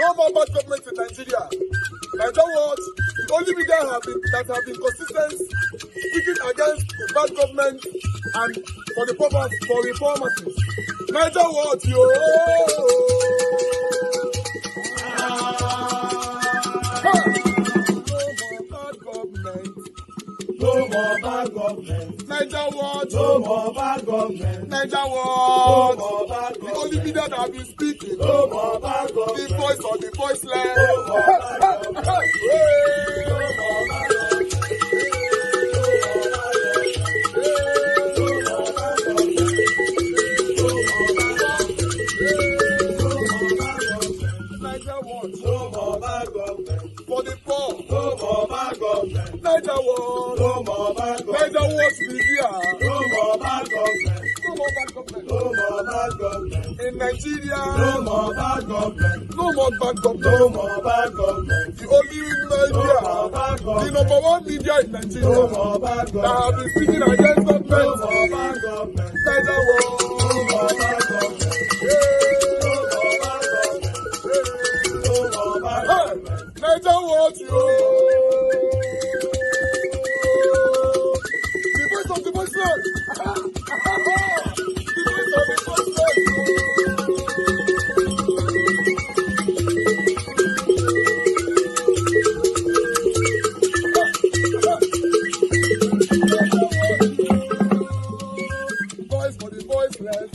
No more bad government in Nigeria. Nigeria what? The only media that have been consistent speaking against the bad government and for the purpose for reformers. Nigeria what, yo? No more bad government. Niger what? No more bad government. Niger what? No more bad government. The only media that have been speaking. No more bad government. The voice of the voiceless. No more bad government. No more bad government. Niger what? No more bad government. For the poor. No more bad government. Niger what? No more bad government. Niger what be here? No more bad government. No more bad government. No more bad government. In Nigeria. No more bad government. No more bad government. No more bad government. The only media. No more bad government. The number one media in Nigeria. No more bad government. That have been speaking against government. No more bad government. Niger what? No more bad government. Niger what, yo? The voice of the voiceless. The voice of the voiceless. Voice for the voiceless.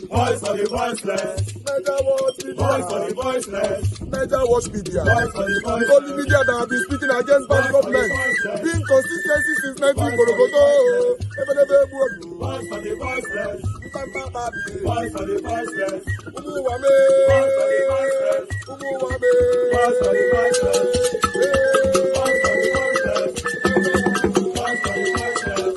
Voice for the voiceless. Niger what? Voice for the voiceless. Niger watch media. The only media that have been speaking against bad government. Being consistency since 19 Borogodo. Voice for the voiceless. Voice for the voiceless. Umuwame. Voice for the voiceless. Umuwame. Voice for the voiceless. Voice for the voiceless. Voice for the voiceless.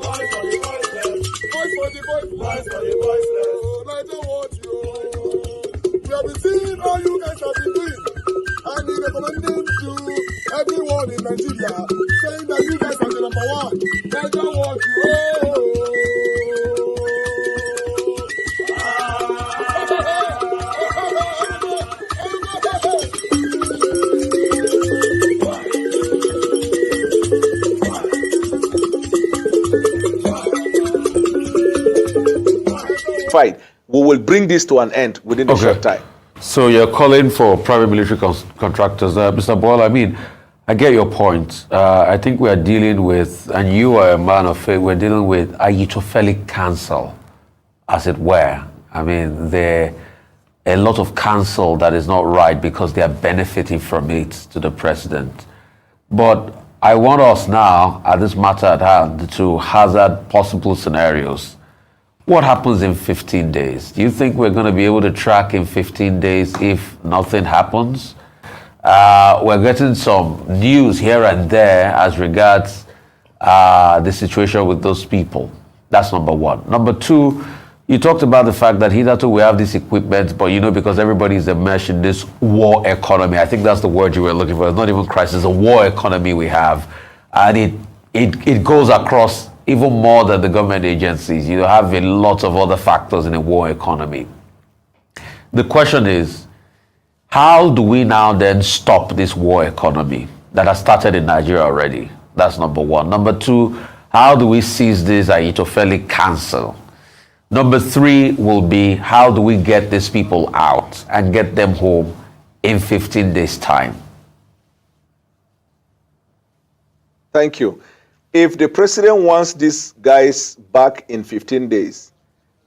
Voice for the voiceless. Voice for the voiceless. Voice for the voiceless. Niger watch you. We have been seeing all you guys have been doing, and we recommending to everyone in Nigeria, saying that you guys are the number one. Niger watch you. Fight. We will bring this to an end within a short time. So you're calling for private military contractors. Mr. Boyle, I mean, I get your point. I think we are dealing with, and you are a man of faith, we're dealing with a eutrophilic council, as it were. I mean, there a lot of counsel that is not right because they are benefiting from it to the president. But I want us now, at this matter at hand, to hazard possible scenarios. What happens in 15 days? Do you think we're going to be able to track in 15 days if nothing happens? We're getting some news here and there as regards the situation with those people. That's number one. Number two, you talked about the fact that hitherto we have this equipment, but you know, because everybody is immersed in this war economy, I think that's the word you were looking for. It's not even crisis, it's a war economy we have. And it goes across even more than the government agencies. You have a lot of other factors in a war economy. The question is, how do we now then stop this war economy that has started in Nigeria already? That's number one. Number two, how do we seize this eutrophilic council? Number three will be, how do we get these people out and get them home in 15 days' time? Thank you. If the president wants these guys back in 15 days,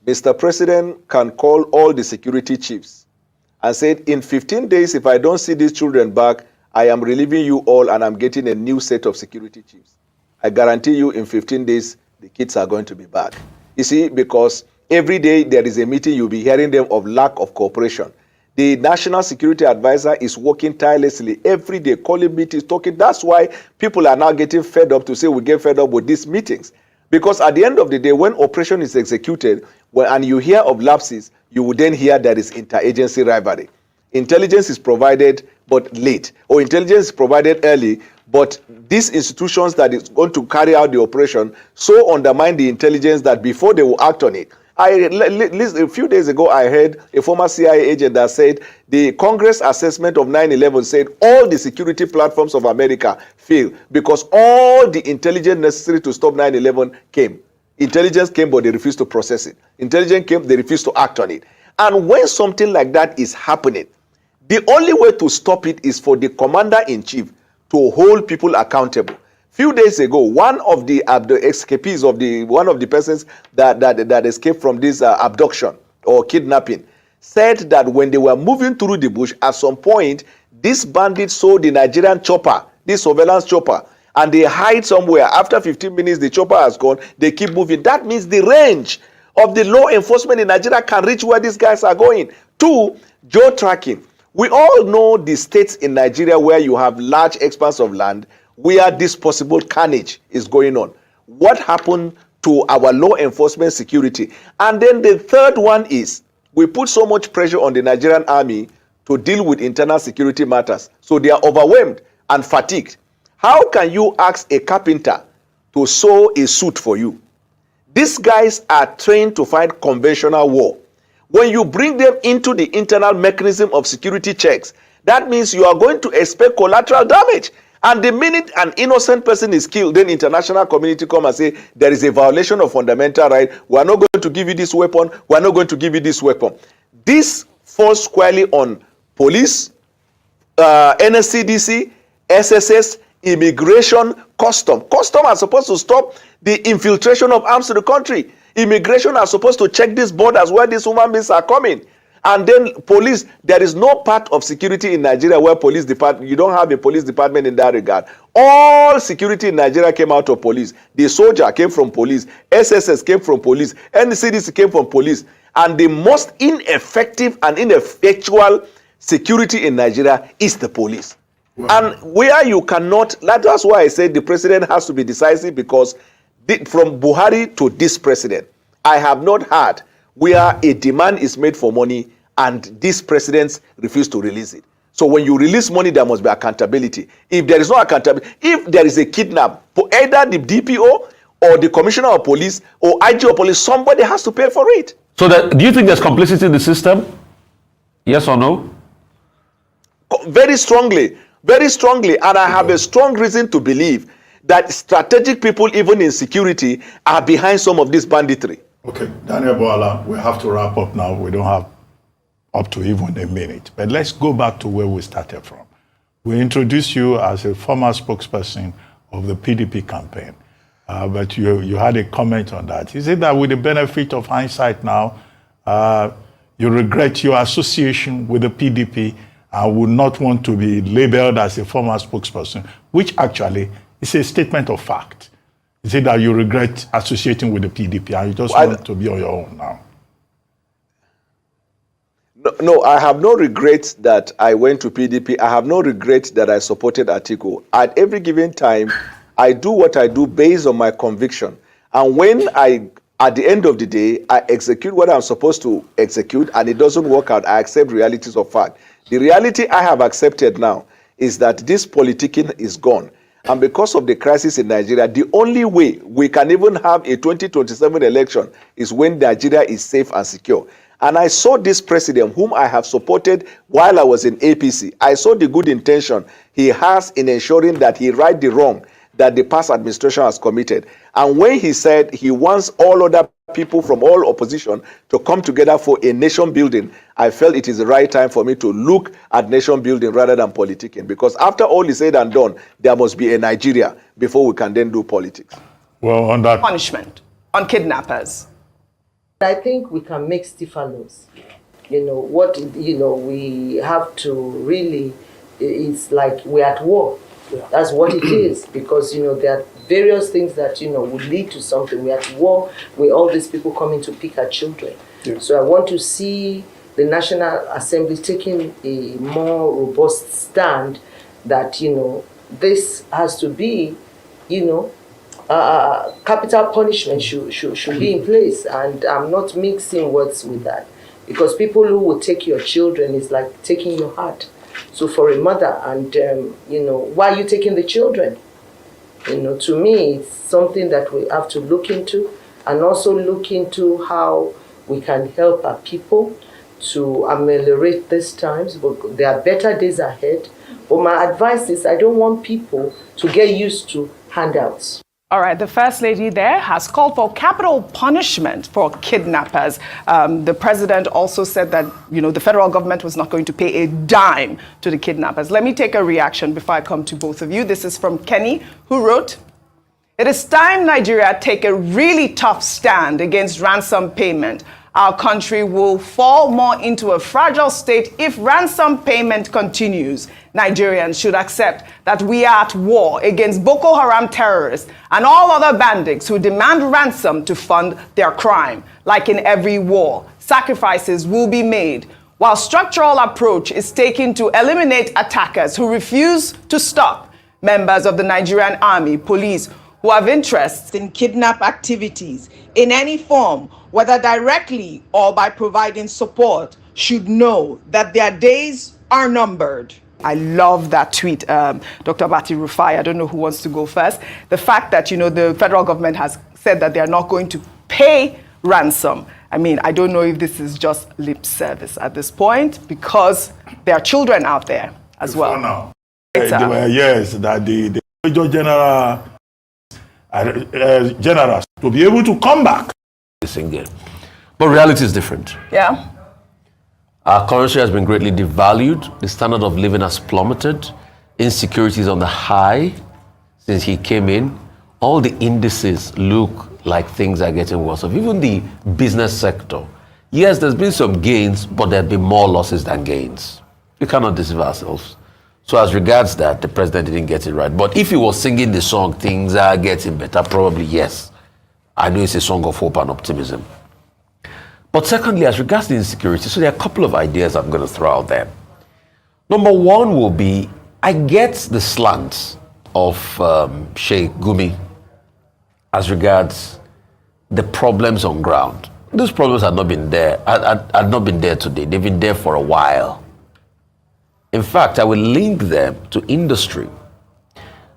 Mr. President can call all the security chiefs and say, in 15 days, if I don't see these children back, I am relieving you all and I'm getting a new set of security chiefs. I guarantee you in 15 days, the kids are going to be back. You see, because every day there is a meeting, you'll be hearing them of lack of cooperation. The National Security Advisor is working tirelessly every day, calling meetings, talking. That's why people are now getting fed up to say we get fed up with these meetings. Because at the end of the day, when operation is executed and you hear of lapses, you will then hear there is interagency rivalry. Intelligence is provided but late, or intelligence is provided early, but these institutions that is going to carry out the operation so undermine the intelligence that before they will act on it, A few days ago, I heard a former CIA agent that said the Congress assessment of 9/11 said all the security platforms of America failed because all the intelligence necessary to stop 9/11 came. Intelligence came, but they refused to process it. Intelligence came, they refused to act on it. And when something like that is happening, the only way to stop it is for the commander-in-chief to hold people accountable. Few days ago, one of the escapees of one of the persons that escaped from this abduction or kidnapping said that when they were moving through the bush, at some point, this bandit saw the Nigerian chopper, this surveillance chopper, and they hide somewhere. After 15 minutes, the chopper has gone. They keep moving. That means the range of the law enforcement in Nigeria can reach where these guys are going. 2, geo-tracking. We all know the states in Nigeria where you have large expanse of land where this possible carnage is going on. What happened to our law enforcement security? And then the third one is we put so much pressure on the Nigerian army to deal with internal security matters. So they are overwhelmed and fatigued. How can you ask a carpenter to sew a suit for you? These guys are trained to fight conventional war. When you bring them into the internal mechanism of security checks, that means you are going to expect collateral damage. And the minute an innocent person is killed, then international community come and say, there is a violation of fundamental right. We are not going to give you this weapon. We are not going to give you this weapon. This falls squarely on police, NSCDC, SSS, immigration, custom. Custom are supposed to stop the infiltration of arms to the country. Immigration are supposed to check these borders where these human beings are coming. And then police, there is no part of security in Nigeria where police department, you don't have a police department in that regard. All security in Nigeria came out of police. The soldier came from police. SSS came from police. NCDC came from police. And the most ineffective and ineffectual security in Nigeria is the police. Wow. And where you cannot, that's why I said the president has to be decisive, because from Buhari to this president, I have not heard where a demand is made for money and these presidents refuse to release it. So when you release money, there must be accountability. If there is no accountability, if there is a kidnap, for either the DPO or the commissioner of police or IG of police, somebody has to pay for it. So do you think there's complicity in the system? Yes or no? Very strongly. Very strongly. And I have a strong reason to believe that strategic people, even in security, are behind some of this banditry. Okay, Daniel Boala, we have to wrap up now. We don't have up to even a minute. But let's go back to where we started from. We introduced you as a former spokesperson of the PDP campaign. But you had a comment on that. Is it that with the benefit of hindsight now, you regret your association with the PDP and would not want to be labeled as a former spokesperson, which actually is a statement of fact? Is it that you regret associating with the PDP and you just want to be on your own now? No, I have no regret that I went to PDP. I have no regret that I supported Atiku. At every given time, I do what I do based on my conviction. And when at the end of the day, I execute what I'm supposed to execute and it doesn't work out, I accept realities of fact. The reality I have accepted now is that this politicking is gone. And because of the crisis in Nigeria, the only way we can even have a 2027 election is when Nigeria is safe and secure. And I saw this president, whom I have supported while I was in APC. I saw the good intention he has in ensuring that he right the wrong that the past administration has committed. And when he said he wants all other people from all opposition to come together for a nation building, I felt it is the right time for me to look at nation building rather than politicking. Because after all is said and done, there must be a Nigeria before we can then do politics. Well, on that punishment on kidnappers, I think we can make stiffer laws. We have to really, it's like we're at war. Yeah. That's what it is, because, there are various things that, would lead to something. We're at war with all these people coming to pick our children. Yeah. So I want to see the National Assembly taking a more robust stand that, this has to be, capital punishment should be in place. And I'm not mixing words with that, because people who will take your children is like taking your heart. So for a mother, and why are you taking the children? To me, it's something that we have to look into, and also look into how we can help our people to ameliorate these times. But there are better days ahead. But my advice is I don't want people to get used to handouts. All right, the First Lady there has called for capital punishment for kidnappers. The president also said that, the federal government was not going to pay a dime to the kidnappers. Let me take a reaction before I come to both of you. This is from Kenny, who wrote, "It is time Nigeria take a really tough stand against ransom payment. Our country will fall more into a fragile state if ransom payment continues. Nigerians should accept that we are at war against Boko Haram terrorists and all other bandits who demand ransom to fund their crime. Like in every war, sacrifices will be made, while structural approach is taken to eliminate attackers who refuse to stop. Members of the Nigerian Army, police, who have interests in kidnap activities in any form, whether directly or by providing support, should know that their days are numbered." I love that tweet, Dr. Bati Rufai. I don't know who wants to go first. The fact that, the federal government has said that they're not going to pay ransom. I mean, I don't know if this is just lip service at this point, because there are children out there as well. Now. Yes, that the Major General generals to be able to come back. But reality is different. Yeah. Our currency has been greatly devalued. The standard of living has plummeted. Insecurity is on the high since he came in. All the indices look like things are getting worse. Even the business sector. Yes, there's been some gains, but there have been more losses than gains. We cannot deceive ourselves. So as regards that, the president didn't get it right. But if he was singing the song, things are getting better, probably yes. I know it's a song of hope and optimism. But secondly, as regards the insecurity, so there are a couple of ideas I'm going to throw out there. Number one will be, I get the slant of Sheikh Gumi as regards the problems on ground. Those problems had not been there, had not been there today. They've been there for a while. In fact, I will link them to industry.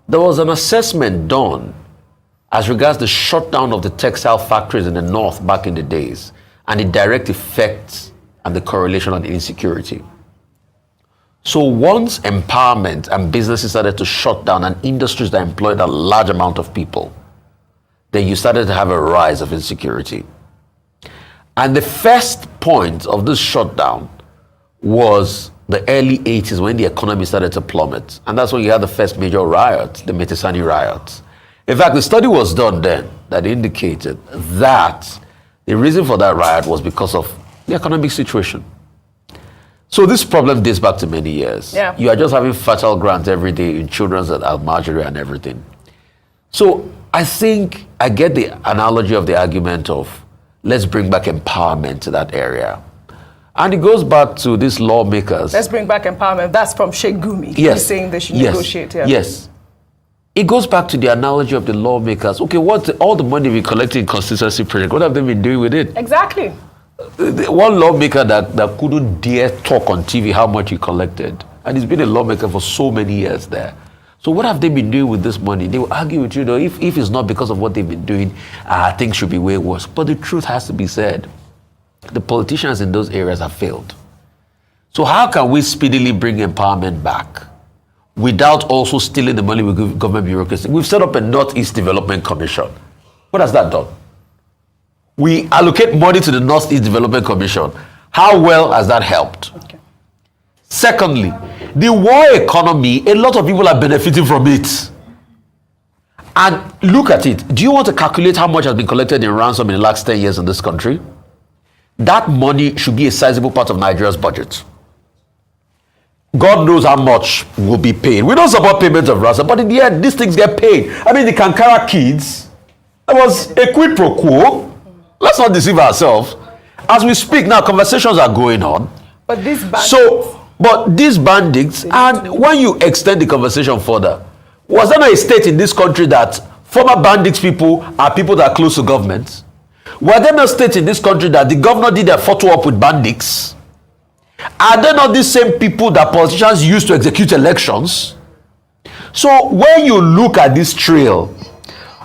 There was an assessment done as regards the shutdown of the textile factories in the north back in the days and the direct effects and the correlation on insecurity. So once empowerment and businesses started to shut down and industries that employed a large amount of people, then you started to have a rise of insecurity. And the first point of this shutdown was the early 80s when the economy started to plummet. And that's when you had the first major riot, the Metisani riots. In fact, the study was done then that indicated that the reason for that riot was because of the economic situation. So this problem dates back to many years. Yeah. You are just having fertile ground every day in children's Almageria and everything. So I think I get the analogy of the argument of let's bring back empowerment to that area. And it goes back to these lawmakers. Let's bring back empowerment. That's from Sheikh Gumi. Yes. He's saying they should negotiate. Yeah. Yes. It goes back to the analogy of the lawmakers. Okay, all the money we collected in constituency project, what have they been doing with it? Exactly. One lawmaker that couldn't dare talk on TV how much he collected. And he's been a lawmaker for so many years there. So what have they been doing with this money? They will argue with you, if it's not because of what they've been doing, things should be way worse. But the truth has to be said. The politicians in those areas have failed. So how can we speedily bring empowerment back without also stealing the money with government bureaucracy? We've set up a Northeast Development Commission. What has that done? We allocate money to the Northeast Development Commission. How well has that helped? Okay. Secondly, the war economy, a lot of people are benefiting from it. And look at it. Do you want to calculate how much has been collected in ransom in the last 10 years in this country? That money should be a sizable part of Nigeria's budget. God knows how much will be paid. We don't support payment of ransom, but in the end, these things get paid. I mean, the Kankara kids, there was a quid pro quo. Let's not deceive ourselves. As we speak now, conversations are going on. But these bandits... But these bandits, and when you extend the conversation further, was there not a state in this country that former bandits people are people that are close to government? Were there not states in this country that the governor did a photo op with bandits? Are they not the same people that politicians use to execute elections? So when you look at this trail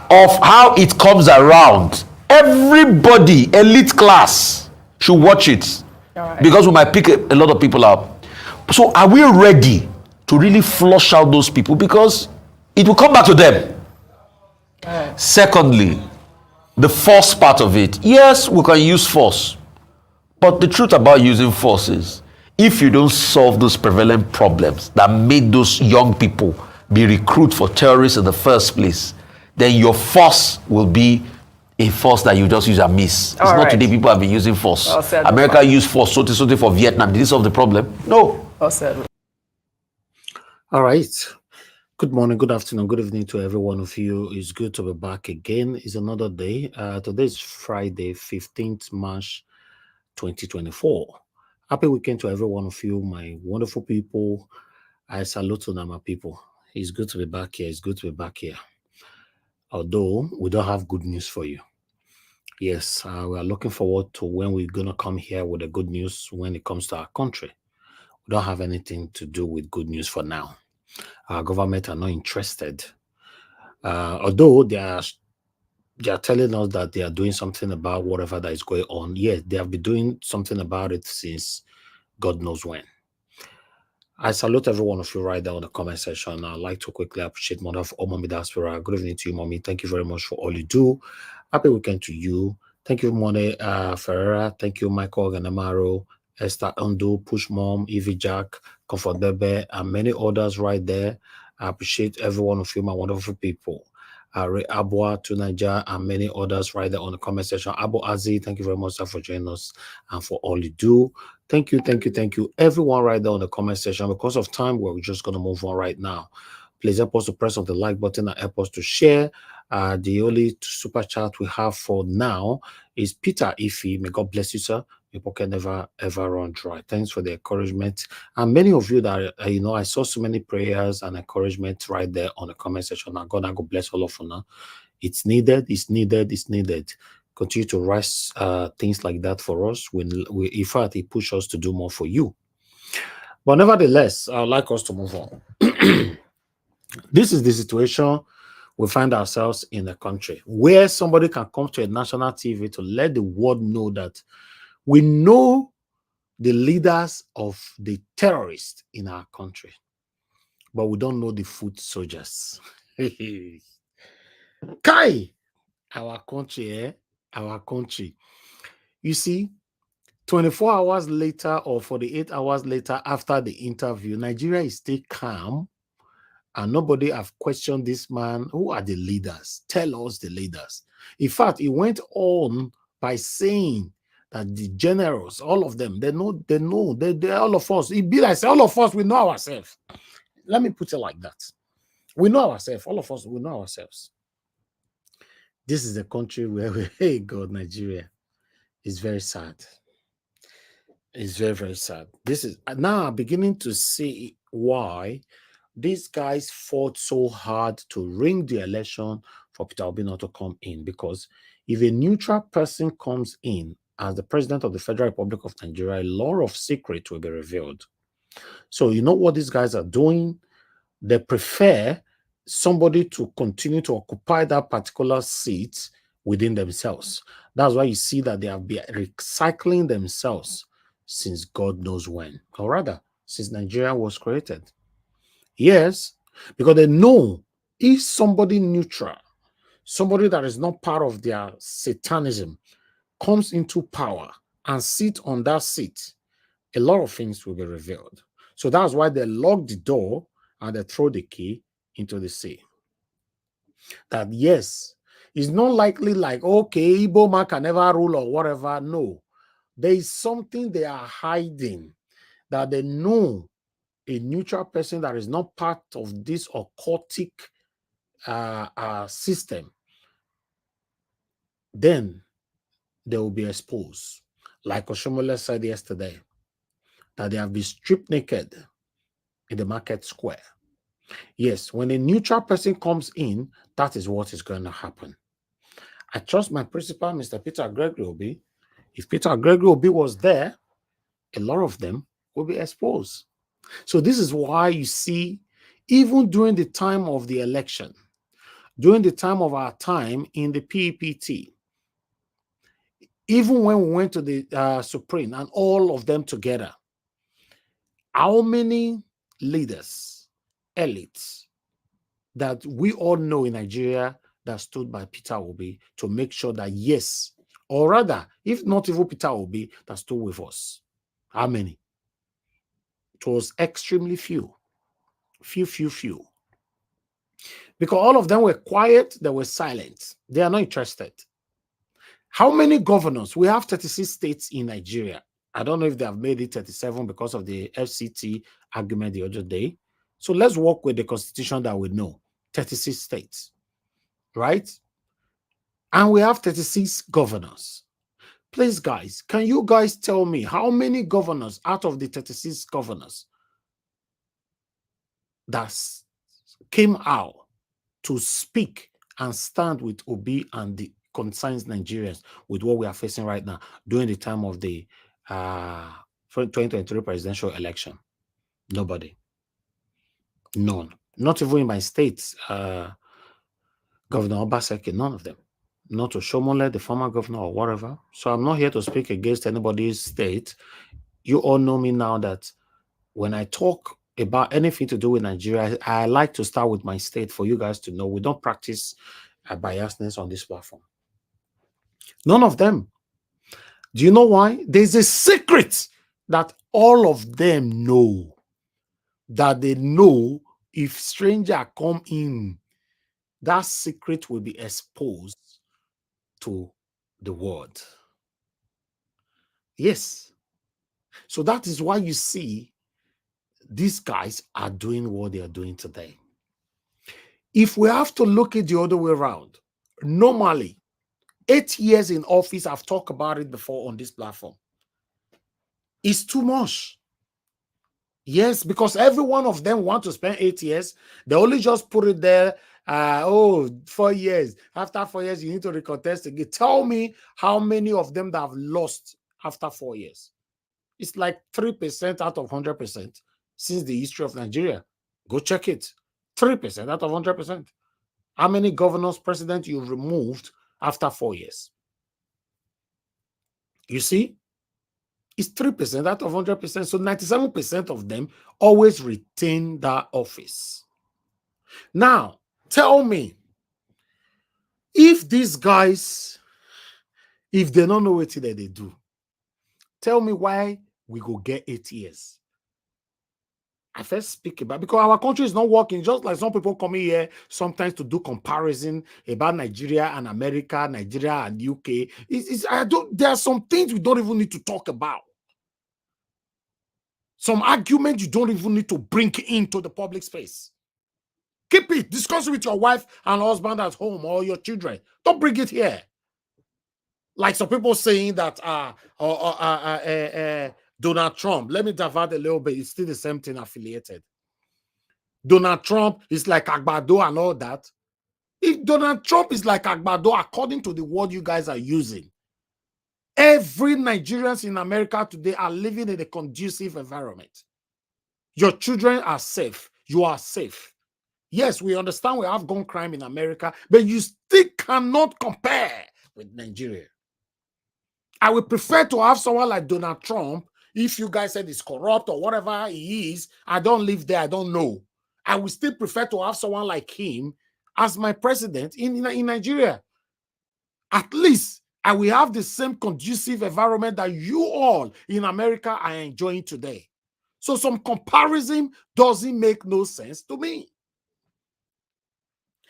of how it comes around, everybody, elite class, should watch it. All right. Because we might pick a lot of people up. So are we ready to really flush out those people? Because it will come back to them. Right. Secondly, the force part of it. Yes, we can use force. But the truth about using force is, if you don't solve those prevalent problems that made those young people be recruited for terrorists in the first place, then your force will be a force that you just use and miss. It's All not right. today people have been using force. Well said, America used force so for Vietnam. Did it solve the problem? No. Well said. All right. Good morning, good afternoon, good evening to every one of you. It's good to be back again. It's another day. Today is Friday, 15th March 2024. Happy weekend to every one of you, my wonderful people. I salute to my people. It's good to be back here. It's good to be back here. Although we don't have good news for you. Yes, we are looking forward to when we're going to come here with the good news when it comes to our country. We don't have anything to do with good news for now. Our government are not interested. Although they are telling us that they are doing something about whatever that is going on. Yes, they have been doing something about it since God knows when. I salute every one of you right there on the comment section. I'd like to quickly appreciate Mother of Mommy Diaspora. Good evening to you, Mommy. Thank you very much for all you do. Happy weekend to you. Thank you, Mone Ferreira. Thank you, Michael Ganamaro, Esther Undo, Push Mom, Evie Jack, Comfort Bebe, and many others right there. I appreciate every one of you, my wonderful people. Ray Abua, Tunaja, and many others right there on the comment section. Abu Azi, thank you very much, sir, for joining us and for all you do. Thank you. Everyone right there on the comment section. Because of time, we're just going to move on right now. Please help us to press on the like button and help us to share. The only super chat we have for now is Peter Ife. May God bless you, sir. Your pocket never ever run dry. Thanks for the encouragement. And many of you that I saw so many prayers and encouragement right there on the comment section. And God bless all of you now. It's needed. Continue to rise things like that for us. In fact, it pushes us to do more for you. But nevertheless, I would like us to move on. This is the situation we find ourselves in a country where somebody can come to a national TV to let the world know that we know the leaders of the terrorists in our country, but we don't know the foot soldiers. Kai, our country, our country. You see, 24 hours later or 48 hours later after the interview, Nigeria is still calm and nobody have questioned this man. Who are the leaders? Tell us the leaders. In fact, he went on by saying that the generals, all of them, they know, they all of us. It be like say, all of us, we know ourselves. Let me put it like that. We know ourselves. All of us, we know ourselves. This is the country where hey God, Nigeria is very sad. It's very, very sad. This is now I'm beginning to see why these guys fought so hard to ring the election for Peter Obi not to come in. Because if a neutral person comes in as the president of the Federal Republic of Nigeria, a lot of secrets will be revealed. So you know what these guys are doing? They prefer somebody to continue to occupy that particular seat within themselves. That's why you see that they have been recycling themselves since God knows when, or rather, since Nigeria was created. Yes, because they know if somebody neutral, somebody that is not part of their satanism, comes into power and sit on that seat, a lot of things will be revealed. So that's why they lock the door and they throw the key into the sea. That yes, it's not likely like, okay, Igbo man can never rule or whatever. No, there is something they are hiding that they know a neutral person that is not part of this occultic system, then they will be exposed. Like Oshomole said yesterday, that they have been stripped naked in the market square. Yes, when a neutral person comes in, that is what is going to happen. I trust my principal, Mr. Peter Gregory Obi. If Peter Gregory Obi was there, a lot of them will be exposed. So this is why you see, even during the time of the election, during the time of our time in the PEPT, even when we went to the Supreme and all of them together, how many leaders, elites that we all know in Nigeria that stood by Peter Obi to make sure that yes, or rather, if not even Peter Obi, that stood with us? How many? It was extremely few. Few. Because all of them were quiet, they were silent. They are not interested. How many governors? We have 36 states in Nigeria. I don't know if they have made it 37 because of the FCT argument the other day. So let's work with the constitution that we know. 36 states, right? And we have 36 governors. Please, guys, can you guys tell me how many governors out of the 36 governors that came out to speak and stand with Obi and the concerns Nigerians with what we are facing right now during the time of the 2023 presidential election? Nobody. None. Not even in my state. Governor Obaseki, none of them. Not Oshomole, the former governor, or whatever. So I'm not here to speak against anybody's state. You all know me now that when I talk about anything to do with Nigeria, I like to start with my state for you guys to know we don't practice biasness on this platform. None of them. Do you know why? There's a secret that all of them know. That they know if stranger come in, that secret will be exposed to the world. Yes. So that is why you see these guys are doing what they are doing today. If we have to look at the other way around, normally 8 years in office, I've talked about it before on this platform, it's too much. Yes, because every one of them want to spend 8 years. They only just put it there. 4 years. After 4 years, you need to recontest again. Tell me how many of them that have lost after 4 years. It's like 3% out of 100% since the history of Nigeria. Go check it. 3% out of 100%. How many governors, presidents you've removed after 4 years? You see? It's 3% out of 100%. So 97% of them always retain that office. Now, tell me, if these guys, if they don't know what they do, tell me why we go get 8 years. I first speak about, because our country is not working, just like some people come here sometimes to do comparison about Nigeria and America, Nigeria and UK. There are some things we don't even need to talk about. Some arguments you don't even need to bring into the public space. Keep it. Discuss it with your wife and husband at home or your children. Don't bring it here. Like some people saying that Donald Trump, let me divert a little bit. It's still the same thing affiliated. Donald Trump is like Agbado and all that. If Donald Trump is like Agbado, according to the word you guys are using, every Nigerians in America today are living in a conducive environment. Your children are safe. You are safe. Yes, we understand we have gun crime in America, but you still cannot compare with Nigeria. I would prefer to have someone like Donald Trump. If you guys said he's corrupt or whatever he is, I don't live there, I don't know. I would still prefer to have someone like him as my president in Nigeria. At least I will have the same conducive environment that you all in America are enjoying today. So some comparison doesn't make no sense to me.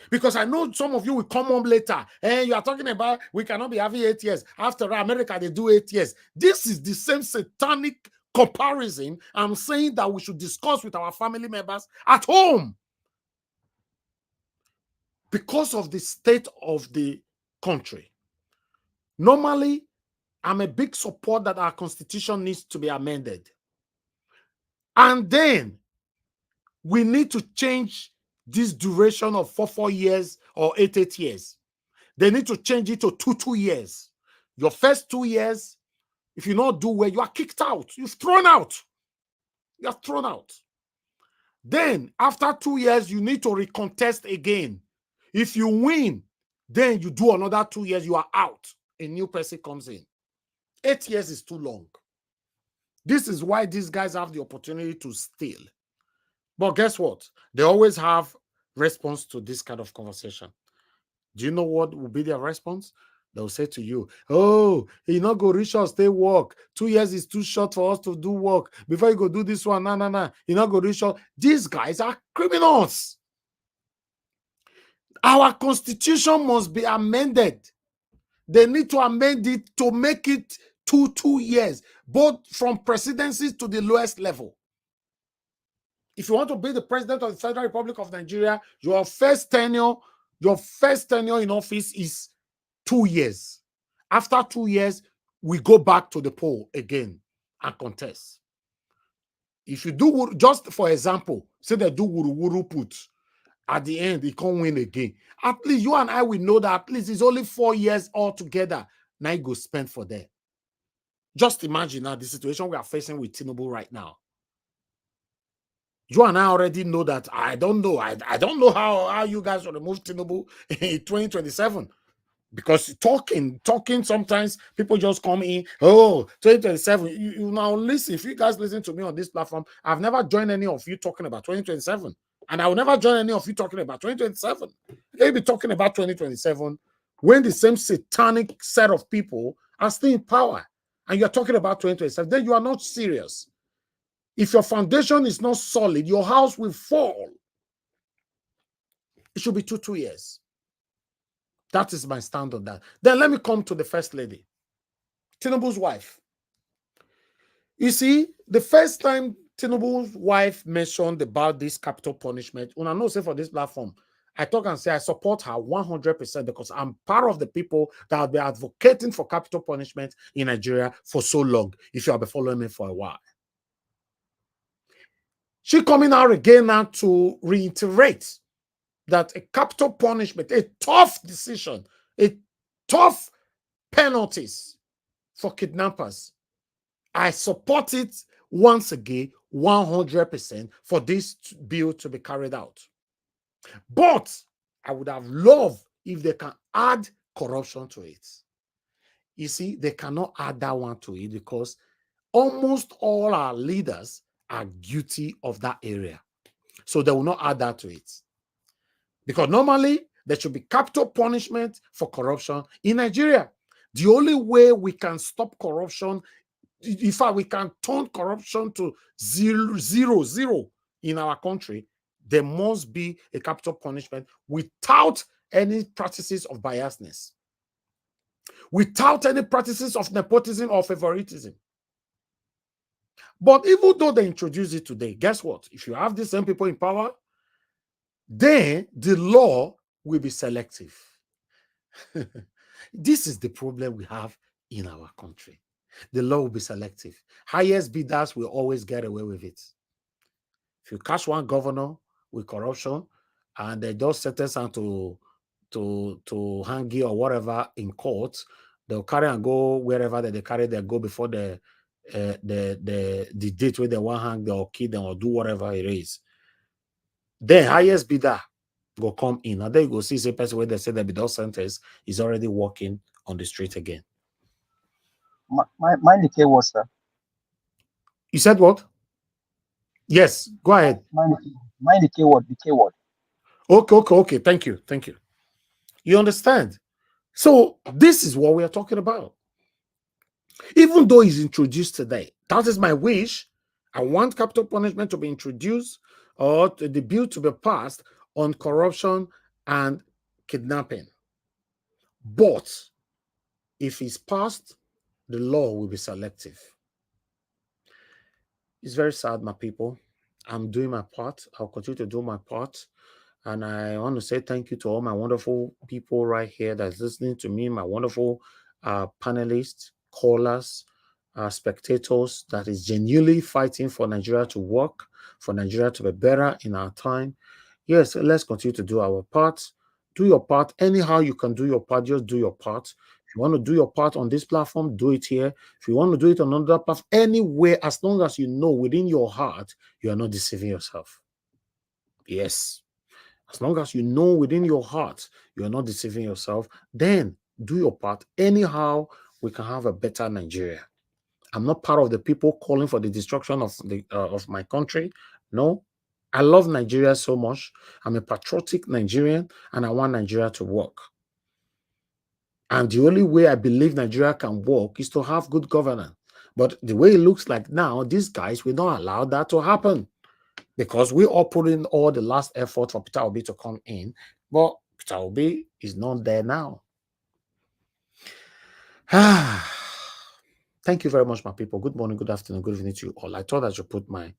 Because I know some of you will come home later and you are talking about we cannot be having 8 years. After America, they do 8 years. This is the same satanic comparison I'm saying that we should discuss with our family members at home. Because of the state of the country. Normally, I'm a big support that our constitution needs to be amended. And then we need to change this duration of 4 years or 8 years. They need to change it to 2 years. Your first 2 years, if you not do well, you are kicked out. You're thrown out. You're thrown out. Then, after 2 years, you need to recontest again. If you win, then you do another 2 years, you are out. A new person comes in. 8 years is too long. This is why these guys have the opportunity to steal. But guess what? They always have response to this kind of conversation. Do you know what will be their response? They'll say to you, oh, you not go reach us, stay work. 2 years is too short for us to do work. Before you go do this one, nah. You not go reach us. These guys are criminals. Our constitution must be amended. They need to amend it to make it 2 years, both from presidencies to the lowest level. If you want to be the president of the Federal Republic of Nigeria, your first tenure in office is 2 years. After 2 years, we go back to the poll again and contest. If you do, just for example, say they do wuru put, at the end, he can't win again. At least you and I will know that at least it's only 4 years altogether. Now you go spend for that. Just imagine now the situation we are facing with Tinubu right now. You and I already know that. I don't know. I don't know how you guys will remove Tinubu in 2027. Because talking, sometimes people just come in, oh, 2027. You now listen. If you guys listen to me on this platform, I've never joined any of you talking about 2027. And I will never join any of you talking about 2027. They'll be talking about 2027 when the same satanic set of people are still in power. And you're talking about 2027. Then you are not serious. If your foundation is not solid, your house will fall. It should be 2 years. That is my stand on that. Then let me come to the first lady, Tinubu's wife. You see, the first time Tinubu's wife mentioned about this capital punishment, when I know say for this platform, I talk and say I support her 100% because I'm part of the people that have been advocating for capital punishment in Nigeria for so long, if you have been following me for a while. She coming out again now to reiterate that a capital punishment, a tough decision, a tough penalties for kidnappers. I support it once again, 100% for this bill to be carried out. But I would have loved if they can add corruption to it. You see, they cannot add that one to it because almost all our leaders are guilty of that area. So they will not add that to it. Because normally there should be capital punishment for corruption in Nigeria. The only way we can stop corruption, in fact, we can turn corruption to zero in our country, there must be a capital punishment without any practices of biasness, without any practices of nepotism or favoritism. But even though they introduce it today, guess what? If you have the same people in power, then the law will be selective. This is the problem we have in our country. The law will be selective. Highest bidders will always get away with it. If you catch one governor with corruption and they just sentence him to hang or whatever in court, they'll carry and go wherever they carry, they go before the date where they want hang or kill them or do whatever it is. Then highest bidder go come in. And then you go see the person where they say that without sentence is already walking on the street again. Mind the keyword, sir. You said what? Yes, go ahead. Mind the keyword, the keyword. Okay. Thank you. You understand? So this is what we are talking about. Even though it's introduced today, that is my wish. I want capital punishment to be introduced or the bill to be passed on corruption and kidnapping. But if it's passed, the law will be selective. It's very sad, my people. I'm doing my part. I'll continue to do my part. And I want to say thank you to all my wonderful people right here that's listening to me, my wonderful panelists, callers, spectators that is genuinely fighting for Nigeria to work, for Nigeria to be better in our time. Yes, let's continue to do our part. Do your part. Anyhow you can do your part, just do your part. If you want to do your part on this platform, do it here. If you want to do it on another platform, anywhere, as long as you know within your heart, you are not deceiving yourself. Yes. As long as you know within your heart, you are not deceiving yourself, then do your part anyhow, we can have a better Nigeria. I'm not part of the people calling for the destruction of my country. No, I love Nigeria so much. I'm a patriotic Nigerian, and I want Nigeria to work. And the only way I believe Nigeria can work is to have good governance. But the way it looks like now, these guys will not allow that to happen, because we all put in all the last effort for Peter Obi to come in. But Peter Obi is not there now. Thank you very much, my people. Good morning, good afternoon, good evening to you all. I thought I should put my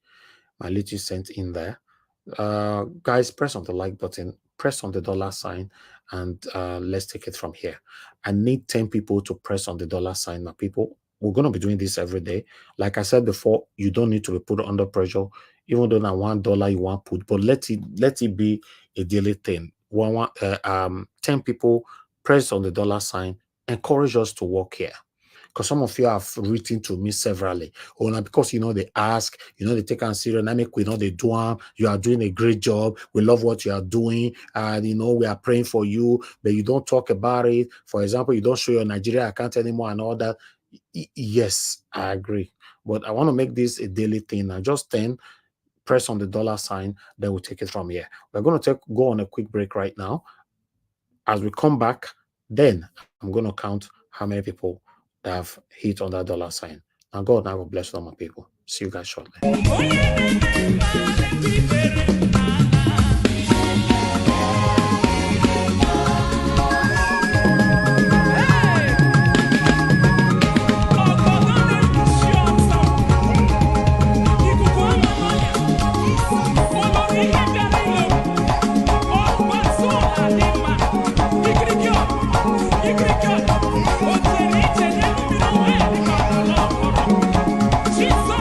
little cent in there. Guys, press on the like button, press on the $sign, and let's take it from here. I need 10 people to press on the $sign, my people. We're going to be doing this every day. Like I said before, you don't need to be put under pressure, even though now $1 you want put, but let it be a daily thing. 10 people press on the $sign, encourage us to work here. Because some of you have written to me severally. Oh, now because they ask, they take on serious, and make we know they do them. You are doing a great job. We love what you are doing. And we are praying for you, but you don't talk about it. For example, you don't show your Nigeria account anymore and all that. Yes, I agree. But I want to make this a daily thing. Now, just 10, press on the $sign, then we'll take it from here. We're going to go on a quick break right now. As we come back, then I'm going to count how many people that have hit on that $sign. Now, God, now will bless all my people. See you guys shortly. Jesus,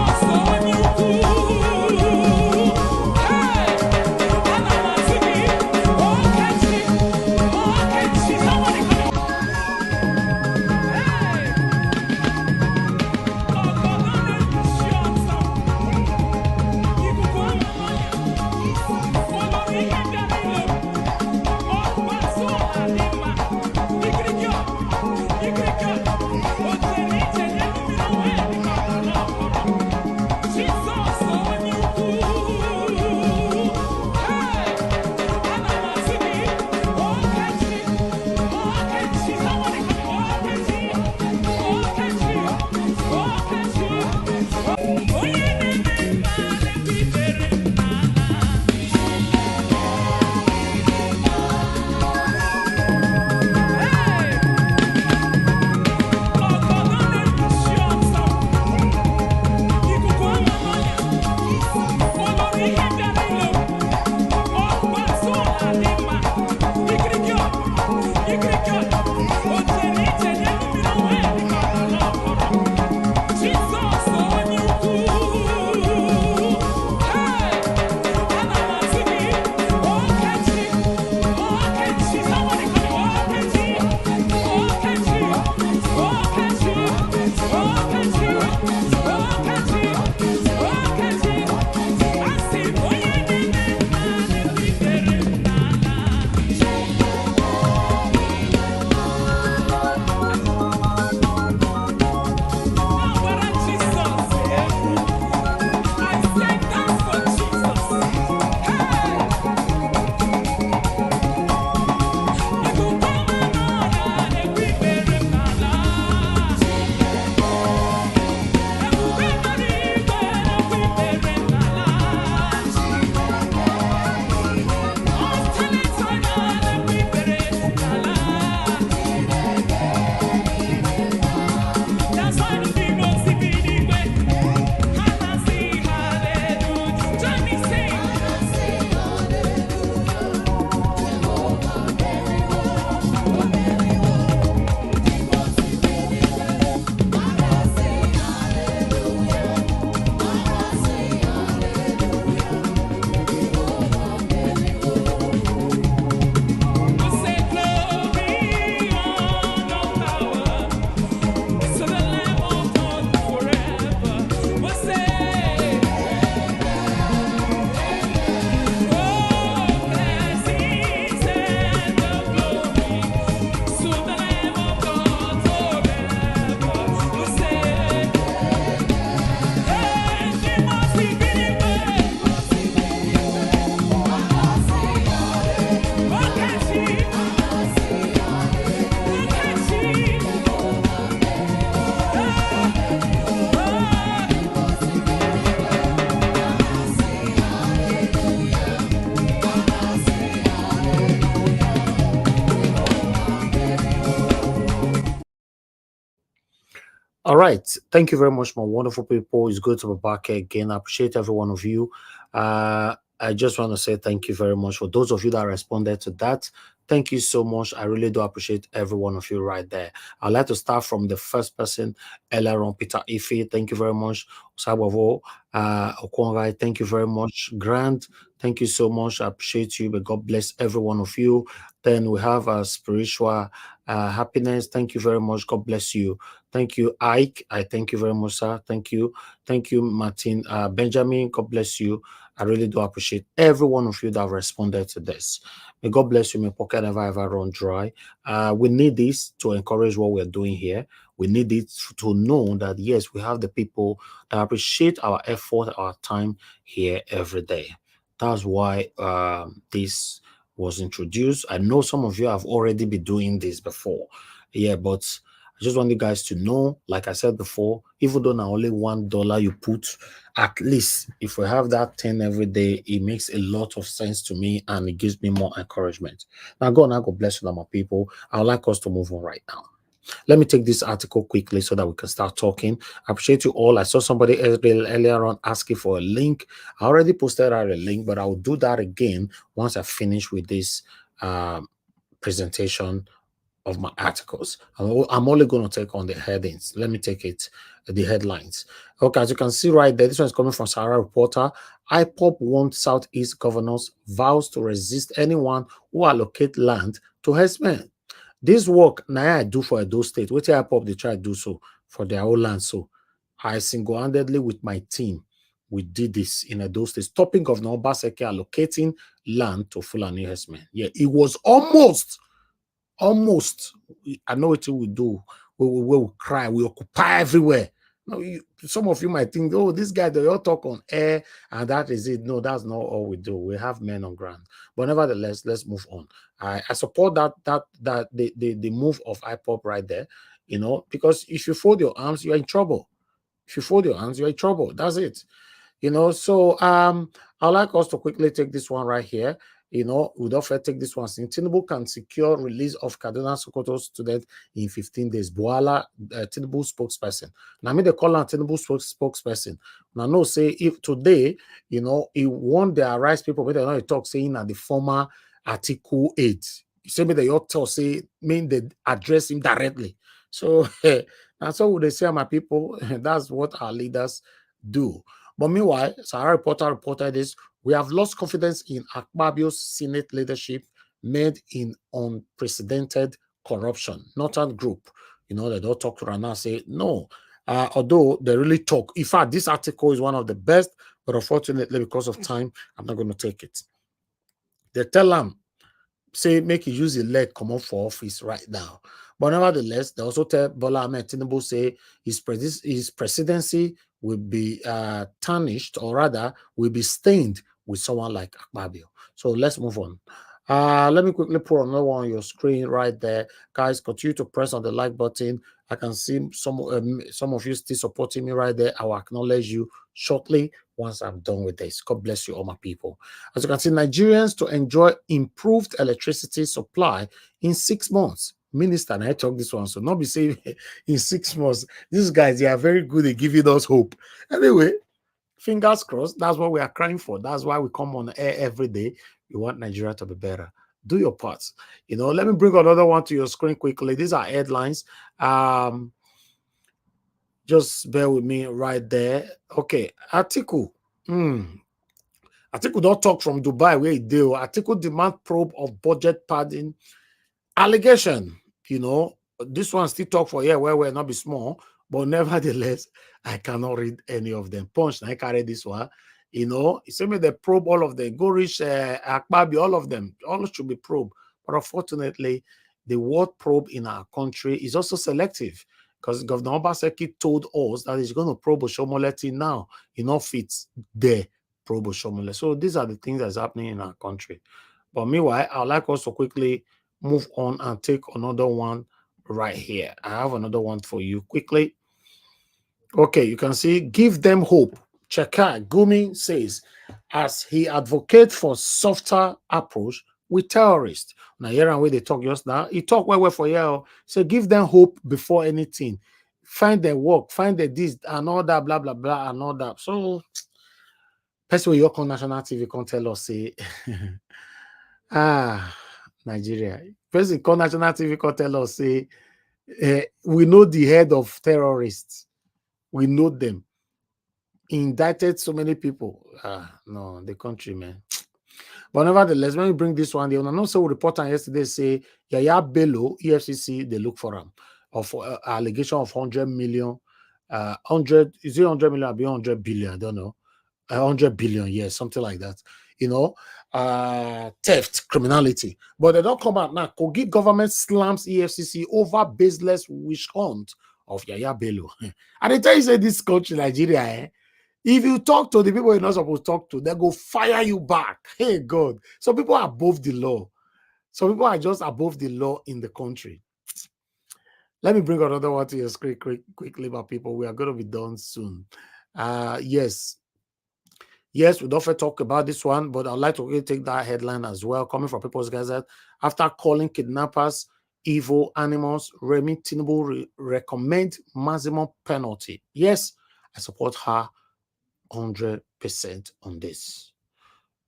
All right. Thank you very much, my wonderful people. It's good to be back here again. I appreciate every one of you. I just want to say thank you very much for those of you that responded to that. Thank you so much. I really do appreciate every one of you right there. I'd like to start from the first person, earlier on, Peter Ife. Thank you very much. Sabavo, Okwongai, thank you very much. Grant, thank you so much. I appreciate you. But God bless every one of you. Then we have spiritual happiness. Thank you very much. God bless you. Thank you, Ike. I thank you very much, sir. Thank you. Thank you, Martin. Benjamin, God bless you. I really do appreciate every one of you that responded to this. May God bless you. May pocket never ever run dry. We need this to encourage what we're doing here. We need it to know that, yes, we have the people that appreciate our effort, our time here every day. That's why this was introduced. I know some of you have already been doing this before. Yeah, but I just want you guys to know, like I said before, even though now only $1 you put, at least if we have that 10 every day, it makes a lot of sense to me and it gives me more encouragement. Now, God bless you, my people. I would like us to move on right now. Let me take this article quickly so that we can start talking. I appreciate you all. I saw somebody earlier on asking for a link. I already posted out a link, but I will do that again once I finish with this presentation of my articles. I'm only going to take on the headings. Let me take the headlines. Okay, as you can see right there, this one is coming from Sahara Reporter. IPOB wants Southeast governors vows to resist anyone who allocate land to herdsmen. This work now I do for Edo State. What IPOB they try to do so for their own land. So I single-handedly with my team, we did this in Edo State, stopping Governor Obaseki allocating land to Fulani herdsmen. Yeah, it was almost. I know what we do. We will cry. We occupy everywhere. Now, some of you might think, oh, this guy, they all talk on air, and that is it. No, that's not all we do. We have men on ground. But nevertheless, let's move on. I support that the move of IPOP right there, because if you fold your arms, you're in trouble. If you fold your arms, you're in trouble. That's it. So I'd like us to quickly take this one right here. Without further take this one. Tinubu can secure release of Kaduna Sokoto student in 15 days. Boala, Tinubu spokesperson. Now, they call on Tinubu spokesperson. Now, no, say if today, he want the arrest people, but they not talk saying that the former Article 8. Say me they ought to say, mean they address him directly. So that's what they say, my people. That's what our leaders do. But meanwhile, Sahara Reporter reported this. We have lost confidence in Akpabio's Senate leadership made in unprecedented corruption. Northern Group, they don't talk to Rana, say no. Although they really talk. In fact, this article is one of the best, but unfortunately, because of time, I'm not going to take it. They tell them, say, make you use the leg come up for office right now. But nevertheless, they also tell Bola Ahmed Tinubu say his presidency will be tarnished, or rather, will be stained with someone like Akpabio. So let's move on. Let me quickly put another one on your screen right there. Guys, continue to press on the like button. I can see some of you still supporting me right there. I will acknowledge you shortly once I'm done with this. God bless you, all my people. As you can see, Nigerians to enjoy improved electricity supply in 6 months. Minister, and I talk this one, so not be saying in 6 months. These guys, they are very good at giving us hope. Anyway, fingers crossed. That's what we are crying for. That's why we come on air every day. We want Nigeria to be better. Do your part. Let me bring another one to your screen quickly. These are headlines. Just bear with me right there. Okay, Atiku. Atiku don't talk from Dubai where he deal. Atiku demand probe of budget padding allegation. This one still talk for where not be small, but nevertheless, I cannot read any of them. Punch, I carry this one. He say me they probe all of them. Go reach Akpabi, all of them. All should be probed. But unfortunately, the word probe in our country is also selective, because Governor Obaseki told us that he's going to probe Oshomoleti now. Fits there, probe Oshomole. So these are the things that's happening in our country. But meanwhile, I'd like us to quickly move on and take another one right here. I have another one for you quickly. Okay, you can see, give them hope. Cheka Gumi says, as he advocates for softer approach with terrorists. Now, here and where they talk just now, he talk well for you. So give them hope before anything. find their work, find the this and all that, blah, blah, blah, and all that. So, person you on national TV can tell us, say, Nigeria. Person call national TV can tell us, say, we know the head of terrorists. We know them. Indicted so many people. No, the country, man. But nevertheless, when we bring this one, the also reporter yesterday say Yaya Bello, EFCC, they look for him of allegation of 100 million, 100, is it 100 million or 100 billion? I don't know. 100 billion, yes, something like that. You know, theft, criminality. But they don't come out now. Kogi government slams EFCC over baseless witch hunt of Yaya Bello. And they tell you, say this country, Nigeria, if you talk to the people you're not supposed to talk to, they go fire you back. Hey, God. Some people are above the law. Some people are just above the law in the country. Let me bring another one to your screen quickly, my people. We are going to be done soon. Yes, we don't talk about this one, but I'd like to really take that headline as well, coming from People's Gazette. After calling kidnappers evil animals, Remi Tinubu recommend maximum penalty. Yes, I support her 100% on this.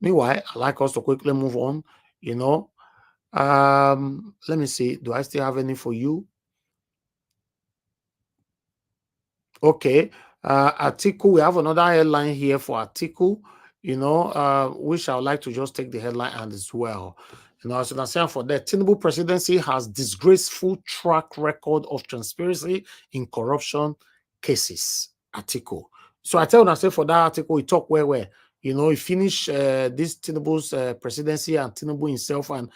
Meanwhile, I'd like us to quickly move on. You know, let me see. Do I still have any for you? Okay. Article. We have another headline here for article. You know, which I would like to just take the headline and as well. You know, as you can see for that, Tinubu presidency has disgraceful track record of transparency in corruption cases. Article. So I tell you, I say for that article, we talk where you know, he finished this Tinubu's presidency and Tinubu himself and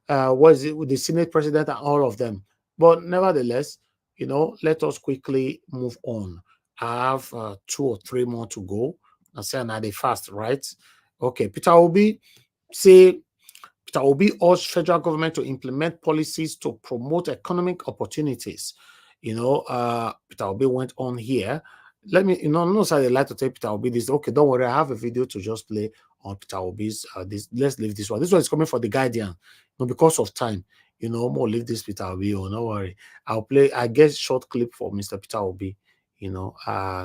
was it with the Senate president and all of them. But nevertheless, you know, let us quickly move on. I have 2 or 3 more to go. I say now they fast, right? Okay, Peter Obi urged federal government to implement policies to promote economic opportunities. You know, Peter Obi went on here. Let me, you know, no side they like to tell Peter Obi this. Okay, don't worry, I have a video to just play on Peter Obi's. This, let's leave this one. This one is coming for the Guardian. You know, because of time, you know, more leave this Peter Obi. Oh, no worry, I'll play. I guess short clip for Mr. Peter Obi. You know,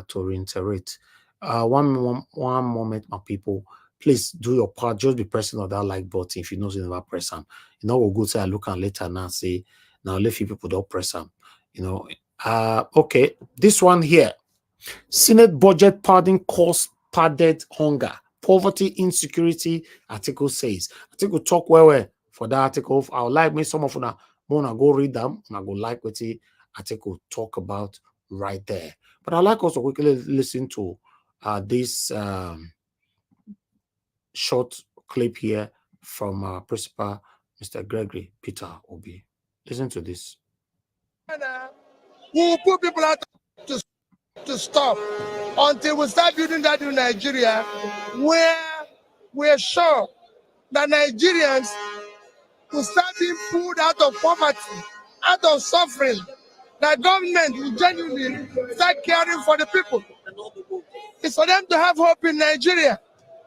to reiterate. One moment, my people. Please do your part. Just be pressing on that like button if you know you never press them. You know, we'll go say I look and later now say now let few people don't press them. You know, okay, this one here. Senate budget padding cause padded hunger, poverty, insecurity. Article says. Article talk where for that article. I would like me some of them wanna go read them and I go like what the article talk about right there. But I like also quickly listen to this short clip here from Principal Mr. Gregory Peter Obi. Listen to this. We will put people out to stop until we start building that in Nigeria, where we're sure that Nigerians will start being pulled out of poverty, out of suffering. That government will genuinely start caring for the people. It's for them to have hope in Nigeria.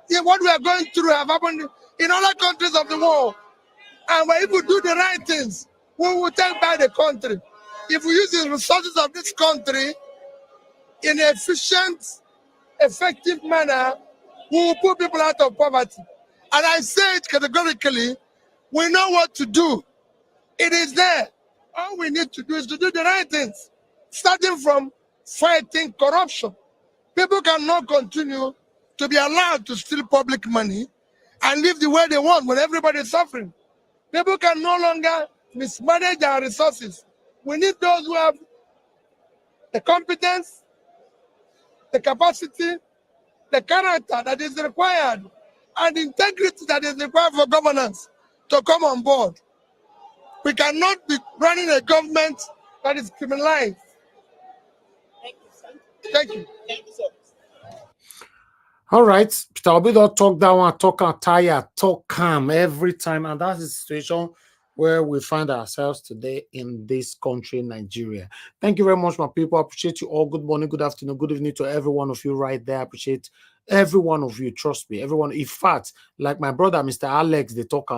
If what we are going through have happened in other countries of the world, and if we do the right things, we will take back the country. If we use the resources of this country in an efficient, effective manner, we will put people out of poverty. And I say it categorically, we know what to do. It is there. All we need to do is to do the right things, starting from fighting corruption. People cannot continue to be allowed to steal public money and live the way they want when everybody is suffering. People can no longer mismanage our resources. We need those who have the competence, the capacity, the character that is required, and the integrity that is required for governance to come on board. We cannot be running a government that is criminalized. Thank you. All right, Peter Obi don't talk that one, talk and tired, talk calm every time, and that's the situation where we find ourselves today in this country, Nigeria. Thank you very much, my people. I appreciate you all. Good morning, good afternoon, good evening to every one of you right there. I appreciate every one of you. Trust me, everyone. In fact, like my brother, Mr. Alex, they talk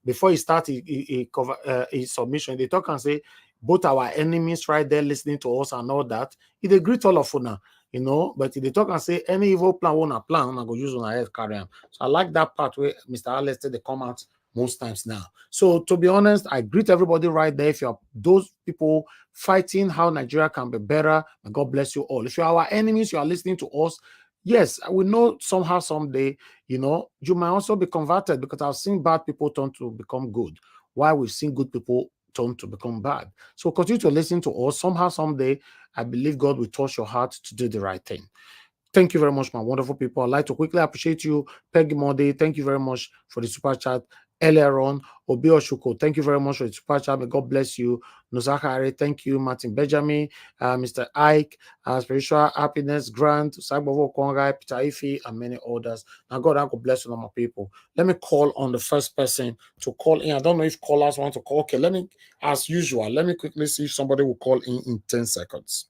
before he start his submission. They talk and say, both our enemies right there listening to us and all that. It a greet all of una, you know, but if they talk and say any evil plan wanna plan, I go use on head carry on. So I like that part where Mr. Alex said they come out most times now. So to be honest, I greet everybody right there. If you're those people fighting how Nigeria can be better, and God bless you all. If you're our enemies, you are listening to us. Yes, we know somehow, someday, you know, you might also be converted, because I've seen bad people turn to become good, while we've seen good people turn to become bad. So continue to listen to us. Somehow, someday, I believe God will touch your heart to do the right thing. Thank you very much, my wonderful people. I'd like to quickly appreciate you, Peggy Mode. Thank you very much for the super chat. Earlier on, Obi Oshuko, thank you very much for the super chat. May God bless you. Nozakare, thank you. Martin Benjamin, Mr. Ike, Spiritual Happiness, Grant, Sagbovo Kongai, Peter Ife, and many others. Now, God, I God bless you, my people. Let me call on the first person to call in. I don't know if callers want to call. Okay, let me, as usual, let me quickly see if somebody will call in 10 seconds.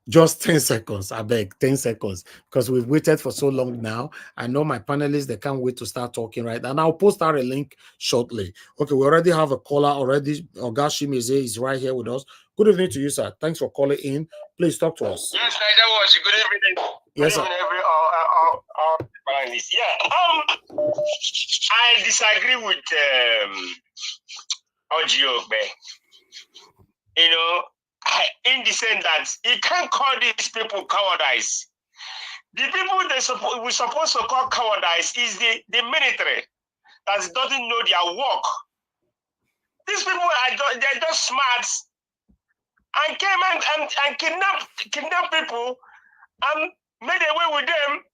Just 10 seconds, I beg, 10 seconds, because we've waited for so long now. I know my panelists, they can't wait to start talking right now. And I'll post out a link shortly. Okay, we already have a caller already. Ogashimize is right here with us. Good evening to you, sir. Thanks for calling in. Please talk to us. Yes, that was good evening. Yes, sir. Good evening, yeah. I disagree with Ojiogbe. You know, in the sense that he can't call these people cowardice. The people we're supposed to call cowardice is the military that doesn't know their work. These people they're just smart and came and kidnap people and made away with them.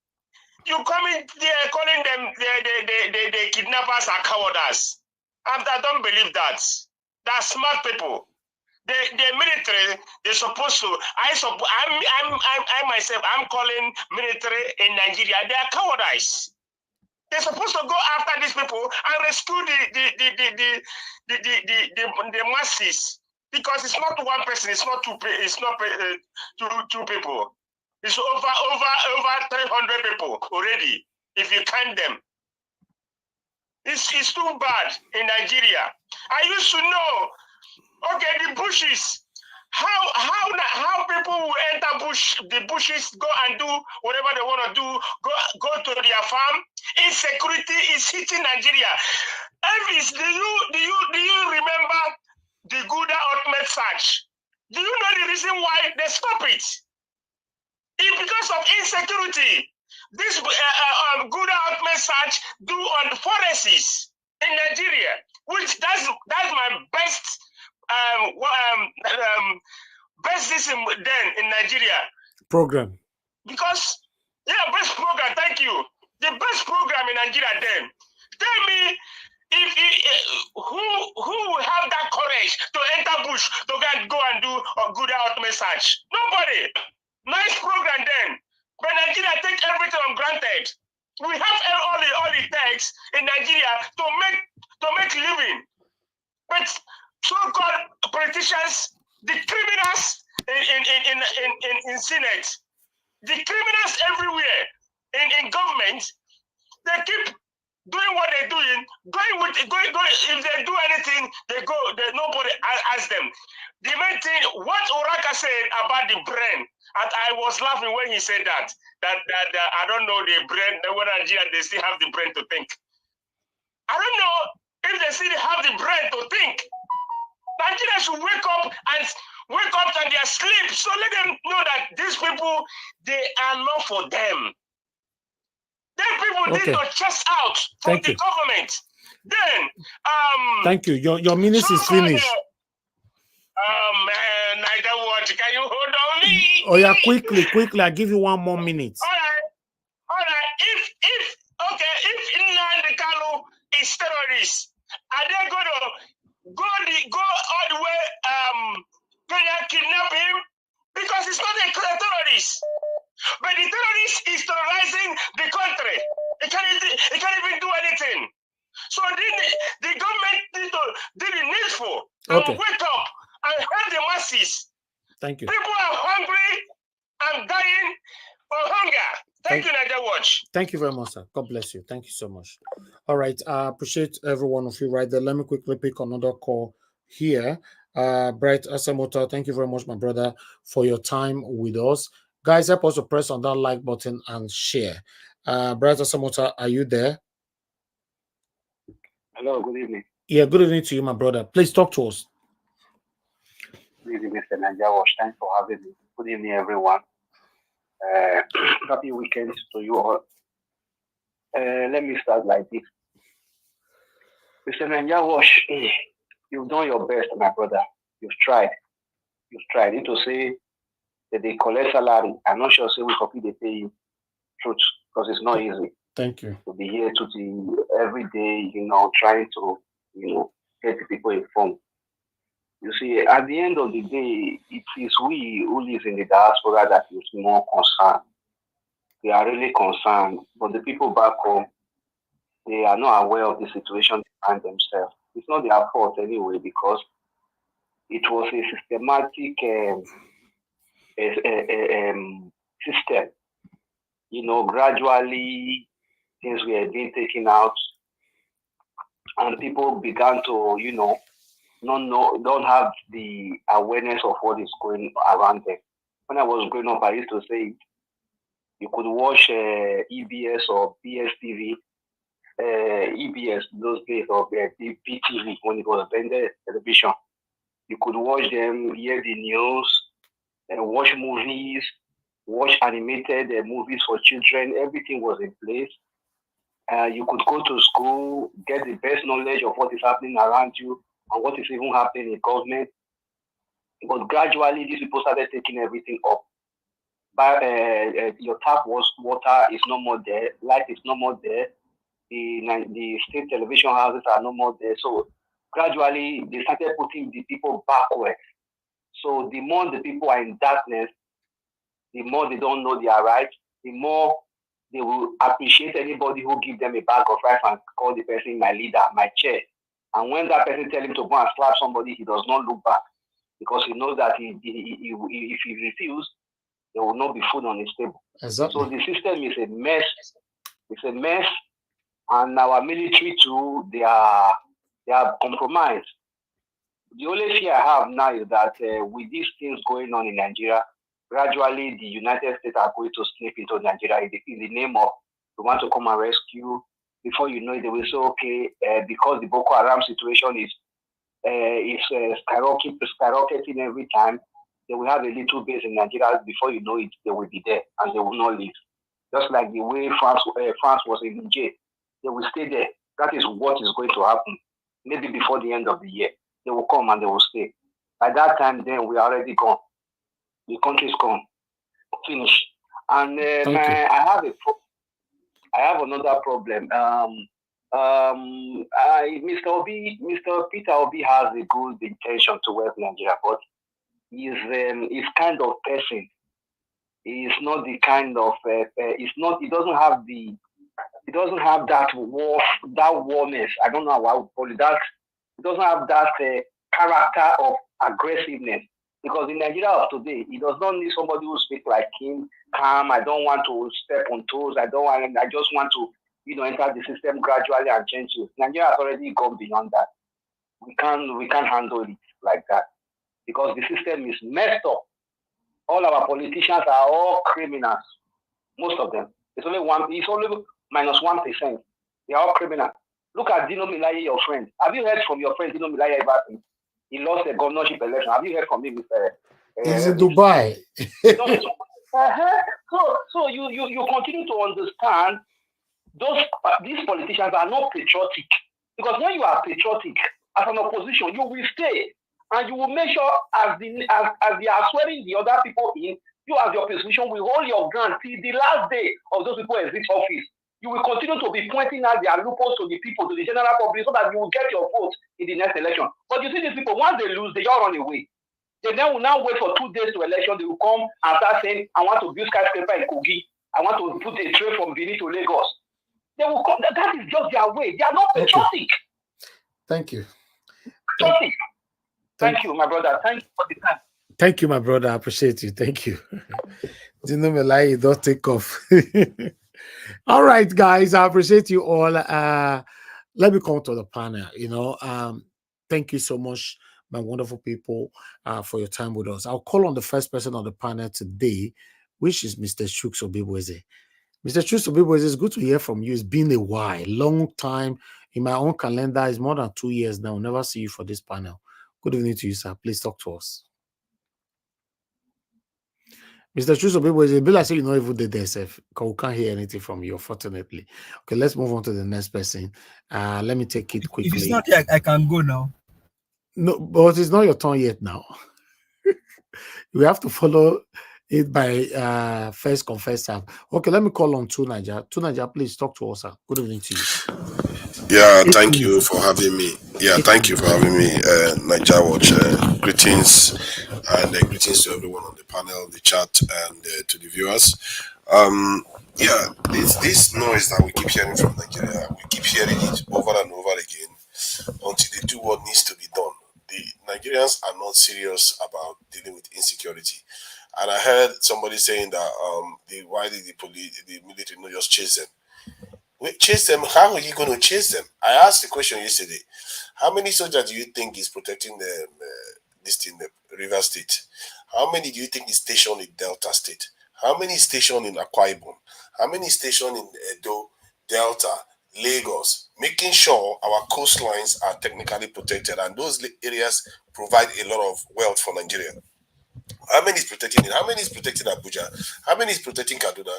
You come in there calling them the kidnappers are cowardice. I don't believe that. They're smart people. The military, they're supposed to. I myself, I'm calling military in Nigeria. They are cowardice. They're supposed to go after these people and rescue the masses, because it's not one person. It's not two. It's not two people. It's over 300 people already. If you count them, it's too bad in Nigeria. I used to know. Okay, the bushes. How people will enter the bushes, go and do whatever they want to do, go to their farm. Insecurity is hitting Nigeria. Elvis, do you remember the Gouda ultimate search? Do you know the reason why they stop it? It's because of insecurity. This Gouda ultimate search do on forests in Nigeria, which that's my best. Best system then in Nigeria Program. because best program. Thank you. The best program in Nigeria then. Tell me if who will have that courage to enter bush to go and do a good ultimate search? Nobody. Nice program then, but Nigeria take everything on granted. We have all it takes in Nigeria to make living, but so-called politicians, the criminals in Senate, the criminals everywhere in government, they keep doing what they're doing, going if they do anything, nobody asks them. The main thing, what Oraka said about the brain, and I was laughing when he said that I don't know the brain, whether Nigeria they still have the brain to think. I don't know if they still have the brain to think. Nigeria should wake up and their sleep. So let them know that these people, they are not for them. Then people need to chest out from the government. Then thank you. Your minutes is finished. Oh man, I don't want to. Can you hold on me? Oh yeah, quickly. I give you 1 more minute. All right. If Nnamdi Kanu is terrorist, are they going to go all the way Kenya kidnap him? Because it's not a terrorist. But the terrorist is terrorizing the country. It can't even do anything. So the government need to do the needful and wake up and help the masses. Thank you. People are hungry and dying of hunger. Thank you, Niger Watch. Thank you very much, sir. God bless you. Thank you so much. All right. I appreciate every one of you right there. Let me quickly pick another call here. Bright Asamoto, thank you very much, my brother, for your time with us. Guys, help us to press on that like button and share. Bright Asamoto, are you there? Hello, good evening. Yeah, good evening to you, my brother. Please talk to us. Good evening, Mr. Nanjawash. Thanks for having me. Good evening, everyone. Happy weekend to you all. Let me start like this. Mr. Nanjawash, you've done your best, my brother. You've tried. You've tried. Need to say that they collect salary. I'm not sure say we copy they pay you. Truth, because it's not easy. Thank you. To be here to the every day, trying to, get the people informed. You see, at the end of the day, it is we who live in the diaspora that is more concerned. They are really concerned, but the people back home, they are not aware of the situation they find themselves. It's not their fault anyway because it was a systematic system. Gradually things were being taken out, and people began to, don't have the awareness of what is going around them. When I was growing up, I used to say you could watch EBS or BSTV, EBS those days of BTV when it was blended television. You could watch them, hear the news, watch movies, watch animated movies for children. Everything was in place. You could go to school, get the best knowledge of what is happening around you and what is even happening in government. But gradually, these people started taking everything up. But your tap water is no more there, light is no more there, the state television houses are no more there. So gradually, they started putting the people backwards. So the more the people are in darkness, the more they don't know their rights, the more they will appreciate anybody who give them a bag of rice and call the person my leader, my chair. And when that person tell him to go and slap somebody, he does not look back because he knows that if he refuses, there will not be food on his table. Exactly. So the system is a mess. It's a mess, and our military too, they are compromised. The only fear I have now is that with these things going on in Nigeria, gradually the United States are going to slip into Nigeria in the name of we want to come and rescue. Before you know it, they will say, okay, because the Boko Haram situation is skyrocketing every time, they will have a little base in Nigeria. Before you know it, they will be there and they will not leave. Just like the way France was in Niger, they will stay there. That is what is going to happen. Maybe before the end of the year, they will come and they will stay. By that time, then we are already gone. The country is gone, finished. And I have another problem. Mr. Peter Obi has a good intention towards Nigeria, but he's kind of person. He's not the kind of he doesn't have that warmness. I don't know how I would call it that. He doesn't have that character of aggressiveness. Because in Nigeria of today, he does not need somebody who speaks like him, calm. I don't want to step on toes. I just want to, enter the system gradually and change it. Nigeria has already gone beyond that. We can't handle it like that because the system is messed up. All our politicians are all criminals. Most of them. It's only -1%. They are all criminals. Look at Dino Milaye, your friend. Have you heard from your friend Dino Milaye about him? He lost a governorship election. Have you heard from him? He's in Dubai. So you continue to understand these politicians are not patriotic. Because when you are patriotic as an opposition, you will stay and you will make sure as they are swearing the other people in, you as your opposition will hold your ground till the last day of those people exit office. You will continue to be pointing out their loopholes to the people, to the general public, so that you will get your vote in the next election. But you see these people, once they lose, they all run away. They then will now wait for 2 days to election. They will come and start saying, I want to build skyscraper in Kogi. I want to put a train from Benin to Lagos. They will come. That is just their way. They are not patriotic. Thank you. Thank you, my brother. Thank you for the time. Thank you, my brother. I appreciate you. Thank you. Dino Melai, don't take off. All right, guys. I appreciate you all. Let me come to the panel. Thank you so much, my wonderful people, for your time with us. I'll call on the first person on the panel today, which is Mr. Chuks Obibweze. Mr. Chuks Obibweze, it's good to hear from you. It's been a while, long time. In my own calendar, it's more than 2 years now. Never see you for this panel. Good evening to you, sir. Please talk to us. Mr. Chuks Obibweze, be like say you know even did yourself, because we can't hear anything from you, unfortunately. Okay, let's move on to the next person. Let me take it quickly. If it's not here, I can go now. No, but it's not your turn yet now. We have to follow it by first come, first serve. Okay, let me call on Tunaja. Tunaja, please talk to us, sir. Good evening to you. Yeah, thank you for having me. Yeah, thank you for having me, Niger Watch. Greetings and greetings to everyone on the panel, the chat, and to the viewers. Yeah, this noise that we keep hearing from Nigeria, we keep hearing it over and over again until they do what needs to be done. The Nigerians are not serious about dealing with insecurity. And I heard somebody saying that why did the military not just chase them? Chase them? How are you going to chase them? I asked the question yesterday. How many soldiers do you think is protecting the River State? How many do you think is stationed in Delta State? How many is stationed in Akwa Ibom? How many is stationed in Edo, Delta, Lagos? Making sure our coastlines are technically protected, and those areas provide a lot of wealth for Nigeria. How many is protecting it? How many is protecting Abuja? How many is protecting Kaduna?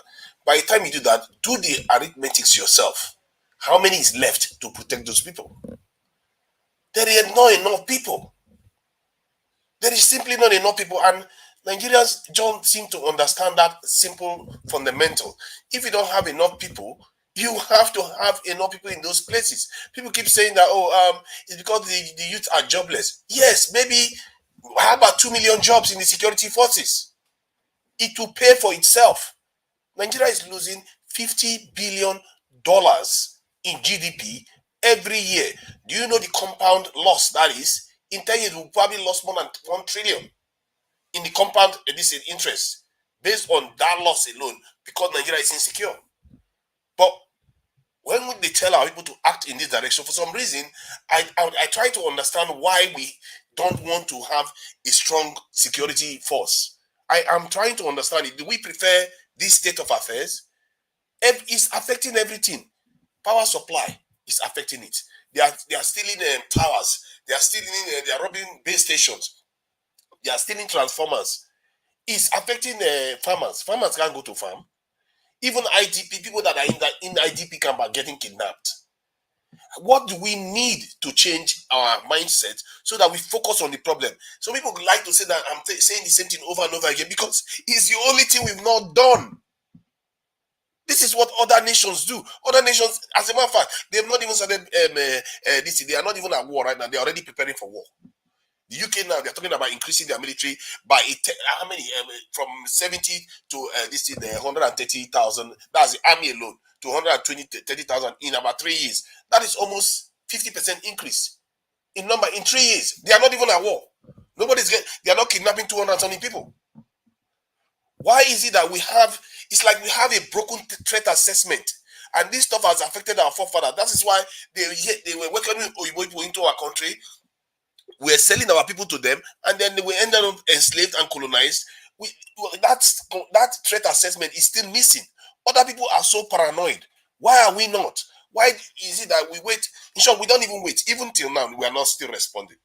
By the time you do that, do the arithmetics yourself. How many is left to protect those people? There is not enough people. There is simply not enough people, and Nigerians don't seem to understand that simple fundamental. If you don't have enough people, you have to have enough people in those places. People keep saying that, it's because the youth are jobless. Yes, maybe. How about 2 million jobs in the security forces? It will pay for itself. Nigeria is losing $50 billion in GDP every year. Do you know the compound loss that is? In 10 years, we'll probably lost more than 1 trillion in the compound interest based on that loss alone, because Nigeria is insecure. But when would they tell our people to act in this direction? For some reason, I try to understand why we don't want to have a strong security force. I am trying to understand it. Do we prefer this state of affairs? It's affecting everything. Power supply is affecting it. They are stealing towers. They are stealing. They are robbing base stations. They are stealing transformers. It's affecting farmers. Farmers can't go to farm. Even IDP, people that are in the IDP camp are getting kidnapped. What do we need to change our mindset so that we focus on the problem? Some people like to say that I'm saying the same thing over and over again because it's the only thing we've not done. This is what other nations do. Other nations, as a matter of fact, they have not even started this. They are not even at war right now. They are already preparing for war. The UK now, they're talking about increasing their military by how many? From 70 to 130,000. That's the army alone, to 130,000 in about 3 years. That is almost 50% increase in number in 3 years. They are not even at war. They are not kidnapping 220 people. Why is it that it's like we have a broken threat assessment, and this stuff has affected our forefathers. That is why they were welcoming Oyibo people into our country. We're selling our people to them, and then we end up enslaved and colonized. That threat assessment is still missing. Other people are so paranoid. Why are we not? Why is it that we wait? In short, we don't even wait. Even till now, we are not still responding.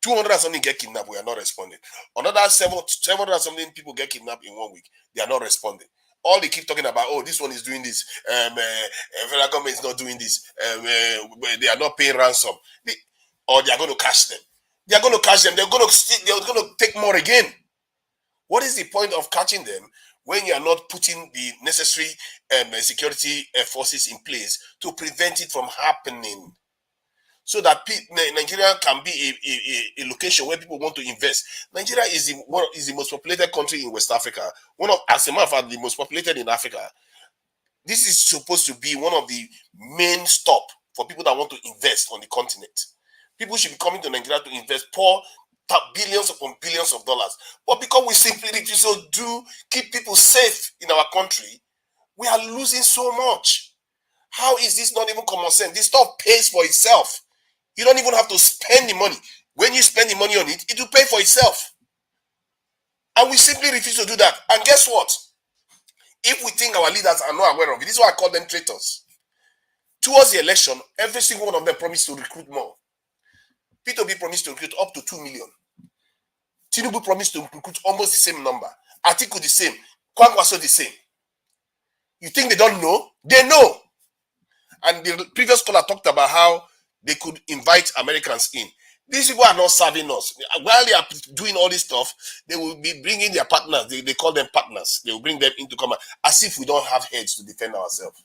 200 and something get kidnapped, we are not responding. Another 700 and something people get kidnapped in 1 week, they are not responding. All they keep talking about, this one is doing this, federal government is not doing this, they are not paying ransom, or they are going to catch them. They are going to catch them. They're going to take more again. What is the point of catching them when you are not putting the necessary security forces in place to prevent it from happening? So that Nigeria can be a location where people want to invest. Nigeria is the most populated country in West Africa. As a matter of fact, the most populated in Africa. This is supposed to be one of the main stop for people that want to invest on the continent. People should be coming to Nigeria to invest, pour billions upon billions of dollars. But because we simply refuse to keep people safe in our country, we are losing so much. How is this not even common sense? This stuff pays for itself. You don't even have to spend the money. When you spend the money on it, it will pay for itself. And we simply refuse to do that. And guess what? If we think our leaders are not aware of it, this is why I call them traitors. Towards the election, every single one of them promised to recruit more. P2B promised to recruit up to 2 million. Tinubu promised to recruit almost the same number. Atiku the same. Kwankwaso the same. You think they don't know? They know. And the previous caller talked about how they could invite Americans in. These people are not serving us. While they are doing all this stuff, they will be bringing their partners. They call them partners. They will bring them in to come as if we don't have heads to defend ourselves.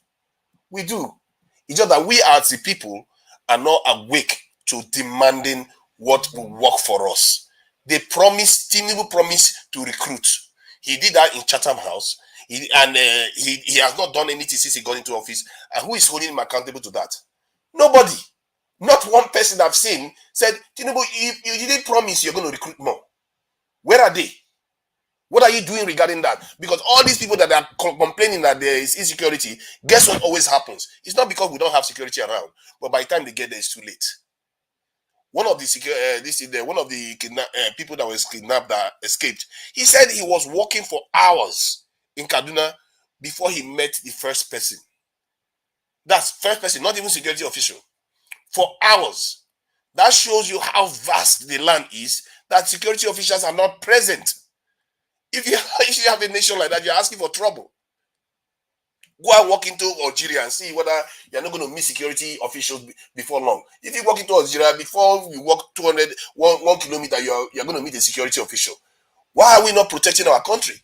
We do. It's just that we as the people are not awake to demanding what will work for us. Tinubu promised to recruit. He did that in Chatham House. He has not done anything since he got into office. And who is holding him accountable to that? Nobody. Not one person I've seen said, Tinubu, you didn't promise you're going to recruit more. Where are they? What are you doing regarding that? Because all these people that are complaining that there is insecurity, guess what always happens? It's not because we don't have security around, but by the time they get there, it's too late. One of the people that was kidnapped that escaped, he said he was walking for hours in Kaduna before he met the first person. That's first person, not even security official. For hours. That shows you how vast the land is, that security officials are not present. If you have a nation like that, you're asking for trouble. Go and walk into Algeria and see whether you're not going to meet security officials before long. If you walk into Algeria, before you walk 1 kilometer, you're going to meet a security official. Why are we not protecting our country?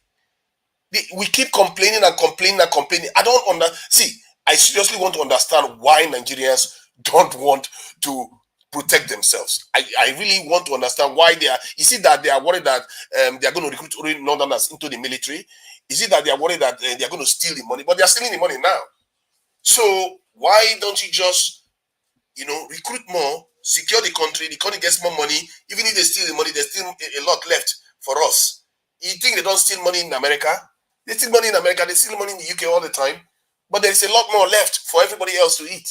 We keep complaining and complaining and complaining. I don't understand. See, I seriously want to understand why Nigerians don't want to protect themselves. I really want to understand why they are. Is it that they are worried that they are going to recruit only Northerners into the military? Is it that they are worried that they are going to steal the money? But they are stealing the money now. So why don't you just, recruit more, secure the country gets more money. Even if they steal the money, there's still a lot left for us. You think they don't steal money in America? They steal money in America. They steal money in the UK all the time. But there is a lot more left for everybody else to eat.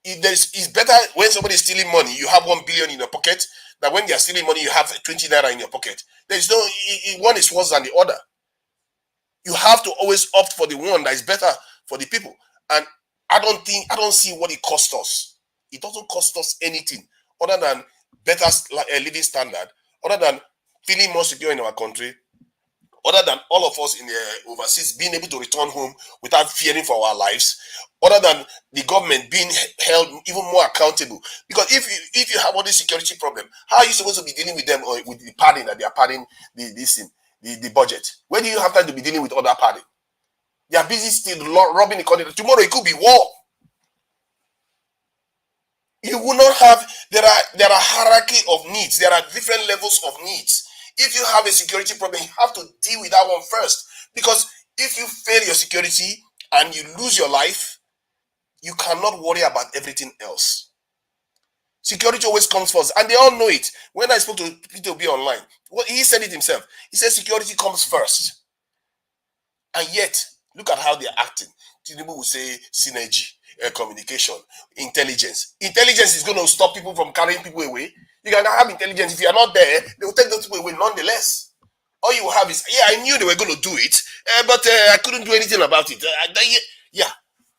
It's better when somebody is stealing money, you have 1 billion in your pocket, than when they are stealing money, you have 20 naira in your pocket. There's no, one is worse than the other. You have to always opt for the one that is better for the people. And I don't see what it costs us. It doesn't cost us anything other than better living standard, other than feeling more secure in our country, other than all of us in the overseas being able to return home without fearing for our lives, other than the government being held even more accountable. Because if you have all this security problem, how are you supposed to be dealing with them or with the padding that they are padding the budget? Where do you have time to be dealing with other padding? They are busy still robbing the country. Tomorrow it could be war. You will not have, there are hierarchy of needs. There are different levels of needs. If you have a security problem, you have to deal with that one first. Because if you fail your security and you lose your life, you cannot worry about everything else. Security always comes first, and they all know it. When I spoke to P2B online, he said it himself. He said security comes first. And yet, look at how they're acting. Tinubu will say synergy, communication, intelligence. Intelligence is going to stop people from carrying people away. You can have intelligence. If you are not there, they will take those people away nonetheless. All you will have is, yeah, I knew they were going to do it, but I couldn't do anything about it. Yeah,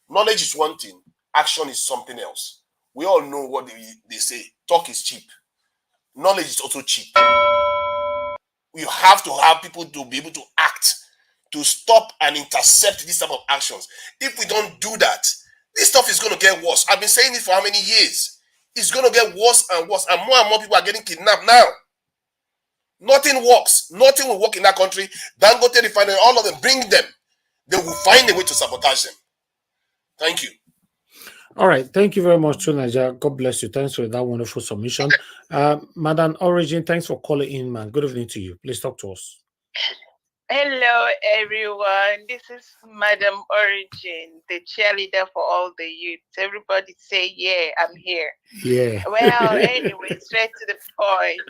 knowledge is one thing. Action is something else. We all know what they say. Talk is cheap. Knowledge is also cheap. You have to have people to be able to act, to stop and intercept this type of actions. If we don't do that, this stuff is going to get worse. I've been saying it for how many years? It's going to get worse and worse, and more people are getting kidnapped now. Nothing works. Nothing will work in that country. Dangote Refinery, all of them, bring them. They will find a way to sabotage them. Thank you. All right. Thank you very much, Tunaja. God bless you. Thanks for that wonderful submission. Madam Origin, thanks for calling in, man. Good evening to you. Please talk to us. Hello, everyone. This is Madam Origin, the cheerleader for all the youths. Everybody say, yeah, I'm here. Yeah. Well, anyway, straight to the point.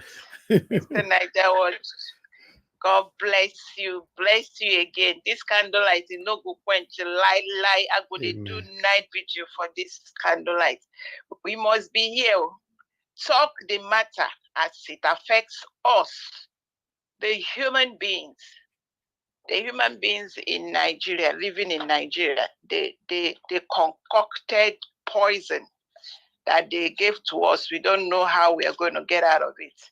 Mr. Niger Watch, God bless you. Bless you again. This candlelight is no go quench. Lie. I'm going to do night vigil for this candlelight. We must be here. talk the matter as it affects us, the human beings in Nigeria, living in Nigeria. They concocted poison that they gave to us. We don't know how we are going to get out of it.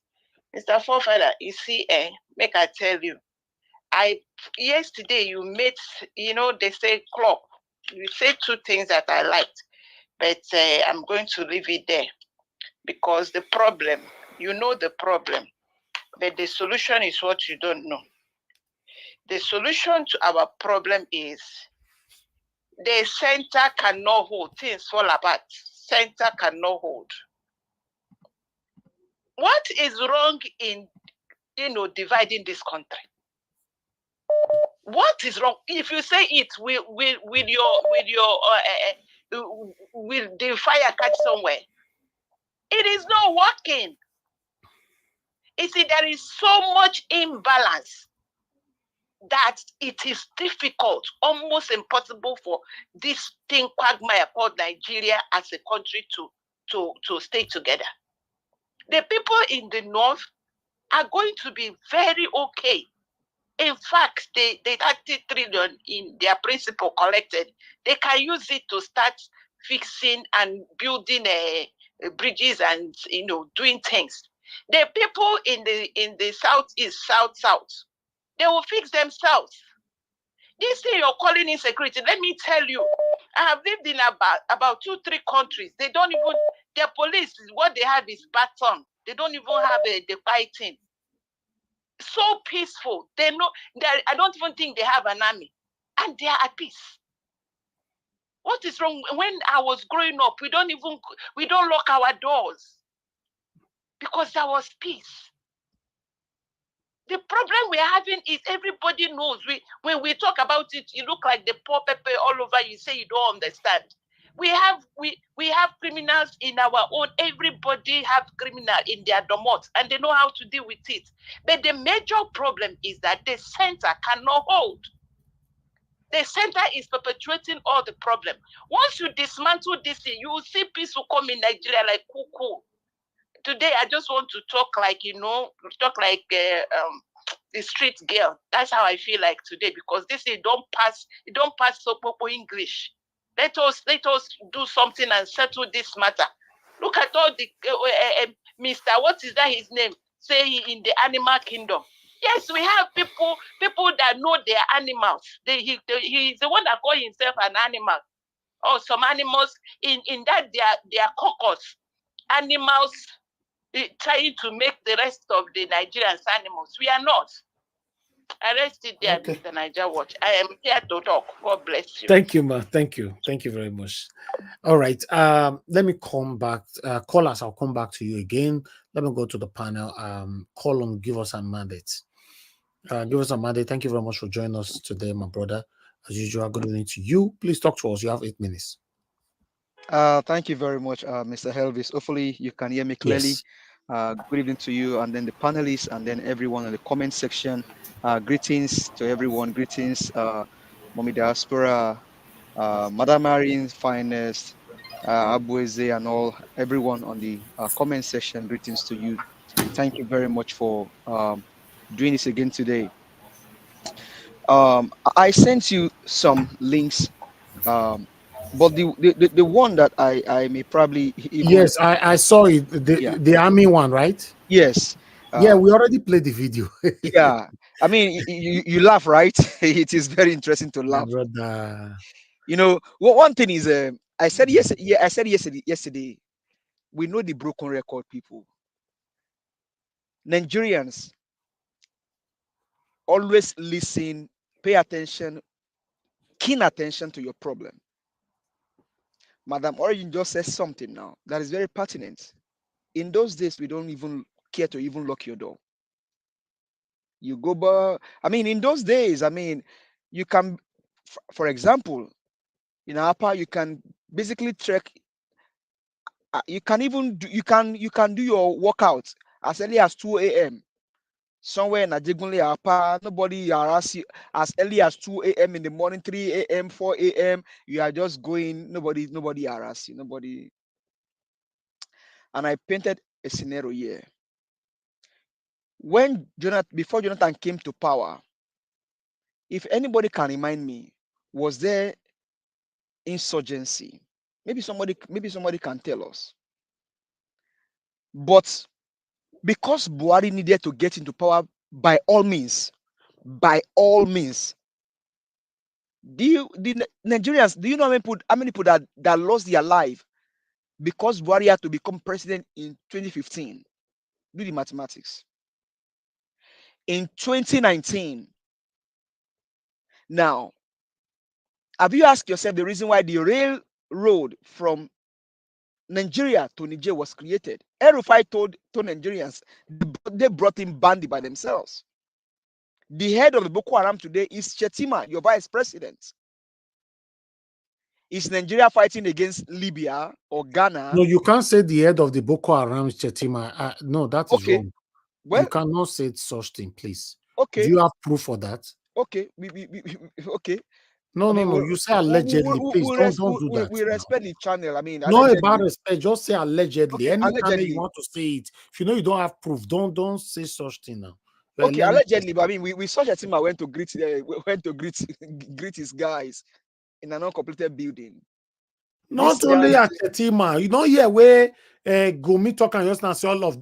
Mr. Forefather, you see, make I tell you, yesterday you made, they say club. You said two things that I liked, but I'm going to leave it there because the problem, the problem, but the solution is what you don't know. The solution to our problem is the center cannot hold. Things fall apart. Center cannot hold. What is wrong in, dividing this country? What is wrong? If you say it with the fire catch somewhere, it is not working. You see, there is so much imbalance that it is difficult, almost impossible for this thing quagmire called Nigeria as a country to stay together. The people in the north are going to be very okay. In fact, the 30 trillion in their principal collected, they can use it to start fixing and building bridges and doing things. The people in the southeast, south, they will fix themselves. This thing you're calling insecurity, let me tell you, I have lived in about 2-3 countries. They don't even, their police, what they have is baton. They don't even have the fighting. So peaceful. They know that I don't even think they have an army. And they are at peace. What is wrong? When I was growing up, we don't lock our doors because there was peace. The problem we're having is everybody knows. When we talk about it, you look like the poor pepper all over. You say you don't understand. We have criminals in our own. Everybody have criminal in their domot, and they know how to deal with it. But the major problem is that the center cannot hold. The center is perpetuating all the problem. Once you dismantle this thing, you will see peace will come in Nigeria like cuckoo. Today, I just want to talk like, the street girl. That's how I feel like today, because this thing don't pass Sopopo English. Let us do something and settle this matter. Look at all the Mr. What is that his name? Say in the animal kingdom. Yes, we have people that know their animals. He's the one that calls himself an animal. Or some animals in that they are caucus. Animals trying to make the rest of the Nigerians animals. We are not. I rest it there, okay. Mr. Niger Watch. I am here to talk. God bless you. Thank you, ma. Thank you. Thank you very much. All right. Let me come back. Callers, I'll come back to you again. Let me go to the panel. Call on, give us a mandate. Give us a mandate. Thank you very much for joining us today, my brother. As usual, good evening to you. Please talk to us. You have 8 minutes. Thank you very much, Mr. Helvis. Hopefully, you can hear me clearly. Yes. Good evening to you, and then the panelists, and then everyone in the comment section. Greetings to everyone. Greetings, Mommy Diaspora, Madam Marin's Finest, Abueze, and everyone on the comment section. Greetings to you. Thank you very much for doing this again today. I sent you some links, but the one that I may probably even, yes, I saw it, the army one, right? Yes. Yeah, we already played the video. Yeah, I mean, you laugh, right? It is very interesting to laugh. My brother. One thing is, I said yesterday, we know the broken record people. Nigerians always listen, pay attention, keen attention to your problem. Madam Origin just said something now that is very pertinent. In those days, we don't even care to even lock your door. You go by, in those days, you can, for example, in Apa, you can basically trek. You can even do, you can do your workout as early as 2 a.m. somewhere in Ajegunle Apa. Nobody harass you as early as 2 a.m. in the morning, 3 a.m., 4 a.m. You are just going. Nobody harass you. Nobody. And I painted a scenario here. Before Jonathan came to power, if anybody can remind me, was there insurgency? Maybe somebody can tell us. But because Buhari needed to get into power by all means, the Nigerians, do you know how many people that lost their life because Buhari had to become president in 2015? Do the mathematics. In 2019, now, have you asked yourself the reason why the railroad from Nigeria to Niger was created? El-Rufai told Nigerians they brought in Bandi by themselves. The head of the Boko Haram today is Chetima, your vice president. Is Nigeria fighting against Libya or Ghana? No, you can't say the head of the Boko Haram is Chetima. No, that is Okay, wrong. well, You cannot say such thing, please. okay, Do you have proof for that? okay, okay. No, I no, mean, no. You say allegedly. Please don't do that we now. respect the channel. I mean, Not about allegedly. respect. Just say allegedly. Okay, Anytime you allegedly. want to say it, if you know you don't have proof, don't say such thing now. You're Okay, learning allegedly. But I mean, we saw Chetima went to greet greet his guys in an uncompleted building. not This only reality. at Chetima. You know here where Gumi talk and just now say all of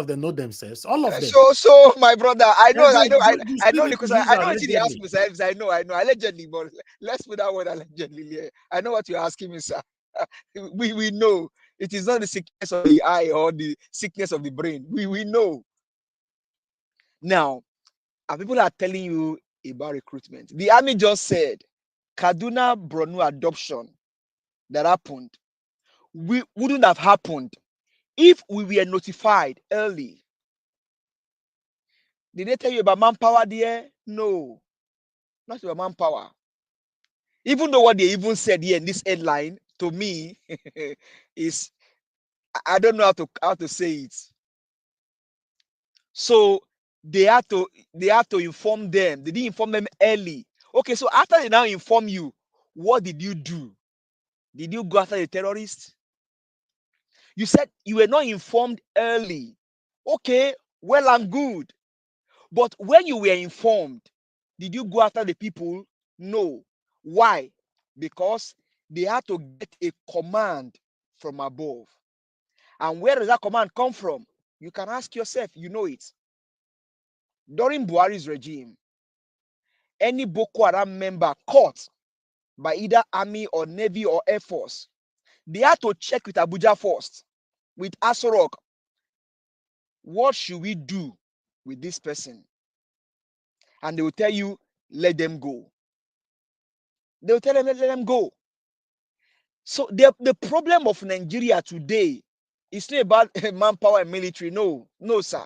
them know themselves. All of them. So my brother, I know, And I then know, you I still know need to because use I know what you ask allegedly. me, sir. I know, allegedly, but let's put that word allegedly here. I know what you're asking me, sir. We know it is not the sickness of the eye or the sickness of the brain. We know. Now, and people are telling you about recruitment. The army just said Kaduna Borno adoption that happened wouldn't have happened if we were notified early. Did they tell you about manpower there? No, not about manpower. Even though what they even said here in this headline to me is I don't know how to say it. So they had to inform them. They didn't inform them early. Okay, so after they now inform you, what did you do? Did you go after the terrorists? You said you were not informed early. Okay, well and good. But when you were informed, did you go after the people? No. Why? Because they had to get a command from above. And where does that command come from? You can ask yourself, you know it. During Buhari's regime, any Boko Haram member caught by either army or navy or air force, they had to check with Abuja first, with Asorok. What should we do with this person? And they will tell you, let them go. They will tell them, let them go. So the problem of Nigeria today is not about manpower and military. No, sir.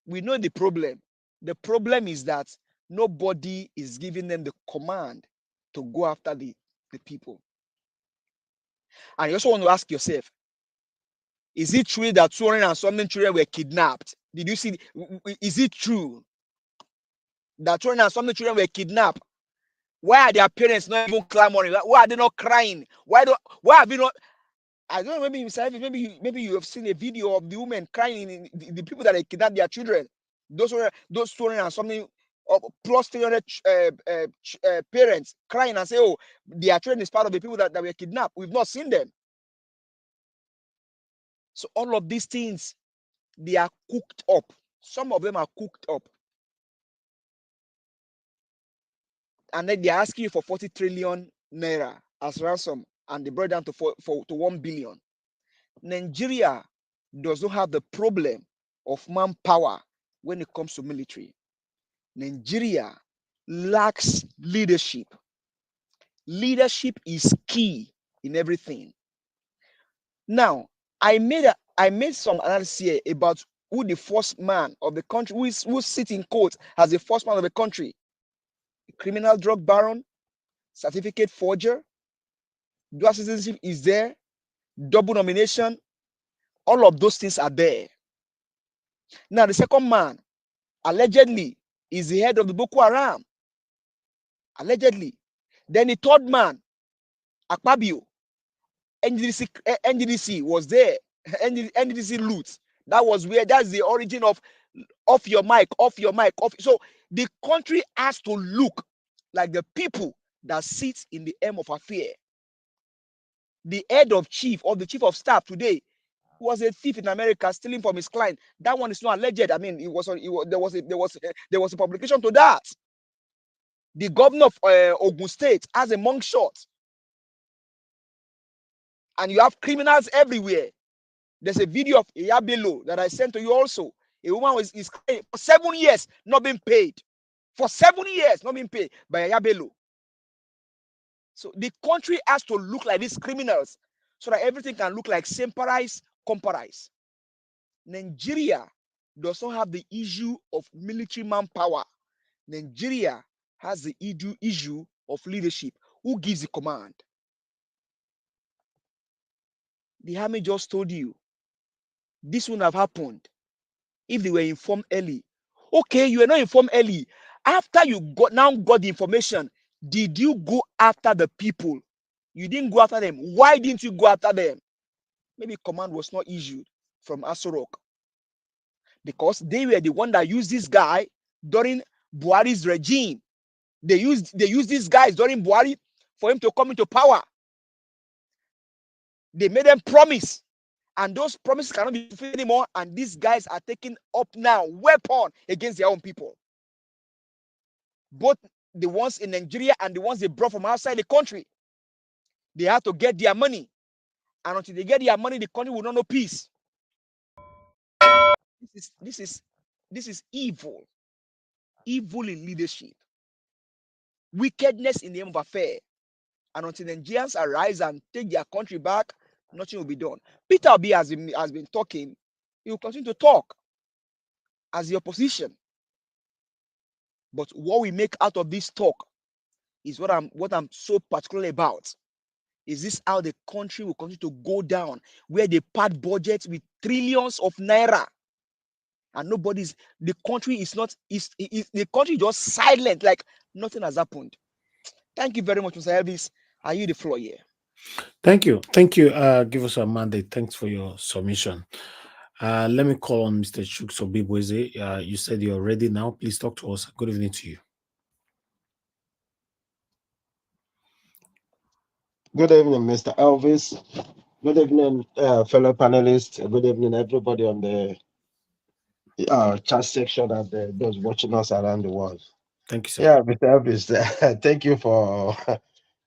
We know the problem. The problem is that nobody is giving them the command to go after the people. And you also want to ask yourself, is it true that 200 and something children were kidnapped? Did you see? Is it true that 200 and something children were kidnapped? Why are their parents not even clamoring? Why are they not crying? Why have you not? I don't know, maybe you have seen a video of the women crying, the people that they kidnapped their children. Those 200 and something plus 300 parents crying and say, oh, their children is part of the people that were kidnapped. We've not seen them. So all of these things, they are cooked up. Some of them are cooked up. And then they're asking you for 40 trillion naira as ransom, and they brought down to 1 billion. Nigeria does not have the problem of manpower when it comes to military. Nigeria lacks leadership. Leadership is key in everything. Now, I made some analysis here about who the first man of the country, who sits in court as the first man of the country. Criminal drug baron, certificate forger, dual citizenship is there, double nomination, all of those things are there. Now, the second man, allegedly, is the head of the Boko Haram. Allegedly. Then the third man, Akpabio, NGDC was there. NDC loot. That's the origin of off your mic, off your mic, off. So the country has to look like the people that sit in the helm of affair. The head of chief or the chief of staff today was a thief in America stealing from his client. That one is not alleged. I mean, there was a publication to that. The governor of Ogun State has a mugshot, and you have criminals everywhere. There's a video of Iyabelo that I sent to you also. A woman is crying for 7 years not being paid. For 7 years not being paid by Iyabelo. So the country has to look like these criminals so that everything can look like Semperais, Comparais. Nigeria does not have the issue of military manpower. Nigeria has the issue of leadership. Who gives the command? The army just told you this wouldn't have happened if they were informed early. Okay, you were not informed early. After you got the information, did you go after the people? You didn't go after them. Why didn't you go after them? Maybe command was not issued from Asorok, because they were the one that used this guy during Buhari's regime. They used these guys during Buhari for him to come into power. They made them promise, and those promises cannot be fulfilled anymore. And these guys are taking up now weapon against their own people. Both the ones in Nigeria and the ones they brought from outside the country. They have to get their money, and until they get their money, the country will not know peace. This is evil. Evil in leadership. Wickedness in the name of affair. And until Nigerians arise and take their country back, nothing will be done. Peter Obi has been talking. He will continue to talk as the opposition. But what we make out of this talk is what I'm so particular about. Is this how the country will continue to go down, where they pad budgets with trillions of naira, and the country is the country just silent, like nothing has happened. Thank you very much, Mr. Elvis. Are you the floor here? Thank you. Give us a mandate. Thanks for your submission. Let me call on Mr. Chuksobibweze. You said you're ready now. Please talk to us. Good evening to you. Good evening, Mr. Elvis. Good evening, fellow panelists. Good evening, everybody on the chat section and those watching us around the world. Thank you, sir. Yeah, Mr. Elvis, thank you for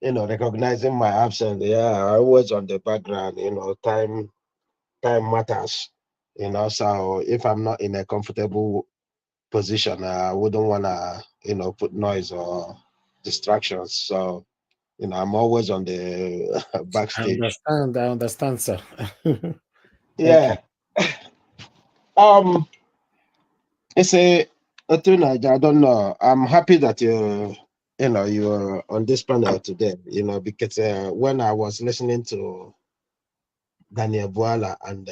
recognizing my absence. Yeah, I was on the background. Time matters. So if I'm not in a comfortable position, I wouldn't want to put noise or distractions. So I'm always on the backstage. I understand, sir. Yeah. It's a thing I don't know. I'm happy that you're on this panel today, because when I was listening to Daniel Buala and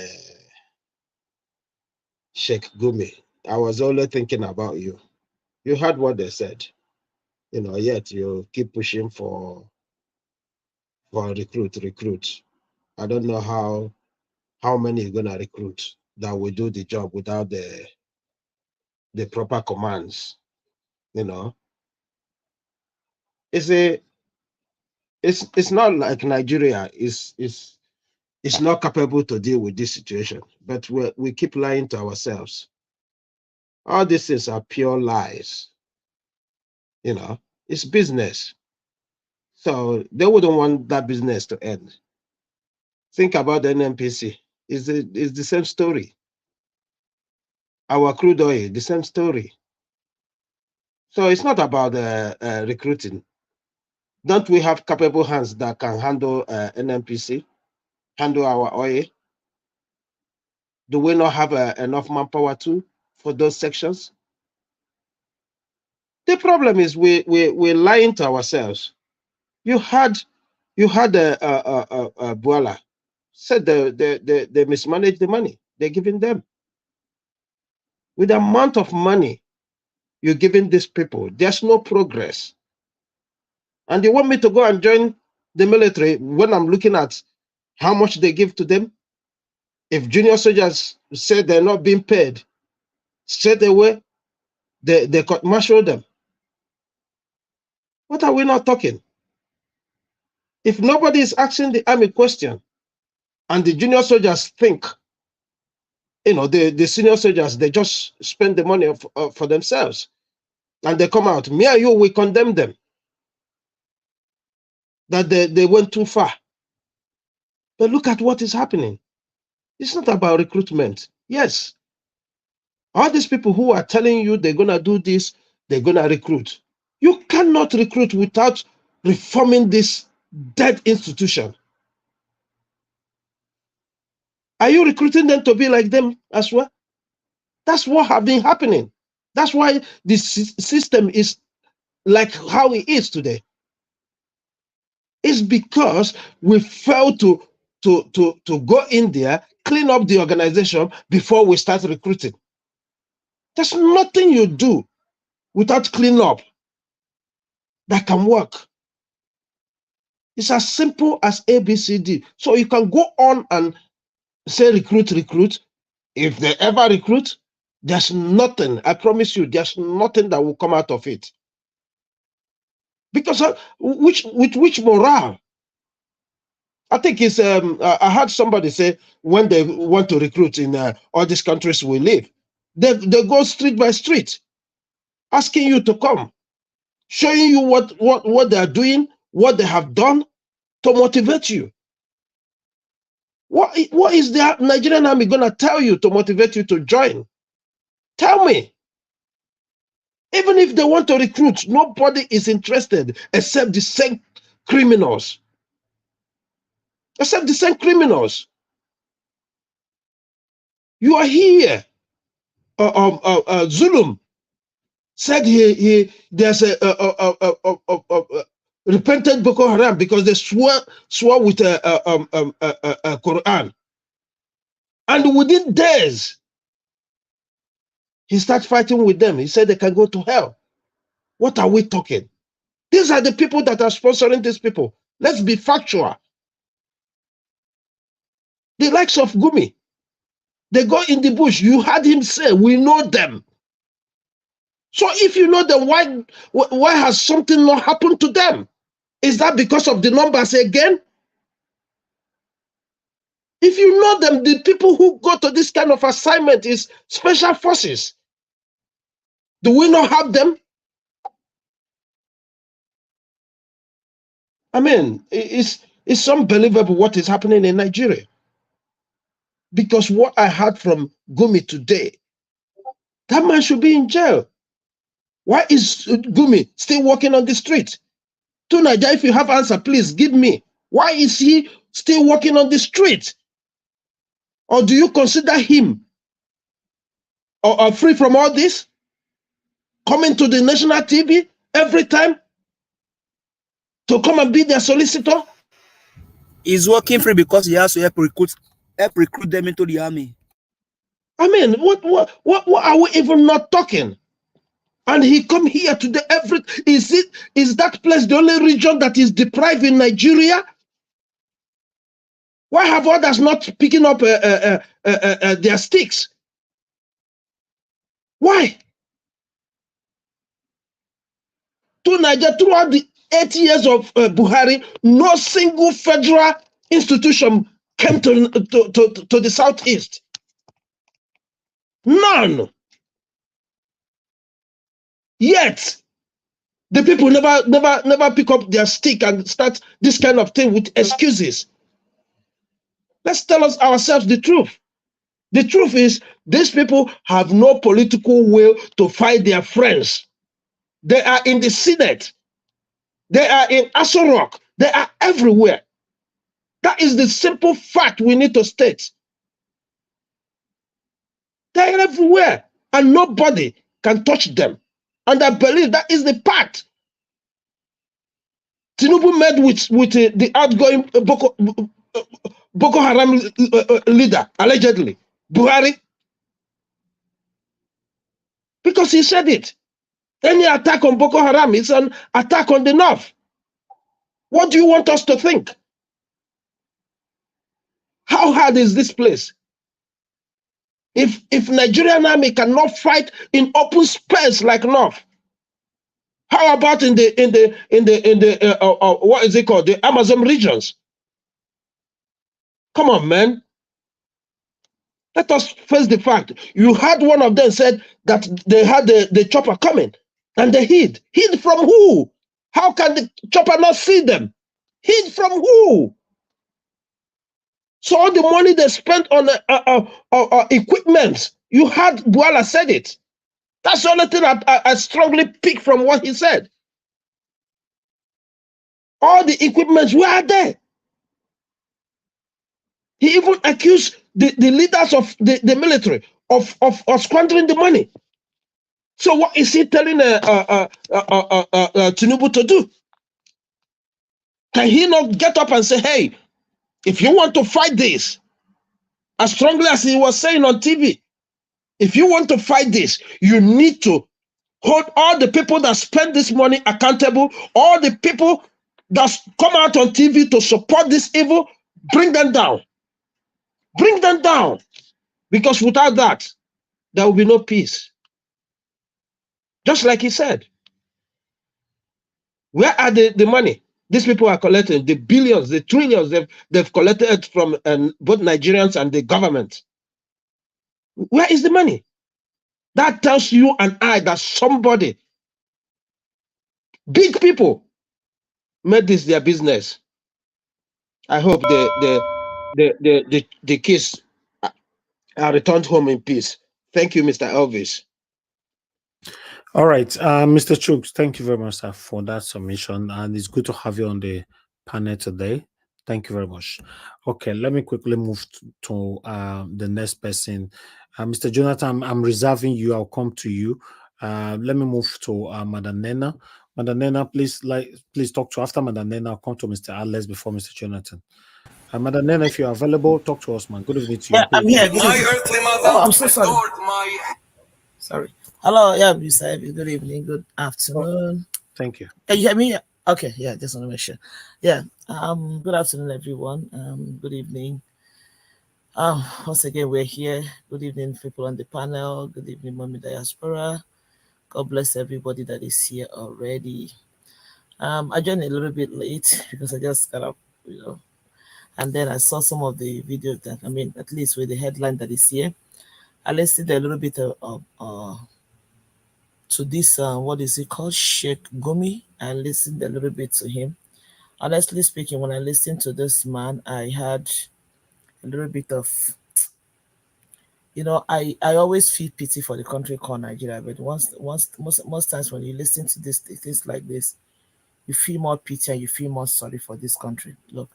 Sheikh Gumi, I was only thinking about you. You heard what they said, yet you keep pushing for recruit. I don't know how many you're gonna recruit that will do the job without the proper commands. It's not like Nigeria is not capable to deal with this situation, but we keep lying to ourselves. All these things are pure lies. It's business. So they wouldn't want that business to end. Think about the NNPC. It's the same story. Our crude oil, the same story. So it's not about recruiting. Don't we have capable hands that can handle NNPC, handle our oil? Do we not have enough manpower too for those sections? The problem is we're lying to ourselves. You had Buala said they mismanaged the money they're giving them. With the amount of money you're giving these people, there's no progress. And they want me to go and join the military when I'm looking at how much they give to them. If junior soldiers say they're not being paid, straight away, they could marshal them. What are we not talking? If nobody is asking the army question, and the junior soldiers think, the senior soldiers, they just spend the money for themselves, and they come out. Me and you, we condemn them, that they went too far. But look at what is happening. It's not about recruitment. Yes, all these people who are telling you they're going to do this, they're going to recruit. You cannot recruit without reforming this dead institution. Are you recruiting them to be like them as well? That's what has been happening. That's why this system is like how it is today. It's because we failed to go in there, clean up the organization before we start recruiting. There's nothing you do without clean up that can work. It's as simple as ABCD. So you can go on and say recruit. If they ever recruit, there's nothing, I promise you, there's nothing that will come out of it. Because with which morale? I think it's, I heard somebody say when they want to recruit in all these countries we live, they go street by street, asking you to come, showing you what they are doing, what they have done to motivate you. What is the Nigerian army going to tell you to motivate you to join? Tell me. Even if they want to recruit, nobody is interested except the same criminals. Except the same criminals. You are here. Zulum said there's a repentant Boko Haram because they swore with Quran, and within days he started fighting with them. He said they can go to hell. What are we talking? These are the people that are sponsoring these people. Let's be factual. The likes of Gumi, they go in the bush. You heard him say, we know them. So if you know them, why has something not happened to them? Is that because of the numbers again? If you know them, the people who go to this kind of assignment is special forces. Do we not have them? I mean, it's unbelievable what is happening in Nigeria. Because what I heard from Gumi today, that man should be in jail. Why is Gumi still walking on the street? Tunaja, if you have answer, please give me. Why is he still walking on the street? Or do you consider him or free from all this? Coming to the national TV every time to come and be their solicitor? He's working free because he has to help recruit them into the army. I mean, what are we even not talking? And he come here today. Is that place the only region that is deprived in Nigeria? Why have others not picking up their sticks? Why? To Nigeria, throughout the 8 years of Buhari, no single federal institution came to the southeast. None. Yet, the people never pick up their stick and start this kind of thing with excuses. Let's tell ourselves the truth. The truth is, these people have no political will to fight their friends. They are in the Senate. They are in Aso Rock. They are everywhere. That is the simple fact we need to state. They are everywhere, and nobody can touch them. And I believe that is the pact Tinubu met with the outgoing Boko Haram leader, allegedly, Buhari, because he said it. Any attack on Boko Haram is an attack on the North. What do you want us to think? How hard is this place? If Nigerian army cannot fight in open space like North, how about in the what is it called, the Amazon regions? Come on, man. Let us face the fact. You had one of them said that they had the chopper coming, and they hid. Hid from who? How can the chopper not see them? Hid from who? So all the money they spent on equipment, you had Buala said it. That's the only thing I strongly pick from what he said. All the equipments were there. He even accused the leaders of the military of squandering the money. So what is he telling Tinubu to do? Can he not get up and say, hey, if you want to fight this, as strongly as he was saying on TV, if you want to fight this, you need to hold all the people that spend this money accountable, all the people that come out on TV to support this evil, bring them down. Bring them down. Because without that, there will be no peace. Just like he said. Where are the money? These people are collecting the billions, the trillions they've collected from both Nigerians and the government. Where is the money? That tells you and I that somebody, big people, made this their business. I hope the kids are returned home in peace. Thank you, Mr. Elvis. All right, Mr. Chooks, thank you very much, sir, for that submission, and it's good to have you on the panel today. Thank you very much. Okay, let me quickly move to the next person. Mr. Jonathan, I'm reserving you. I'll come to you. Let me move to Madam Nena. Madam Nena, please talk to after Madam Nena. I'll come to Mr. Alex before Mr. Jonathan. Madam Nena, if you're available, talk to us, man. Good evening to you. Yeah, I'm here. Oh, I'm so sorry. Sorry. Hello, yeah, Mr. Abby. Good evening, good afternoon. Thank you. Can you hear me? Okay, yeah, just want to make sure. Yeah, good afternoon, everyone. Good evening. Once again, we're here. Good evening, people on the panel. Good evening, Mommy Diaspora. God bless everybody that is here already. I joined a little bit late because I just got up, and then I saw some of the videos that, at least with the headline that is here. I listened a little bit to this, what is it called? Sheikh Gumi. I listened a little bit to him. Honestly speaking, when I listened to this man, I had a little bit of, I always feel pity for the country called Nigeria, but most times when you listen to things like this, you feel more pity and you feel more sorry for this country. Look,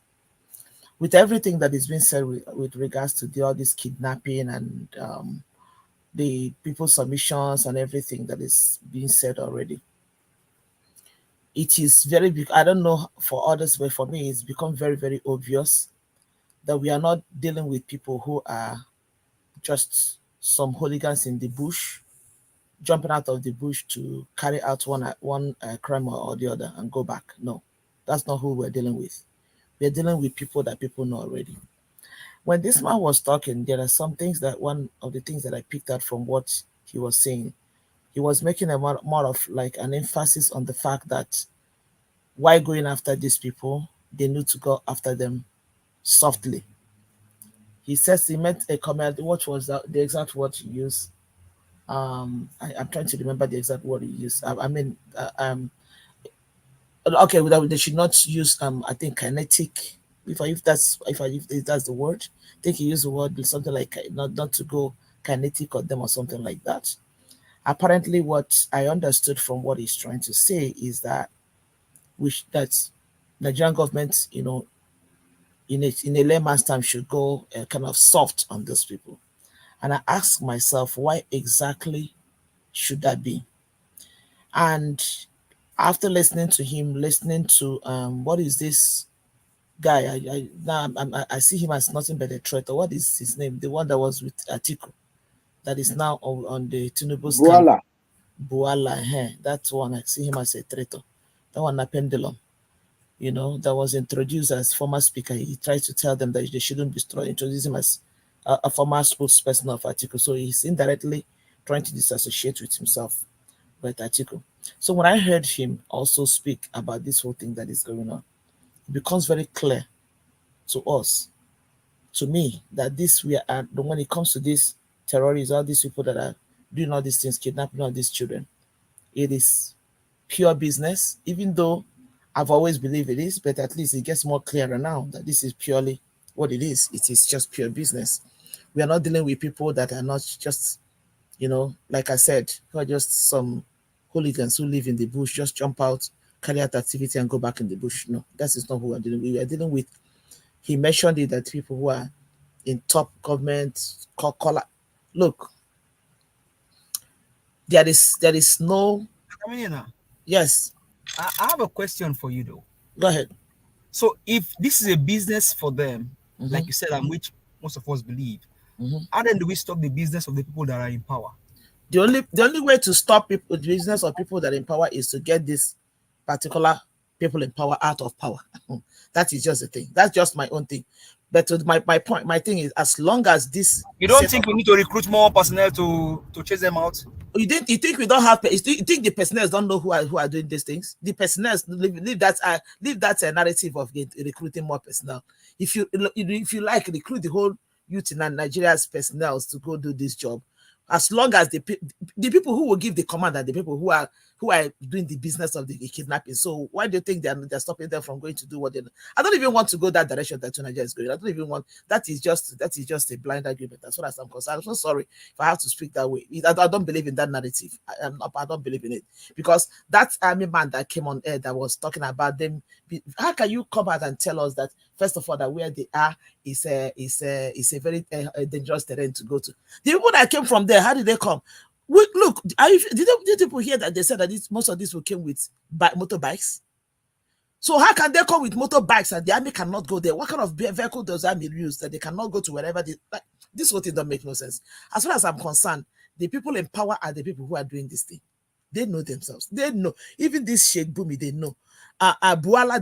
with everything that is being said with regards to all this kidnapping and the people's submissions and everything that is being said already, it is very big. I don't know for others, but for me, it's become very, very obvious that we are not dealing with people who are just some hooligans in the bush, jumping out of the bush to carry out one crime or the other and go back. No, that's not who we're dealing with. We're dealing with people that people know already. When this man was talking, there are some things that one of the things that I picked out from what he was saying, he was making a more of like an emphasis on the fact that why going after these people, they need to go after them softly. He says he meant a comment. What was the exact word he used? I'm trying to remember the exact word he used. Okay, they should not use I think kinetic. If that's the word, I think he used the word something like not to go kinetic on them or something like that. Apparently, what I understood from what he's trying to say is that that Nigerian government, in a layman's time, should go kind of soft on those people. And I ask myself, why exactly should that be? And after listening to him, listening to what is this guy? I see him as nothing but a traitor. What is his name? The one that was with Atiku, that is now on the Tinubu's camp. Buala, that one. I see him as a traitor. That one, a pendulum. That was introduced as former speaker. He tried to tell them that they shouldn't be introduced him as a former spokesperson of Atiku. So he's indirectly trying to disassociate with himself with Atiku. So when I heard him also speak about this whole thing that is going on, it becomes very clear to us, to me, that this we are when it comes to these terrorists, all these people that are doing all these things, kidnapping all these children, it is pure business, even though I've always believed it is, but at least it gets more clearer now that this is purely what it is. It is just pure business. We are not dealing with people that are not just, like I said, who are just some hooligans who live in the bush, just jump out, carry out activity and go back in the bush. No, that is not who we are dealing with. We are dealing with, he mentioned it, that people who are in top government, look, there is no, yes. I have a question for you though. Go ahead. So if this is a business for them, Mm-hmm. like you said, and which most of us believe, Mm-hmm. how then do we stop the business of the people that are in power? The only way to stop people, the business of people that are in power, is to get this particular people in power out of power. That is just the thing. That's just my own thing. But my point, my thing is, as long as this, You don't think we need to recruit more personnel to chase them out? You think we don't have? You think the personnel don't know who are doing these things? The personnel leave that narrative of recruiting more personnel. If you like, recruit the whole youth in Nigeria's personnel to go do this job. As long as the people who will give the command are the people who are doing the business of the kidnapping. So why do you think they're stopping them from going to do what they do? I don't even want to go that direction that Nigeria is going. I don't even want. That is just a blind argument. As far as I'm concerned, I'm so sorry if I have to speak that way. I don't believe in that narrative. I don't believe in it, because that army man that came on air that was talking about them. How can you come out and tell us that, first of all, that where they are is a very dangerous terrain to go to? The people that came from there, how did they come? Look, did people hear that they said that most of these people came with motorbikes? So how can they come with motorbikes and the army cannot go there? What kind of vehicle does the army use that they cannot go to wherever they like? This whole thing don't make no sense. As far as I'm concerned, the people in power are the people who are doing this thing. They know themselves. They know. Even this Sheikh Bumi, they know. Buala,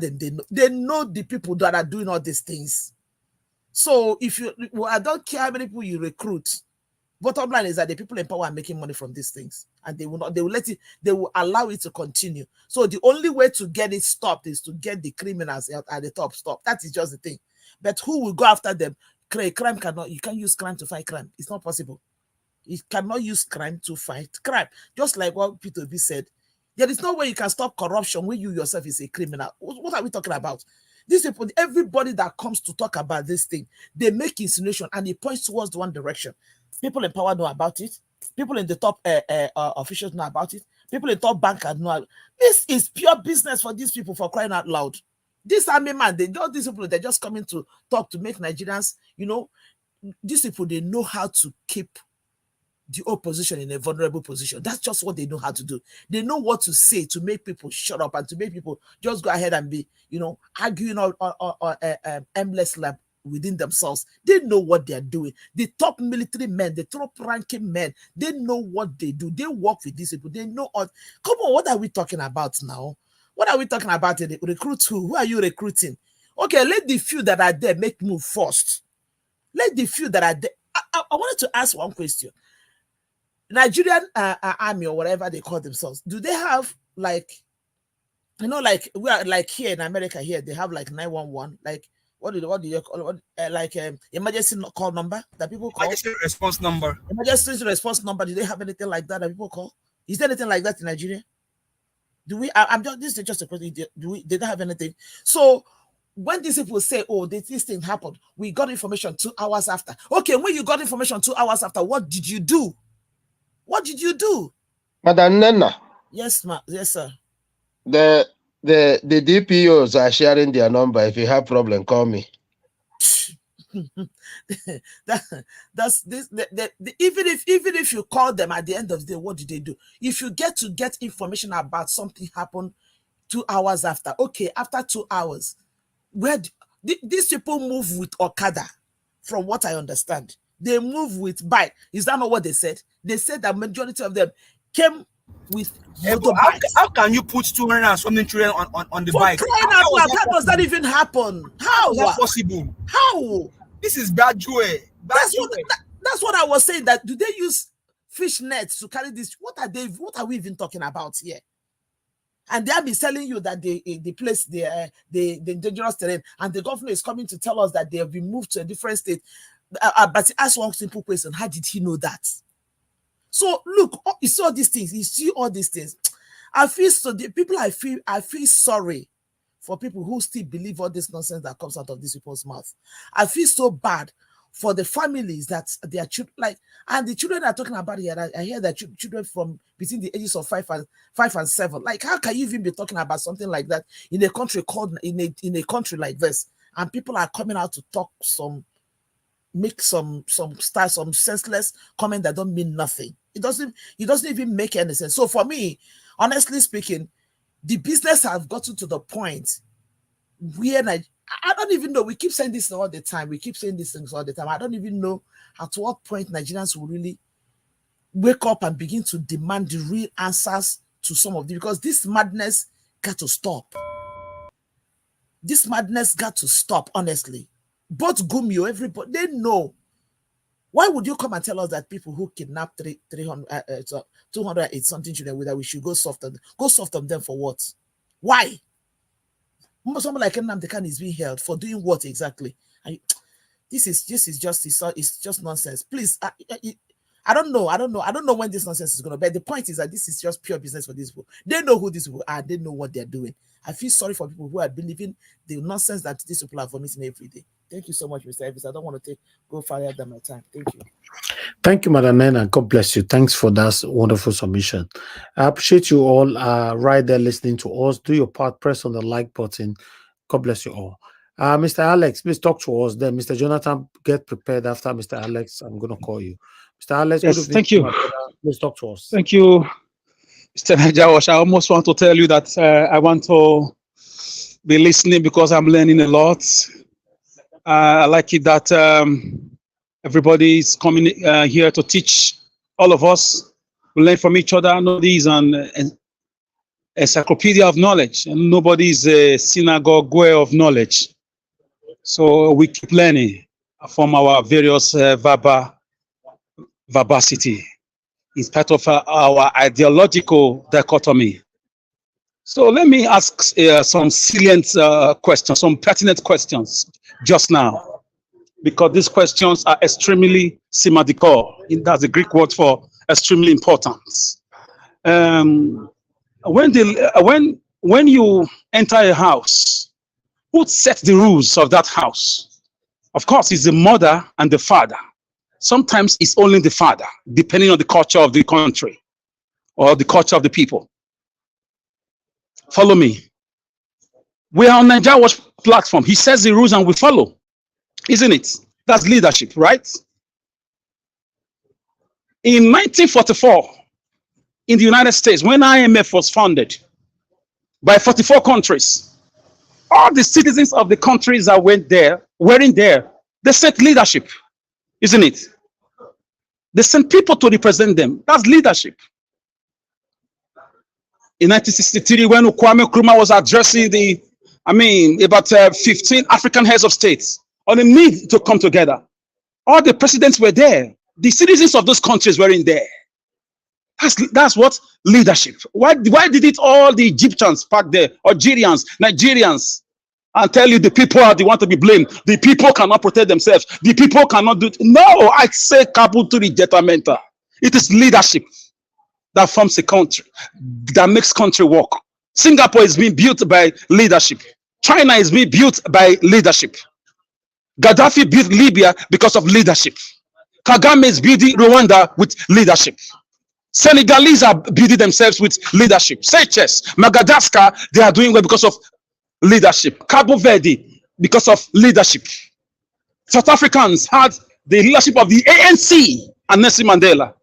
they know the people that are doing all these things. So I don't care how many people you recruit. Bottom line is that the people in power are making money from these things, and they will allow it to continue. So the only way to get it stopped is to get the criminals at the top stopped. That is just the thing. But who will go after them? You can't use crime to fight crime. It's not possible. You cannot use crime to fight crime. Just like what Peter B said, there is no way you can stop corruption when you yourself is a criminal. What are we talking about? These people, everybody that comes to talk about this thing, they make insinuation and it points towards the one direction. People in power know about it. People in the top officials know about it. People in top bankers know. This is pure business for these people, for crying out loud. This army man, these people, they're just coming to talk to make Nigerians, these people, they know how to keep the opposition in a vulnerable position. That's just what they know how to do. They know what to say to make people shut up and to make people just go ahead and be, arguing on endless lab within themselves. They know what they're doing. The top military men, the top ranking men, they know what they do. They work with these people. They know. Come on, what are we talking about now? What are we talking about? Recruit who? Who are you recruiting? Okay, let the few that are there make move first. Let the few that are there. I wanted to ask one question. Nigerian army or whatever they call themselves, do they have like we are like here in America here, they have like 911, like what do you call it? Like emergency call number that people call? Emergency response number. Emergency response number. Do they have anything like that people call? Is there anything like that in Nigeria? Do we? This is just a question. They don't have anything. So when these people say, "Oh, this thing happened," we got information 2 hours after. Okay, when you got information 2 hours after, what did you do? What did you do? Madam Nena. Yes, yes, sir. The DPOs are sharing their number. If you have problem, call me. That's this. Even if you call them at the end of the day, what do they do? If you get information about something happened 2 hours after, okay, after 2 hours, where these people move with Okada, from what I understand. They move with bike. Is that not what they said? They said that majority of them came with motorbikes. How can you put 200 and something children on the bike? How does that even happen? How is that possible? How? This is bad joy. That's what I was saying. That do they use fish nets to carry this? What are we even talking about here? And they have been telling you that they place the dangerous terrain, and the governor is coming to tell us that they have been moved to a different state. But he asked one simple question: how did he know that? So look, you see all these things. You see all these things. I feel so. The people I feel sorry for people who still believe all this nonsense that comes out of these people's mouth. I feel so bad for the families that their children, and the children are talking about here. I hear that children from between the ages of 5 and 7. Like, how can you even be talking about something like that in a country in a country like this? And people are coming out to talk make some senseless comment that don't mean nothing. It doesn't even make any sense. So for me, honestly speaking, the business have gotten to the point where I don't even know. We keep saying this all the time. We keep saying these things all the time. I don't even know at what point Nigerians will really wake up and begin to demand the real answers to some of them, because this madness got to stop. This madness got to stop, honestly. Both Gumio, everybody, they know. Why would you come and tell us that people who kidnap 208 something children, that we should go soft on them for what? Why? Someone like Nnamdi Kanu is being held for doing what exactly? This is just nonsense. Please, I don't know when this nonsense is going to be. The point is that this is just pure business for these people. They know who these people are. They know what they're doing. I feel sorry for people who are believing the nonsense that these people are vomiting every day. Thank you so much, Mr. Evans. I don't want to go farther than my time. Thank you. Thank you, Madam Nena. God bless you. Thanks for that wonderful submission. I appreciate you all right there listening to us. Do your part. Press on the like button. God bless you all. Mr. Alex, please talk to us. Then, Mr. Jonathan, get prepared after Mr. Alex. I'm going to call you. Mr. Alex, yes, thank you. Please talk to us. Thank you, Mr. Jawash. I almost want to tell you that I want to be listening because I'm learning a lot. I like it that everybody is coming here to teach all of us. We learn from each other. Nobody is an encyclopedia of knowledge, and nobody is a synagogue of knowledge. So we keep learning from our various verbosity in spite of our ideological dichotomy. So let me ask some salient questions, some pertinent questions just now, because these questions are extremely σημαντικό. That's the Greek word for extremely important. When you enter a house, who sets the rules of that house? Of course, it's the mother and the father. Sometimes it's only the father, depending on the culture of the country or the culture of the people. Follow me. We are on Nigeria Watch platform. He sets the rules and we follow, isn't it? That's leadership, right? In 1944, in the United States, when IMF was founded by 44 countries, all the citizens of the countries that weren't there, they set leadership, isn't it? They sent people to represent them. That's leadership. In 1963, when Kwame Nkrumah was addressing about 15 African heads of states on the need to come together, all the presidents were there. The citizens of those countries were in there. That's what leadership. Why did it all the Egyptians back there, Algerians, Nigerians, and tell you the people are the one to be blamed? The people cannot protect themselves. The people cannot do it. No, I say Kabuturi Jetamenta. It is leadership that forms a country, that makes country work. Singapore is being built by leadership. China is being built by leadership. Gaddafi built Libya because of leadership. Kagame is building Rwanda with leadership. Senegalese are building themselves with leadership. Seychelles, Madagascar, they are doing well because of leadership. Cabo Verde, because of leadership. South Africans had the leadership of the ANC and Nelson Mandela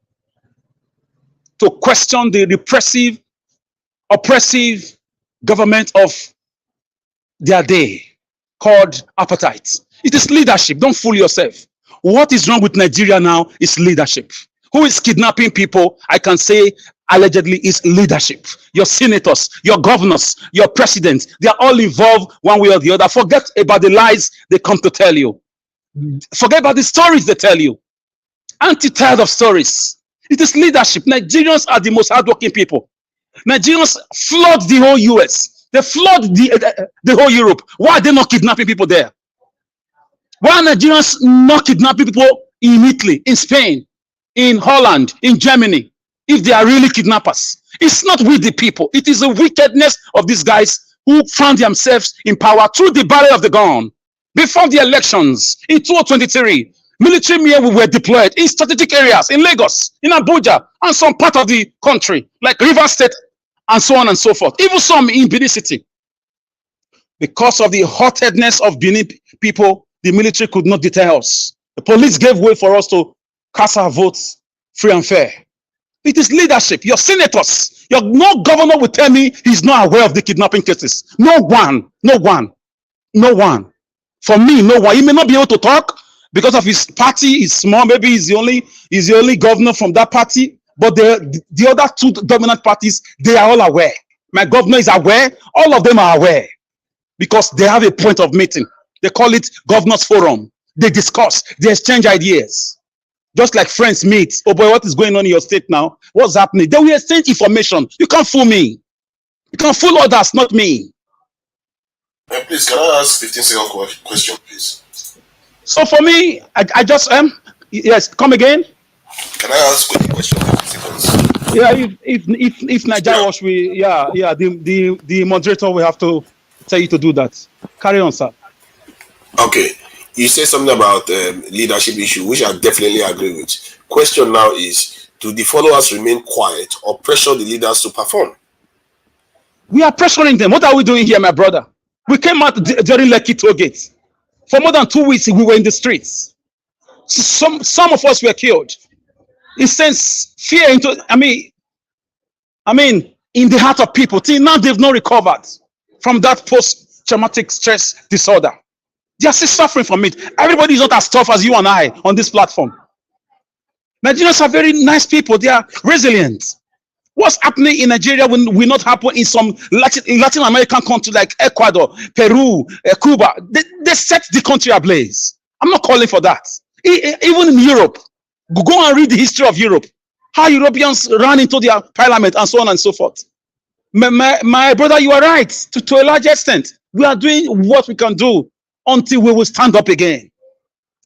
to question the repressive, oppressive government of their day called apartheid. It is leadership. Don't fool yourself. What is wrong with Nigeria now is leadership. Who is kidnapping people? I can say allegedly is leadership. Your senators, your governors, your presidents, they are all involved one way or the other. Forget about the lies they come to tell you. Forget about the stories they tell you. Aren't you tired of stories? It is leadership. Nigerians are the most hardworking people. Nigerians flood the whole US. They flood the whole Europe. Why are they not kidnapping people there? Why are Nigerians not kidnapping people in Italy, in Spain, in Holland, in Germany, if they are really kidnappers? It's not with the people. It is the wickedness of these guys who found themselves in power through the barrel of the gun. Before the elections in 2023, military men were deployed in strategic areas in Lagos, in Abuja, and some part of the country, like Rivers State, and so on and so forth. Even some in Benin City. Because of the hot-headedness of Benin people, the military could not deter us. The police gave way for us to cast our votes free and fair. It is leadership. Your senators, no governor will tell me he's not aware of the kidnapping cases. No one. For me, no one. He may not be able to talk because of his party is small. Maybe he's the only governor from that party. But the other two dominant parties, they are all aware. My governor is aware. All of them are aware because they have a point of meeting. They call it Governors Forum. They discuss, they exchange ideas. Just like friends meet. Oh boy, what is going on in your state now? What's happening? They will exchange information. You can't fool me. You can fool others, not me. Please, can I ask 15-second question, please? So for me, I just yes, come again. Can I ask a question? 15 seconds. Yeah, if Nigeria Watch, the moderator will have to tell you to do that. Carry on, sir. Okay, you say something about leadership issue, which I definitely agree with. Question now is, do the followers remain quiet or pressure the leaders to perform? We are pressuring them. What are we doing here, my brother? We came out during Lekki toll gate. For more than 2 weeks, we were in the streets. Some of us were killed. It sends fear into, I mean, in the heart of people. Till now, they've not recovered from that post-traumatic stress disorder. They are still suffering from it. Everybody is not as tough as you and I on this platform. Nigerians are very nice people. They are resilient. What's happening in Nigeria will not happen in some Latin American countries like Ecuador, Peru, Cuba. They set the country ablaze. I'm not calling for that. Even in Europe, go and read the history of Europe. How Europeans ran into their parliament and so on and so forth. My brother, you are right. To a large extent, we are doing what we can do until we will stand up again.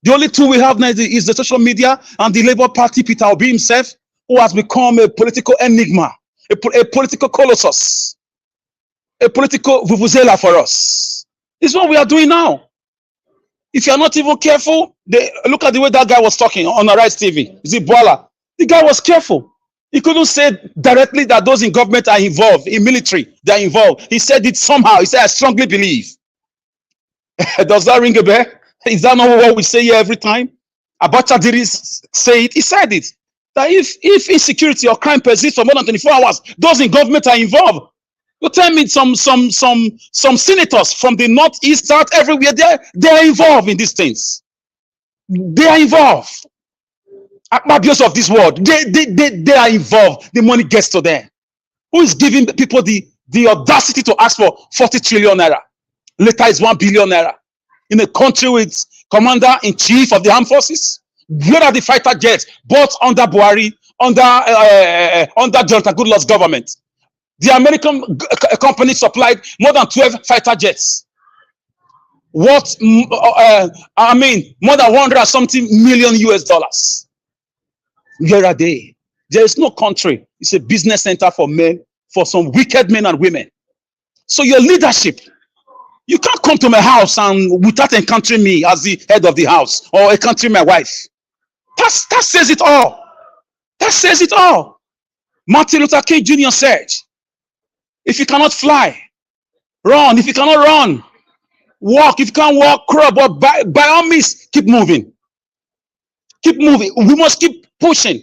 The only tool we have now is the social media and the Labour Party, Peter Obi himself, who has become a political enigma, a political colossus, a political vuvuzela for us. This is what we are doing now. If you are not even careful, look at the way that guy was talking on Arise TV. Is it Bola? The guy was careful. He couldn't say directly that those in government are involved, in military, they are involved. He said it somehow. He said, I strongly believe. Does that ring a bell? Is that not what we say here every time? Abacha didn't say it. He said it. That if insecurity or crime persists for more than 24 hours, those in government are involved. You tell me some senators from the northeast, south, everywhere, they are involved in these things. They are involved. Abuse of this world, they are involved. The money gets to them. Who is giving people the audacity to ask for 40 trillion naira? Later is 1 billion naira. In a country with commander-in-chief of the armed forces? Where are the fighter jets bought under Buhari, under Jonathan Goodluck's government? The American company supplied more than 12 fighter jets. What, more than 100 something million US dollars. Where are they? There is no country. It's a business center for men, for some wicked men and women. So your leadership, you can't come to my house and without encountering me as the head of the house or encountering my wife. That says it all. That says it all. Martin Luther King Jr. said, if you cannot fly, run. If you cannot run, walk. If you can't walk, crawl. But by all means, keep moving. Keep moving. We must keep pushing.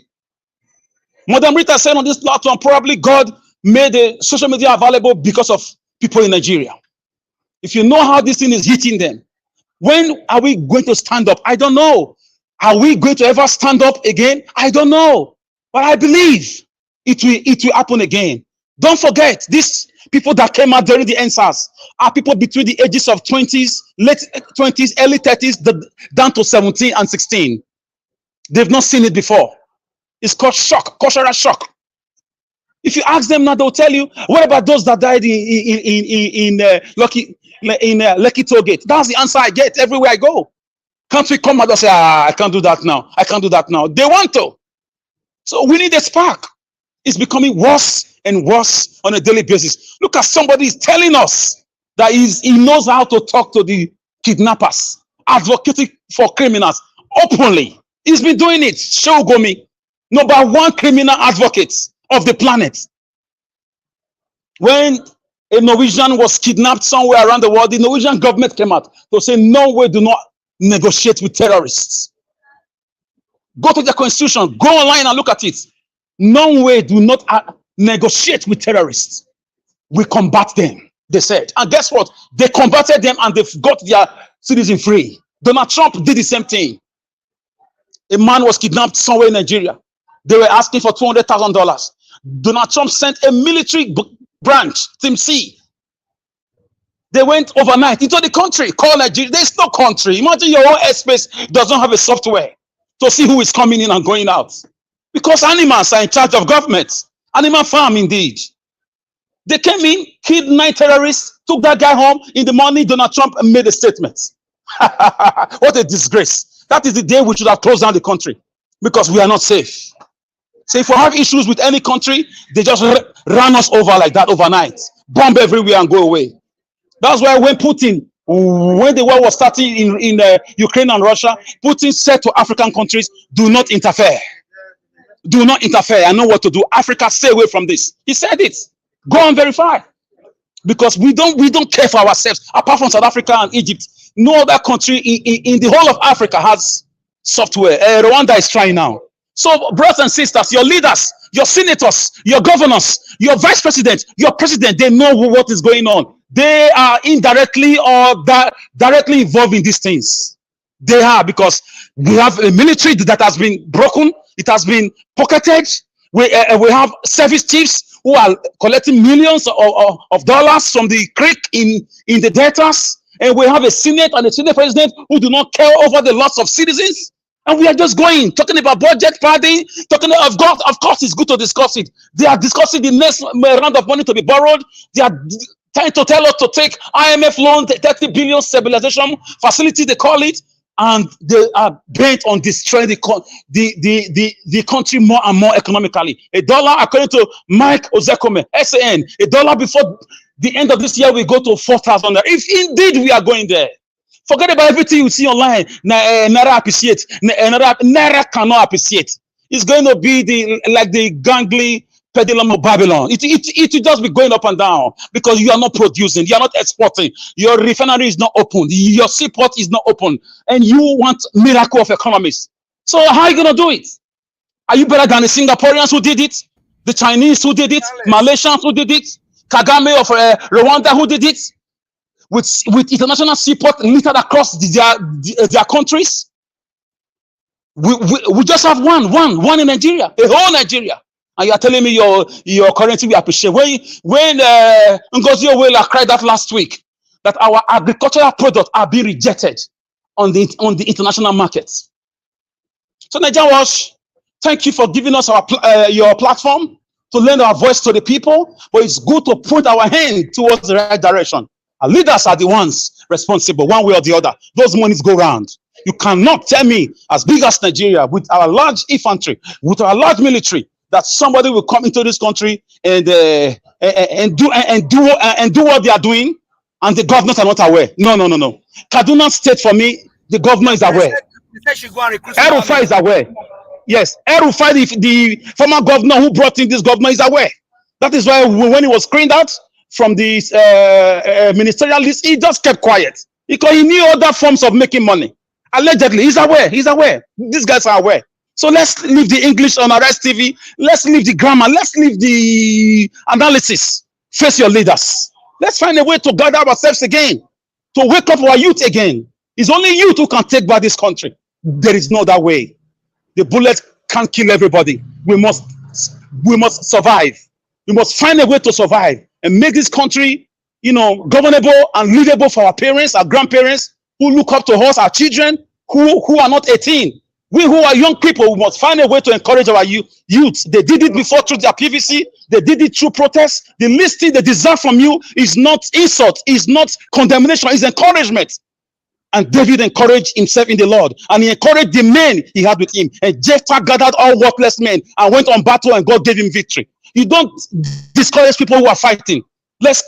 Madam Rita said on this platform, probably God made the social media available because of people in Nigeria. If you know how this thing is hitting them, when are we going to stand up? I don't know. Are we going to ever stand up again? I don't know. But I believe it will happen again. Don't forget, these People that came out during the NSAS are people between the ages of 20s, late 20s, early 30s, down to 17 and 16. They've not seen it before. It's called shock, cultural shock. If you ask them now, they'll tell you, what about those that died in Lekki Toll Gate? That's the answer I get everywhere I go. Can't we come out and say, I can't do that now. I can't do that now. They want to. So we need a spark. It's becoming worse and worse on a daily basis. Look at somebody is telling us that he knows how to talk to the kidnappers, advocating for criminals openly. He's been doing it. Shogomi, #1 criminal advocate of the planet. When a Norwegian was kidnapped somewhere around the world, the Norwegian government came out to say, no way, do not negotiate with terrorists. Go to the constitution, go online and look at it. No way, do not negotiate with terrorists. We combat them, they said. And guess what? They combated them and they've got their citizen free. Donald Trump did the same thing. A man was kidnapped somewhere in Nigeria. They were asking for $200,000. Donald Trump sent a military branch, Team C. They went overnight into the country, called Nigeria. There's no country. Imagine your own airspace does not have a software to see who is coming in and going out. Because animals are in charge of government. Animal farm, indeed. They came in, killed 9 terrorists, took that guy home. In the morning, Donald Trump made a statement. What a disgrace. That is the day we should have closed down the country because we are not safe. So if we have issues with any country, they just run us over like that overnight. Bomb everywhere and go away. That's why when Putin, when the war was starting in Ukraine and Russia, Putin said to African countries, do not interfere. Do not interfere. I know what to do. Africa, stay away from this. He said it. Go and verify. Because we don't care for ourselves. Apart from South Africa and Egypt, no other country in the whole of Africa has software. Rwanda is trying now. So, brothers and sisters, your leaders, your senators, your governors, your vice president, your president, they know what is going on. They are indirectly or directly involved in these things. They are, because we have a military that has been broken. It has been pocketed. We have service chiefs who are collecting millions of dollars from the creek in the deltas. And we have a Senate and a Senate president who do not care over the loss of citizens. And we are just talking about budget padding, of course, it's good to discuss it. They are discussing the next round of money to be borrowed. They are trying to tell us to take IMF loan, 30 billion stabilization facility, they call it. And they are bent on destroying the country more and more economically. $1, according to Mike Ozekome, SAN, $1 before the end of this year will go to 4,000. If indeed we are going there. Forget about everything you see online. Naira appreciate. Naira cannot appreciate. It's going to be like the gangly pendulum of Babylon. It will just be going up and down because you are not producing, you are not exporting. Your refinery is not open. Your seaport is not open, and you want miracle of economics. So how are you going to do it? Are you better than the Singaporeans who did it? The Chinese who did it? Malaysians who did it? Kagame of Rwanda who did it? With international seaport littered across their countries. We just have one in Nigeria, a whole Nigeria. And you are telling me your currency we appreciate. When Ngozi Owela cried that last week that our agricultural products are being rejected on the international markets. So Nigeria Watch, thank you for giving us your platform to lend our voice to the people. But it's good to put our hand towards the right direction. Our leaders are the ones responsible, one way or the other. Those monies go round. You cannot tell me, as big as Nigeria, with our large infantry, with our large military, that somebody will come into this country and do what they are doing, and the governors are not aware. No. Kaduna State, for me, the governor is aware. El-Rufai is aware. Yes, El-Rufai, the former governor who brought in this governor, is aware. That is why when he was screened out from the ministerial list, he just kept quiet because he knew other forms of making money. Allegedly, he's aware. These guys are aware. So let's leave the English on Arrest TV. Let's leave the grammar. Let's leave the analysis. Face your leaders. Let's find a way to gather ourselves again, to wake up our youth again. It's only youth who can take back this country. There is no other way. The bullet can't kill everybody. We must survive. We must find a way to survive. and make this country, governable and livable for our parents, our grandparents, who look up to us, our children, who are not 18. We who are young people, we must find a way to encourage our youth. They did it before through their PVC. They did it through protests. The least thing they deserve from you is not insult, is not condemnation, is encouragement. And David encouraged himself in the Lord, and he encouraged the men he had with him. And Jephthah gathered all worthless men and went on battle, and God gave him victory. You don't discourage people who are fighting. Let's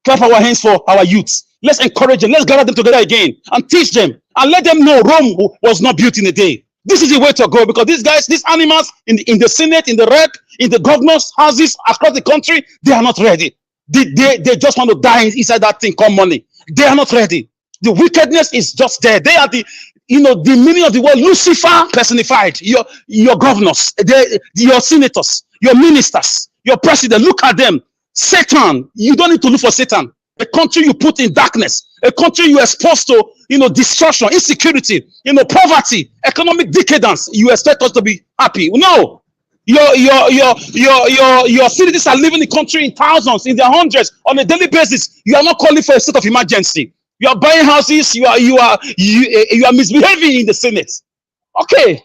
clap our hands for our youths. Let's encourage them. Let's gather them together again and teach them and let them know Rome was not built in a day. This is the way to go, because these guys, these animals in the Senate, in the rep, in the governor's houses across the country, they are not ready. They just want to die inside that thing called money. They are not ready. The wickedness is just there. They are the meaning of the word Lucifer personified. Your governors, your senators, your ministers, your president. Look at them. Satan. You don't need to look for Satan. A country you put in darkness, a country you expose to, destruction, insecurity, poverty, economic decadence. You expect us to be happy? No. Your citizens are living in the country in thousands, in their hundreds on a daily basis. You are not calling for a state of emergency. You are buying houses. You are misbehaving in the Senate. Okay,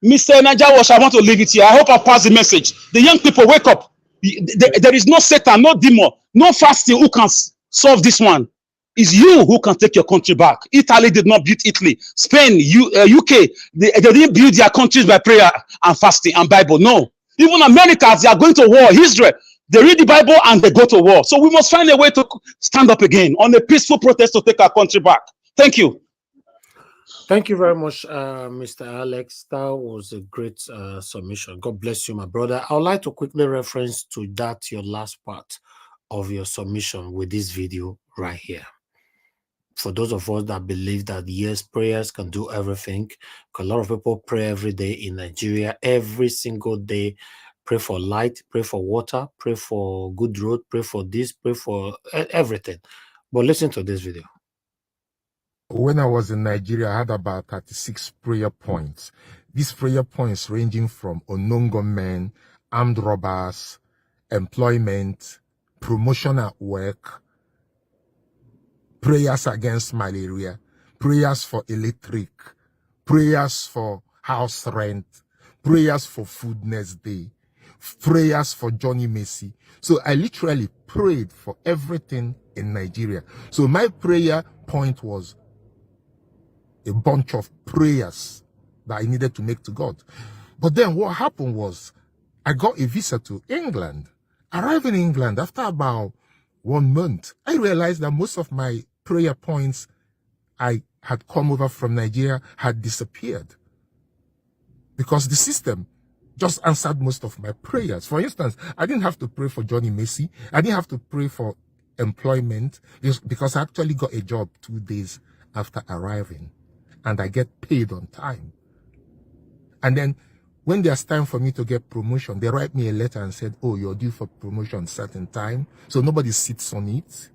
Mr. Najawash, I want to leave it here. I hope I pass the message. The young people, wake up. There is no Satan, no demon, no fasting who can solve this one. It's you who can take your country back. Italy did not build Italy. Spain, UK, they didn't build their countries by prayer and fasting and Bible. No. Even Americans, they are going to war. Israel, they read the Bible and they go to war. So we must find a way to stand up again on a peaceful protest to take our country back. Thank you. Thank you very much, Mr. Alex. That was a great submission. God bless you, my brother. I would like to quickly reference to that, your last part of your submission with this video right here. For those of us that believe that, yes, prayers can do everything, because a lot of people pray every day in Nigeria, every single day. Pray for light, pray for water, pray for good road, pray for this, pray for everything. But listen to this video. When I was in Nigeria, I had about 36 prayer points. These prayer points ranging from unknown gunmen, armed robbers, employment, promotion at work, prayers against malaria, prayers for electric, prayers for house rent, prayers for food next day, prayers for Johnny Macy. So I literally prayed for everything in Nigeria. So my prayer point was a bunch of prayers that I needed to make to God. But then what happened was I got a visa to England. Arriving in England after about 1 month, I realized that most of my prayer points I had come over from Nigeria had disappeared, because the system just answered most of my prayers. For instance, I didn't have to pray for Johnny Macy. I didn't have to pray for employment, because I actually got a job 2 days after arriving, and I get paid on time. And then when there's time for me to get promotion, they write me a letter and said, oh, you're due for promotion certain time. So nobody sits on it.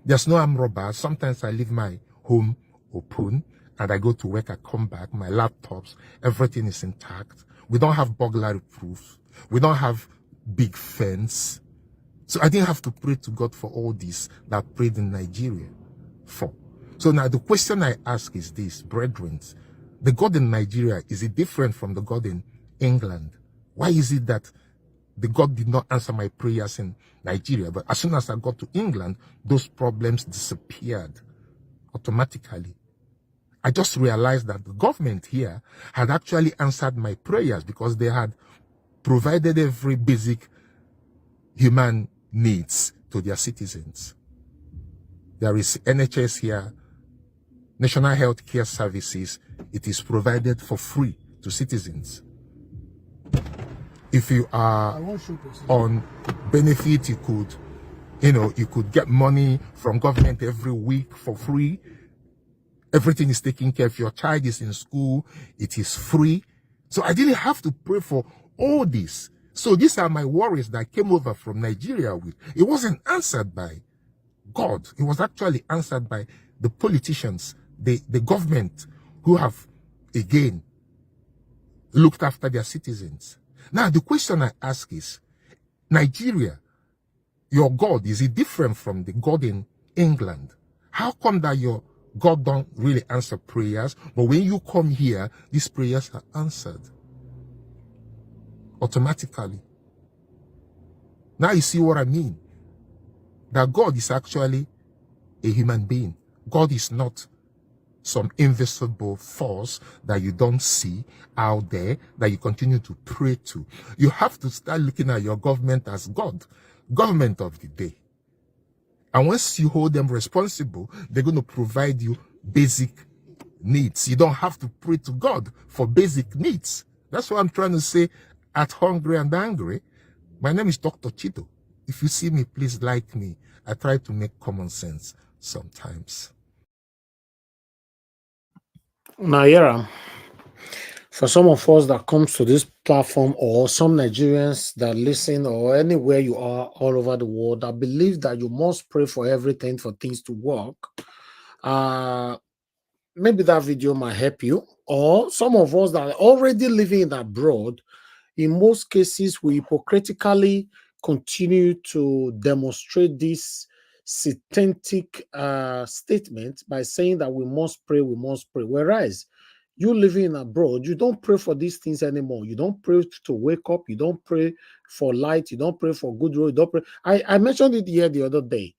There's no armed robbers. Sometimes I leave my home open and I go to work, I come back, my laptops, everything is intact. We don't have burglary proof. We don't have big fence. So I didn't have to pray to God for all this that I prayed in Nigeria for. So now the question I ask is this, brethren, the God in Nigeria, is it different from the God in England? Why is it that the God did not answer my prayers in Nigeria, but as soon as I got to England, those problems disappeared automatically? I just realized that the government here had actually answered my prayers, because they had provided every basic human needs to their citizens. There is NHS here, National Health Care Services. It is provided for free to citizens. If you are on benefit, you could get money from government every week for free. Everything is taken care of. If your child is in school, it is free. So I didn't have to pray for all this. So these are my worries that I came over from Nigeria with. It wasn't answered by God. It was actually answered by the politicians, the government, who have, again, looked after their citizens. Now, the question I ask is, Nigeria Your God, is it different from the God in England? How come that your God don't really answer prayers, but when you come here, these prayers are answered automatically? Now you see what I mean? That God is actually a human being. God is not some invisible force that you don't see out there that you continue to pray to. You have to start looking at your government as God, government of the day. And once you hold them responsible, they're going to provide you basic needs. You don't have to pray to God for basic needs. That's what I'm trying to say at Hungry and Angry. My name is Dr. Chito. If you see me, please like me. I try to make common sense sometimes. Naira, for some of us that comes to this platform, or some Nigerians that listen, or anywhere you are all over the world, I believe that you must pray for everything for things to work. Maybe that video might help you. Or some of us that are already living abroad, in most cases, we hypocritically continue to demonstrate this synthetic statement by saying that we must pray, we must pray. Whereas you living abroad, you don't pray for these things anymore. You don't pray to wake up. You don't pray for light. You don't pray for good road. You don't pray. I mentioned it here the other day.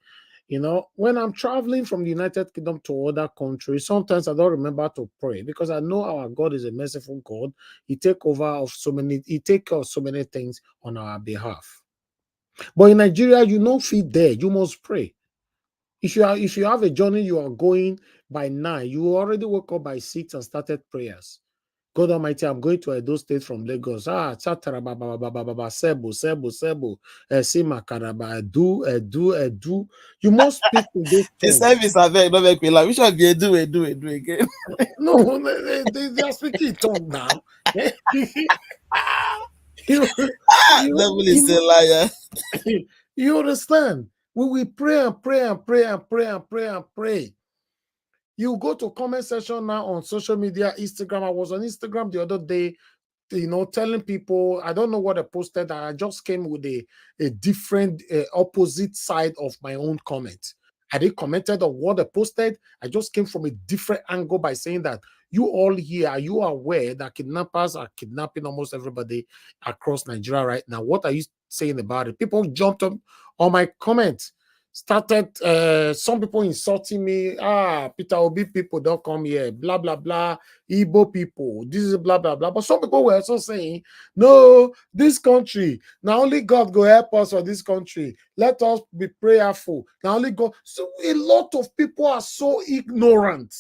You know, when I'm traveling from the United Kingdom to other countries, sometimes I don't remember to pray because I know our God is a merciful God. He take care of so many things on our behalf. But in Nigeria, you don't feel there. You must pray. If you have a journey you are going by 9, you already woke up by 6 and started prayers. God Almighty, I'm going to Edo State from Lagos. Chatara baba baba baba sebo sima karaba edu. You must speak in those The tongues. service I beg, don't make me laugh. We should be do again. No, they are speaking tongue now. you, Devil is a liar. you understand? We will pray and pray and pray and pray and pray and pray. You go to comment section now on social media, Instagram. I was on Instagram the other day, telling people, I don't know what I posted. I just came with a different opposite side of my own comment. I didn't commented on what I posted. I just came from a different angle by saying that you all here, are you aware that kidnappers are kidnapping almost everybody across Nigeria right now? What are you saying about it? People jumped up on my comments, started some people insulting me. Peter Obi people don't come here, blah blah blah. Igbo people, this is blah blah blah. But some people were also saying, no, this country, now only God go help us for this country. Let us be prayerful. Now only God. So a lot of people are so ignorant.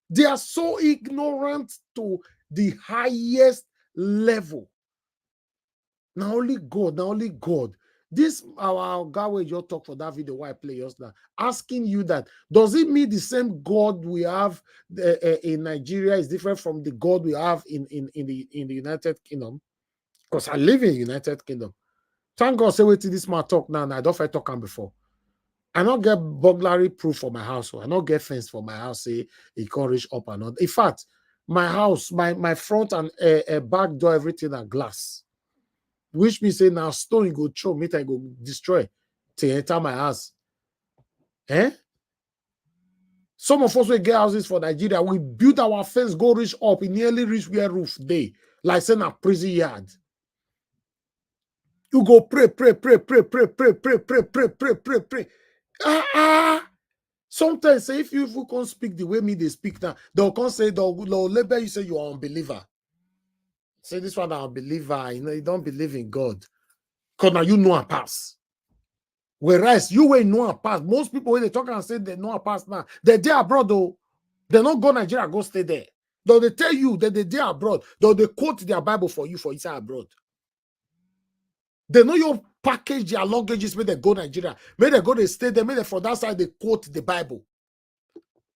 They are so ignorant to the highest level. Now only God. This our guy where you talk for that video why I play just now, asking you that does it mean the same God we have in Nigeria is different from the God we have in the United Kingdom? Because I live in the United Kingdom. Thank God say wait till this man talk now, and I don't talk him before. I not get burglary proof for my house, or I not get fence for my house. Say it can't reach up and not. In fact, my house, my front and back door, everything are glass. Which means say now stone go throw, meat I go destroy to enter my house. Some of us will get houses for Nigeria. We build our fence, go reach up, it nearly reach where roof day, like saying a prison yard. You go pray. Sometimes say if you can't speak the way me they speak now, they'll come say they'll label you say you are unbeliever. Say this one are unbeliever, you don't believe in God. Because now you know a pass. Whereas you will know a pass. Most people when they talk and say they know a pass now, they're there abroad though. They don't go Nigeria, go stay there. Though they tell you that they're there abroad, though they quote their Bible for you for inside abroad. They know you package their luggages, may they go Nigeria, may they go they stay there, may they for that side they quote the Bible.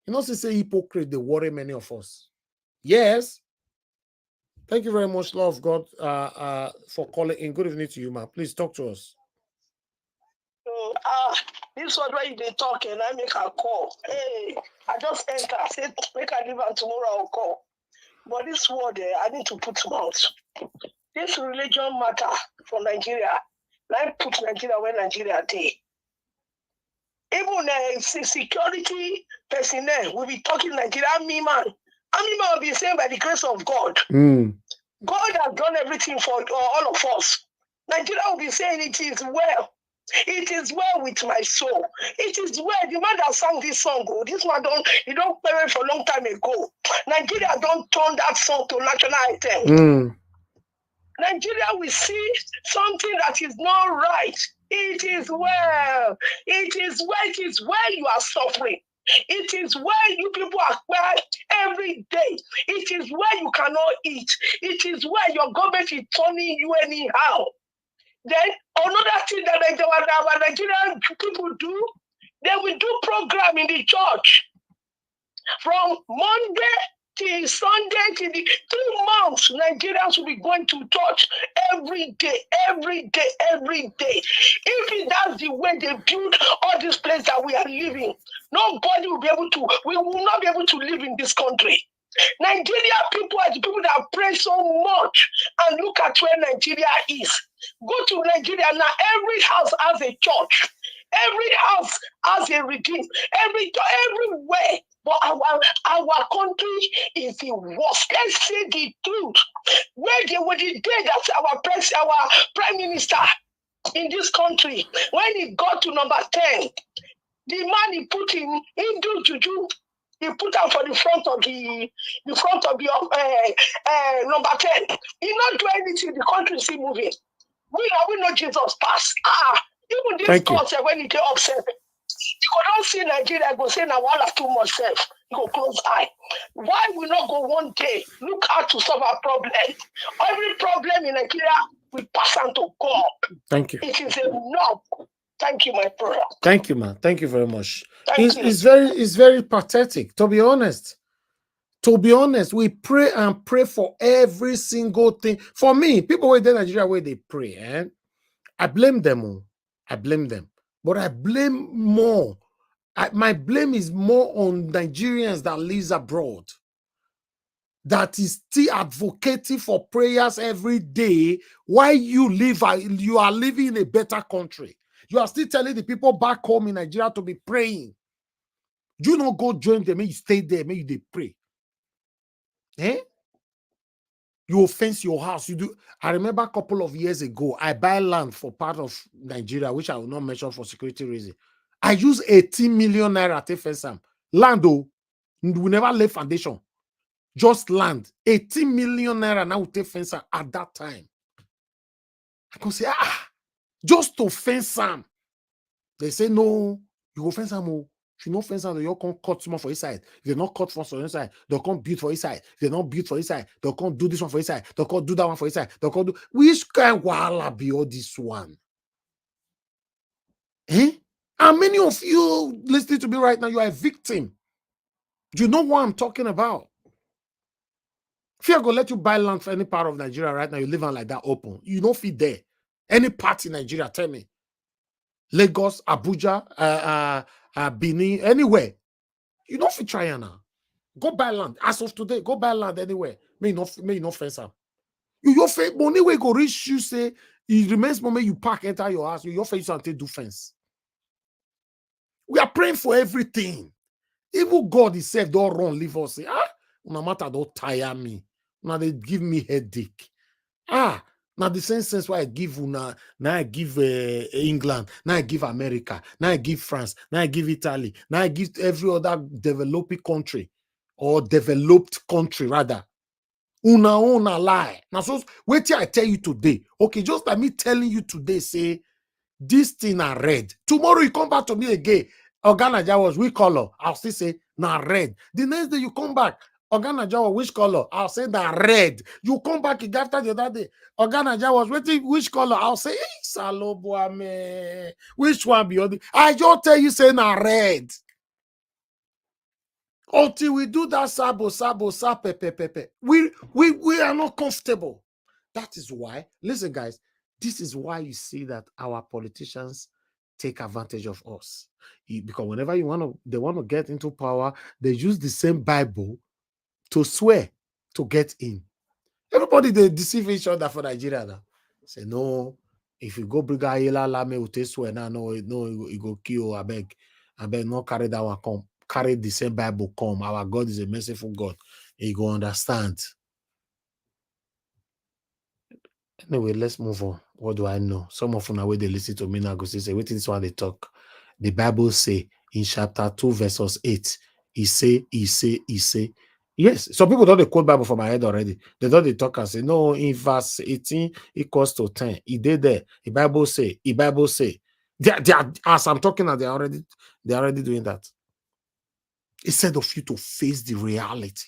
You know, say hypocrite, they worry many of us. Yes. Thank you very much, love of God, for calling in. Good evening to you, ma. Please talk to us. This was why they talk and I make a call. Hey, I just enter. I said, make a leave and tomorrow I'll call. But this word, I need to put mouth. This religion matter for Nigeria. Like put Nigeria where Nigeria day. Even security personnel will be talking Nigeria army man. Army man will be saying by the grace of God. God has done everything for all of us. Nigeria will be saying it is well. It is well with my soul. It is well. The man that sang this song, this man don't perish for a long time ago. Nigeria don't turn that song to national item. Nigeria will see something that is not right. It is well. It is well. It is where you are suffering. It is where you people are crying every day. It is where you cannot eat. It is where your government is turning you anyhow. Then another thing that our Nigerian people do, they will do program in the church from Monday till Sunday till the 3 months. Nigerians will be going to church every day, every day, every day. If that's the way they build all this place that we are living, nobody will be able to. We will not be able to live in this country. Nigeria people are the people that pray so much, and look at where Nigeria is. Go to Nigeria now. Every house has a church. Every house has a redeem. Everywhere. But our country is the worst. Let's say the truth. Where they were the day that our prime minister in this country, when he got to number 10, the man he put in Hindu juju. He put out for the front of the number 10. He not do anything. The country is still moving. We know Jesus pass. Even this God said when he get upset, you don't see Nigeria go say now all have too much self. You go close eye. Why we not go one day look out to solve our problem? Every problem in Nigeria we pass on to God. Thank you. It is enough. Thank you, my brother. Thank you, man. Thank you very much. Thank you. It's very pathetic, to be honest. To be honest, we pray and pray for every single thing. For me, people in Nigeria where they pray, I blame them. I blame them. But I blame more. My blame is more on Nigerians that lives abroad, that is still advocating for prayers every day while you are living in a better country. You are still telling the people back home in Nigeria to be praying. You not go join them, you stay there, maybe they pray. You offense your house. You do. I remember a couple of years ago, I buy land for part of Nigeria, which I will not mention for security reasons. I use 18 million naira to fence them. Land, we never lay foundation. Just land. 18 million naira now take fence at that time. I can say, just to fence them. They say, no, you go fence them. If you no fence them, you can't cut small for inside. If you not cut for inside, they'll come build for inside. If they not build for inside, they'll come do this one for inside. They'll come do that one for inside. They'll come do. Which kind wala be all this one? And many of you listening to me right now, you are a victim. You know what I'm talking about. If you're going to let you buy land for any part of Nigeria right now, you live on like that open. You don't fit there. Any part in Nigeria, tell me. Lagos, Abuja, Benin, anywhere. You don't fit try now. Go buy land. As of today, go buy land anywhere. May you not fence up. Your face money will go reach you, say, it remains moment you park, enter your house, your face until do fence. We are praying for everything. Even God himself don't run, leave us. Say, no matter don't tire me. Now they give me headache. Now the same sense why I give now I give England, now I give America, now I give France, now I give Italy, now I give every other developing country or developed country rather. Una lie. Now so wait till I tell you today. Okay, just like me telling you today, say this thing are red. Tomorrow you come back to me again. Organa Jawas, which color? I'll still say na red. The next day you come back. Organa Jawas, which color? I'll say na red. You come back again after the other day. Organa Jawas, which color? I'll say, Salobuame. Which one be other? I just tell you say na red. Until we do that sabo, pepe. We are not comfortable. That is why, listen, guys, this is why you see that our politicians take advantage of us. Because whenever they want to get into power, they use the same Bible to swear to get in. Everybody, they deceive each other for Nigeria now. Say, no, If you go bring Ayela Lame Ute swear now, no, you go kill, I beg, not carry that one come. Carry the same Bible come. Our God is a merciful God. You go understand. Anyway, let's move on. What do I know? Some of them, way they listen to me now, go say, wait, this one they talk. The Bible say in chapter 2, verses 8, he say. Yes, some people don't quote Bible from my head already. They don't they talk and say, no, in verse 18 equals to 10. He did there. The Bible say. They are, as I'm talking now, they're already doing that. Instead of you to face the reality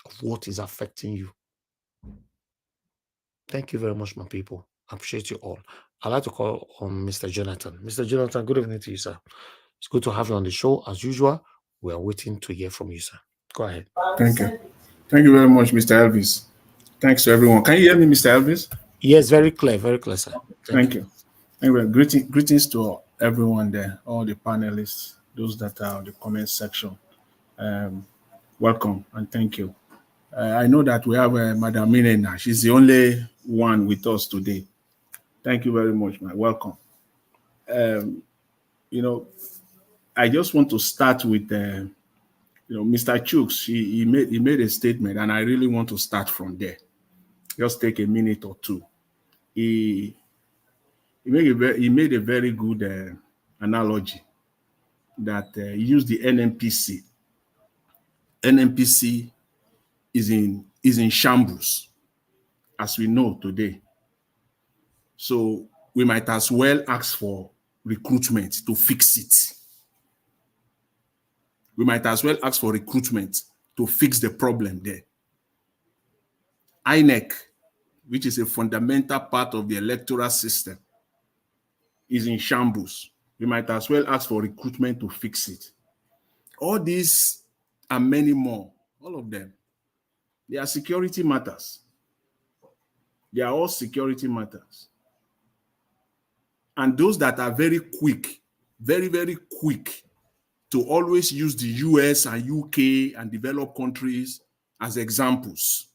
of what is affecting you. Thank you very much, my people. I appreciate you all. I'd like to call on Mr. Jonathan. Mr. Jonathan, good evening to you, sir. It's good to have you on the show. As usual, we are waiting to hear from you, sir. Go ahead. Thank you. Thank you very much, Mr. Elvis. Thanks to everyone. Can you hear me, Mr. Elvis? Yes, very clear, sir. Thank you. Anyway, greetings to everyone there, all the panelists, those that are on the comment section. Welcome and thank you. I know that we have Madam Minena. She's the only one with us today. Thank you very much, man. Welcome. I just want to start with, Mr. Chooks. He made a statement, and I really want to start from there. Just take a minute or two. He made a very good analogy that he used the NNPC. NNPC is in shambles, as we know today. So we might as well ask for recruitment to fix it. We might as well ask for recruitment to fix the problem there. INEC, which is a fundamental part of the electoral system, is in shambles. We might as well ask for recruitment to fix it. All these and many more, all of them, they are security matters. They are all security matters. And those that are very quick, very, very quick to always use the US and UK and developed countries as examples,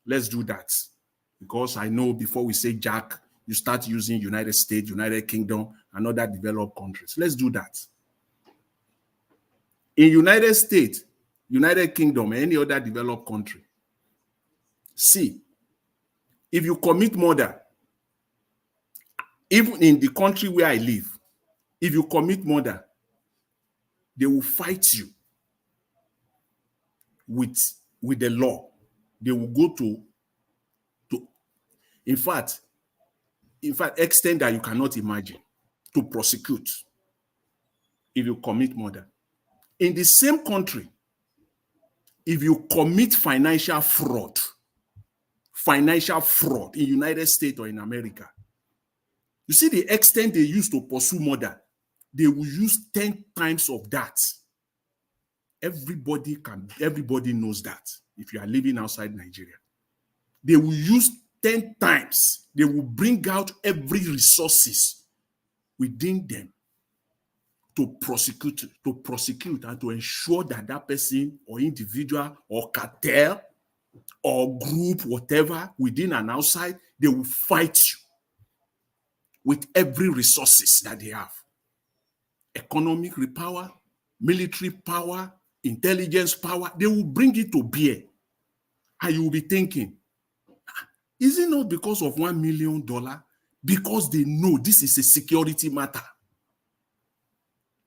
let's do that. Because I know before we say Jack, you start using United States, United Kingdom, and other developed countries. Let's do that. In United States, United Kingdom, any other developed country, see, if you commit murder, even in the country where I live, if you commit murder, they will fight you with the law. They will go to in fact, extent that you cannot imagine, to prosecute if you commit murder. In the same country, if you commit financial fraud in United States or in America, you see the extent they use to pursue murder, they will use 10 times of that. Everybody knows that if you are living outside Nigeria. They will use 10 times. They will bring out every resources within them to prosecute and to ensure that that person or individual or cartel or group, whatever, within and outside, they will fight you with every resources that they have. Economic power, military power, intelligence power, they will bring it to bear. And you will be thinking, is it not because of $1 million? Because they know this is a security matter.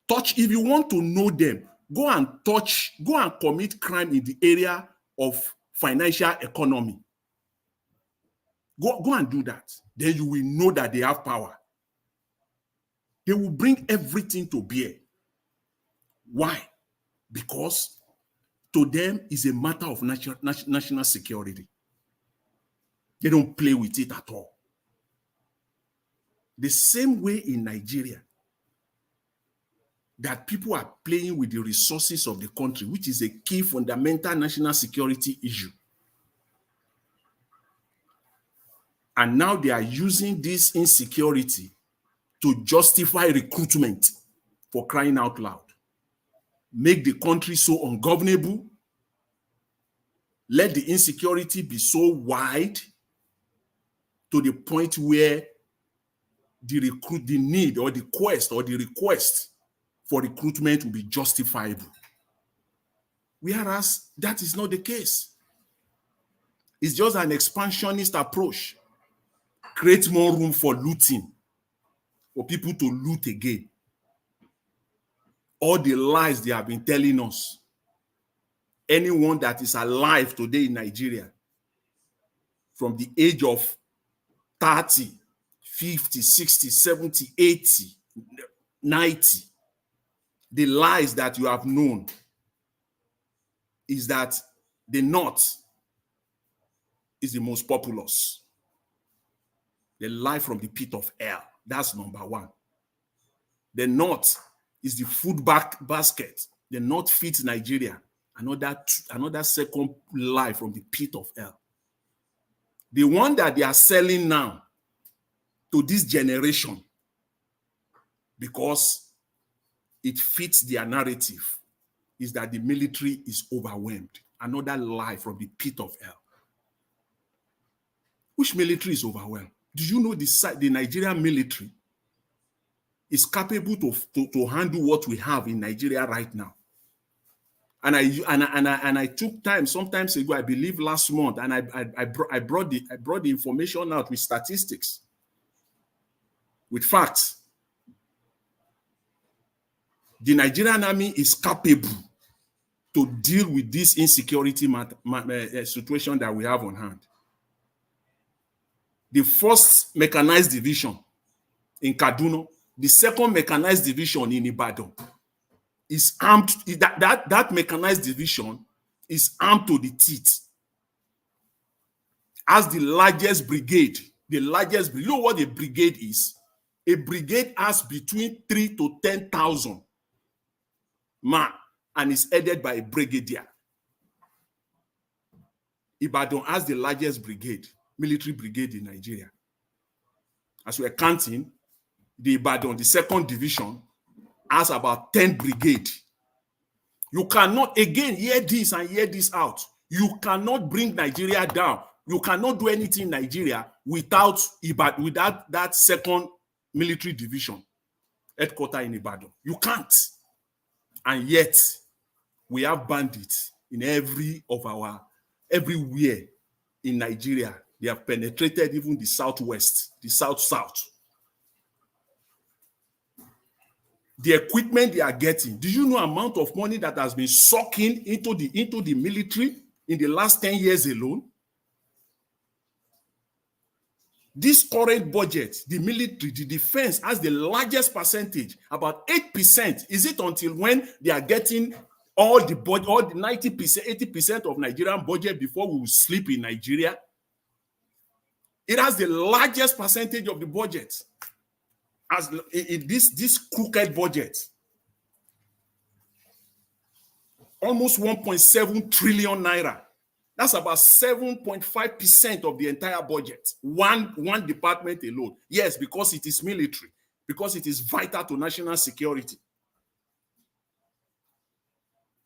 If you want to know them, go and commit crime in the area of financial economy. Go and do that. Then you will know that they have power. They will bring everything to bear. Why? Because to them is a matter of national security. They don't play with it at all. The same way in Nigeria, that people are playing with the resources of the country, which is a key fundamental national security issue. And now they are using this insecurity to justify recruitment, for crying out loud. Make the country so ungovernable. Let the insecurity be so wide to the point where the need or the quest or the request for recruitment will be justifiable. Whereas that is not the case. It's just an expansionist approach. Create more room for looting, for people to loot again. All the lies they have been telling us. Anyone that is alive today in Nigeria, from the age of 30, 50, 60, 70, 80, 90, the lies that you have known is that the North is the most populous. The lie from the pit of hell. That's number one. The North is the food basket. The North feeds Nigeria. Another second lie from the pit of hell. The one that they are selling now to this generation because it fits their narrative is that the military is overwhelmed. Another lie from the pit of hell. Which military is overwhelmed? Do you know the Nigerian military is capable to handle what we have in Nigeria right now? And I took time sometimes ago, I believe last month, and I brought the information out with statistics, with facts. The Nigerian army is capable to deal with this insecurity situation that we have on hand. The 1st Mechanized Division in Kaduna, the 2nd Mechanized Division in Ibadan is armed. That Mechanized Division is armed to the teeth as the largest brigade. The largest, you know what a brigade is? A brigade has between 3,000 to 10,000 men and is headed by a brigadier. Ibadan has the largest brigade, military brigade in Nigeria. As we're counting, the Ibadan, the 2nd Division, has about 10 brigades. You cannot, again, hear this and hear this out. You cannot bring Nigeria down. You cannot do anything in Nigeria without that 2nd military division, headquarters in Ibadan. You can't. And yet, we have bandits in everywhere in Nigeria. They have penetrated even the southwest, the south. The equipment they are getting. Do you know amount of money that has been sucking into the military in the last 10 years alone? This current budget, the military, the defense has the largest percentage, about 8%. Is it until when they are getting all the 90%, 80% of Nigerian budget before we will sleep in Nigeria? It has the largest percentage of the budget as in this crooked budget. Almost 1.7 trillion naira. That's about 7.5% of the entire budget. One department alone. Yes, because it is military, because it is vital to national security.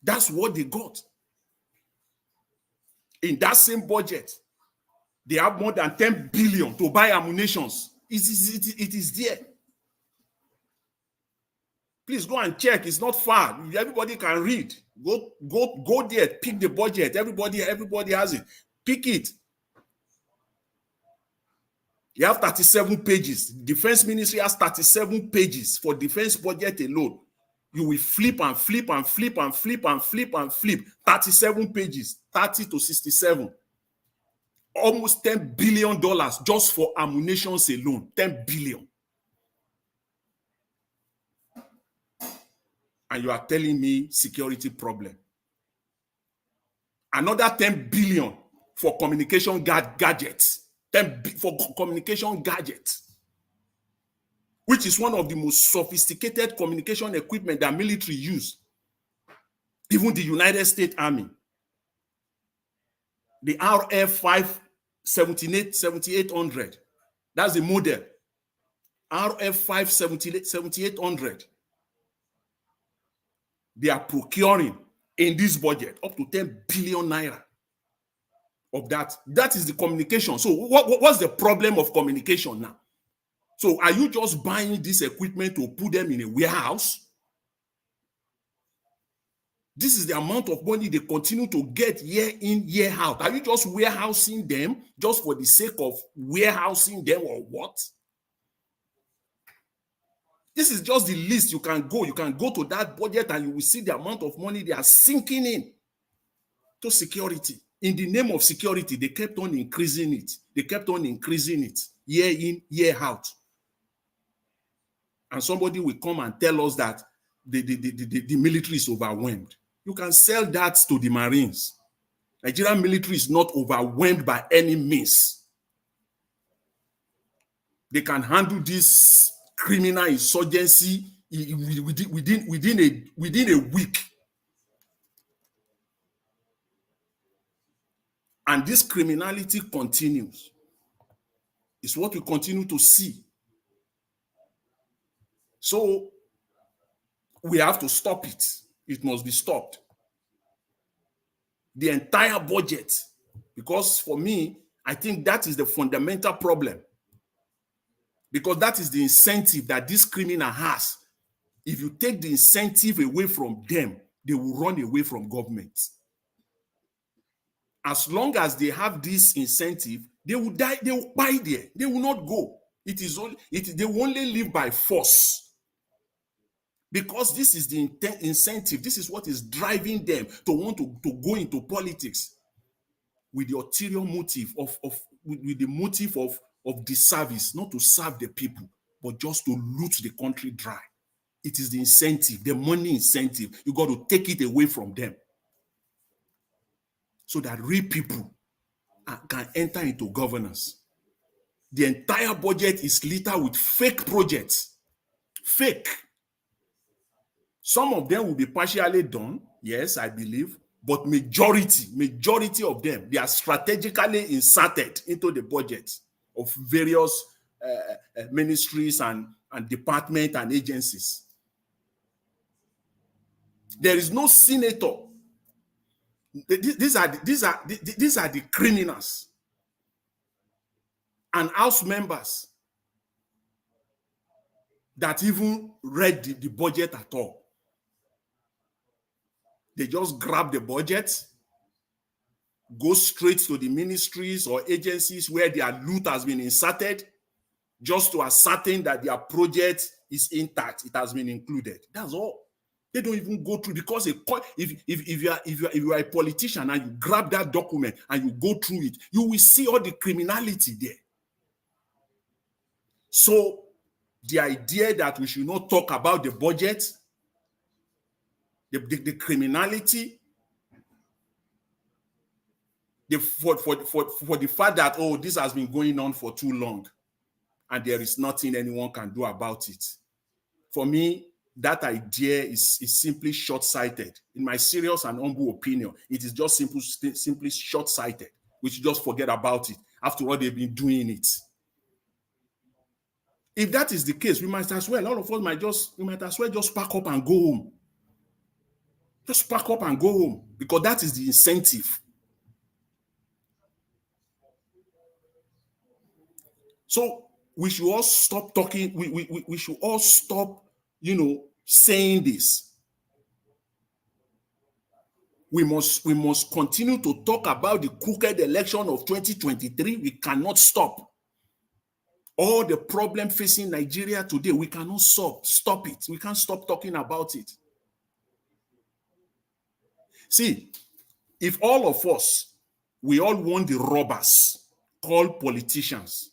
That's what they got. In that same budget, they have more than 10 billion to buy ammunition. It is there. Please go and check. It's not far. Everybody can read. Go there. Pick the budget. Everybody has it. Pick it. You have 37 pages. Defense Ministry has 37 pages for defense budget alone. You will flip and flip and flip and flip and flip and flip. 37 pages, 30 to 67. Almost $10 billion just for ammunition alone. 10 billion. And you are telling me security problem. Another 10 billion for communication gadgets. For communication gadgets, which is one of the most sophisticated communication equipment that military use. Even the United States Army. The RF-5 7800. That's the model. RF-5 7800. They are procuring in this budget up to 10 billion naira. of that. That is the communication. So what's the problem of communication now? So are you just buying this equipment to put them in a warehouse? This is the amount of money they continue to get year in, year out. Are you just warehousing them just for the sake of warehousing them or what? This is just the list. You can go to that budget and you will see the amount of money they are sinking in to security. In the name of security, they kept on increasing it. They kept on increasing it year in, year out. And somebody will come and tell us that the military is overwhelmed. You can sell that to the Marines. Nigerian military is not overwhelmed by any means. They can handle this criminal insurgency within a week. And this criminality continues. It's what we continue to see. So we have to stop it. It must be stopped. The entire budget, because for me, I think that is the fundamental problem. Because that is the incentive that this criminal has. If you take the incentive away from them, they will run away from government. As long as they have this incentive, they will die, they will buy there. They will not go. They will only live by force. Because this is the incentive. This is what is driving them to want to go into politics with the ulterior motive with the motive of the service, not to serve the people, but just to loot the country dry. It is the incentive, the money incentive. You got to take it away from them so that real people can enter into governance. The entire budget is littered with fake projects. Fake. Some of them will be partially done, yes, I believe, but majority of them, they are strategically inserted into the budget of various ministries and departments and agencies. There is no senator. These are the criminals and house members that even read the budget at all. They just grab the budget, go straight to the ministries or agencies where their loot has been inserted, just to ascertain that their project is intact, it has been included. That's all. They don't even go through, because if you are a politician and you grab that document and you go through it, you will see all the criminality there. So the idea that we should not talk about the budget, the criminality, for the fact that, oh, this has been going on for too long and there is nothing anyone can do about it. For me, that idea is simply short-sighted. In my serious and humble opinion, it is just simply short-sighted. We should just forget about it. After all, they've been doing it. If that is the case, we might as well, all of us we might as well just pack up and go home. Just pack up and go home, because that is the incentive. So we should all stop talking. We should all stop, saying this. We must continue to talk about the crooked election of 2023. We cannot stop. All the problem facing Nigeria today, we cannot stop it. We can't stop talking about it. See, if all of us, we all want the robbers called politicians,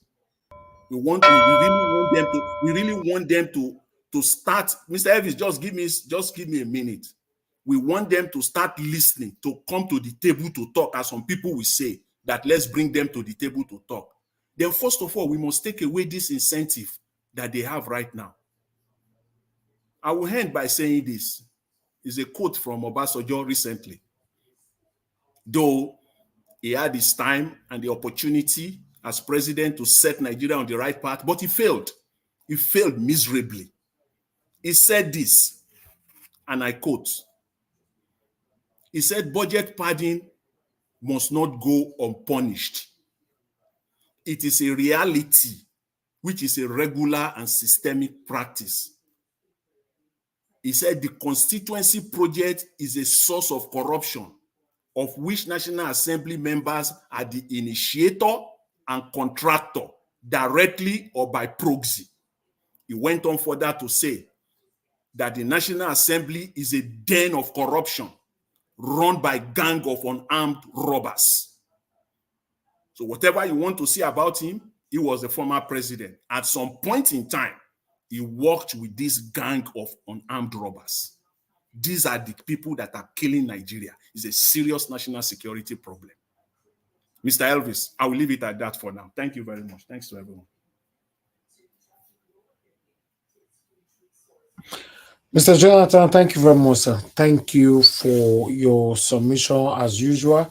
we really want them to start. Mr. Elvis, just give me a minute. We want them to start listening, to come to the table to talk, as some people will say that let's bring them to the table to talk. Then first of all, we must take away this incentive that they have right now. I will end by saying this. It's a quote from Obasanjo recently. Though he had his time and the opportunity as president to set Nigeria on the right path, but he failed. He failed miserably. He said this, and I quote, he said, budget padding must not go unpunished. It is a reality which is a regular and systemic practice. He said the constituency project is a source of corruption, of which National Assembly members are the initiator and contractor, directly or by proxy. He went on further to say that the National Assembly is a den of corruption run by gang of unarmed robbers. So whatever you want to see about him, he was the former president. At some point in time, he worked with this gang of unarmed robbers. These are the people that are killing Nigeria. It's a serious national security problem. Mr. Elvis, I will leave it at that for now. Thank you very much. Thanks to everyone. Mr. Jonathan, thank you very much, sir. Thank you for your submission as usual.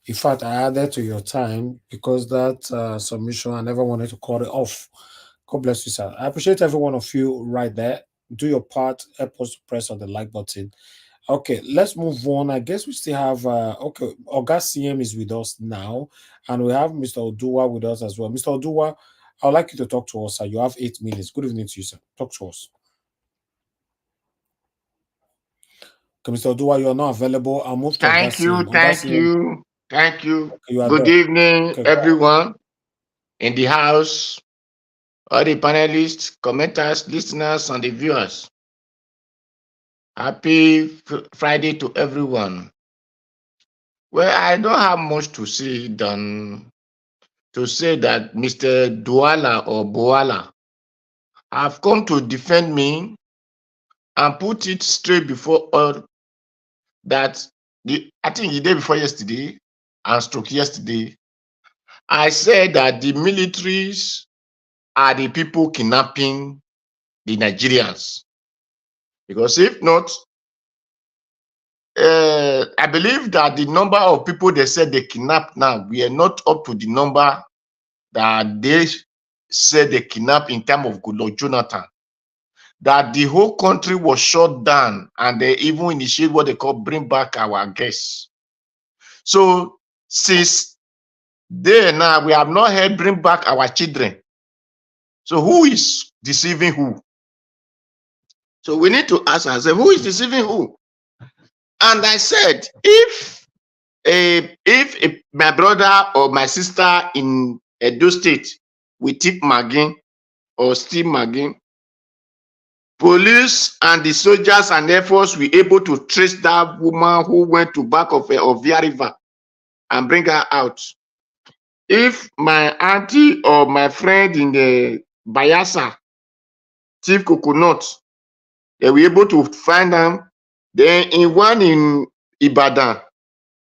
In fact, I added to your time because that submission, I never wanted to cut it off. God bless you, sir. I appreciate every one of you right there. Do your part. Help us to press on the like button. Okay, let's move on. I guess we still have, okay, August CM is with us now, and we have Mr. Oduwa with us as well. Mr. Oduwa, I would like you to talk to us, sir. You have 8 minutes. Good evening to you, sir. Talk to us. Okay, Mr. Oduwa, you're not available. I'll move to Thank you. Okay, Good there. evening, Okay. everyone in the house, all the panelists, commenters, listeners, and the viewers. Happy Friday to everyone. Well, I don't have much to say than to say that Mr. Douala or Boala have come to defend me and put it straight before all that I think the day before yesterday and stroke yesterday, I said that the militaries are the people kidnapping the Nigerians. Because if not, I believe that the number of people they said they kidnapped now, we are not up to the number that they said they kidnapped in terms of Goodluck Jonathan. That the whole country was shut down and they even initiate what they call bring back our guests. So since there now, we have not heard bring back our children. So who is deceiving who? So we need to ask ourselves, who is deceiving who? And I said, if my brother or my sister in Edo State will tip Magin or steal Magin, police and the soldiers and Air Force were able to trace that woman who went to back of Via River and bring her out. If my auntie or my friend in the Bayelsa thief coconut, they were able to find them. Then in one in Ibadan,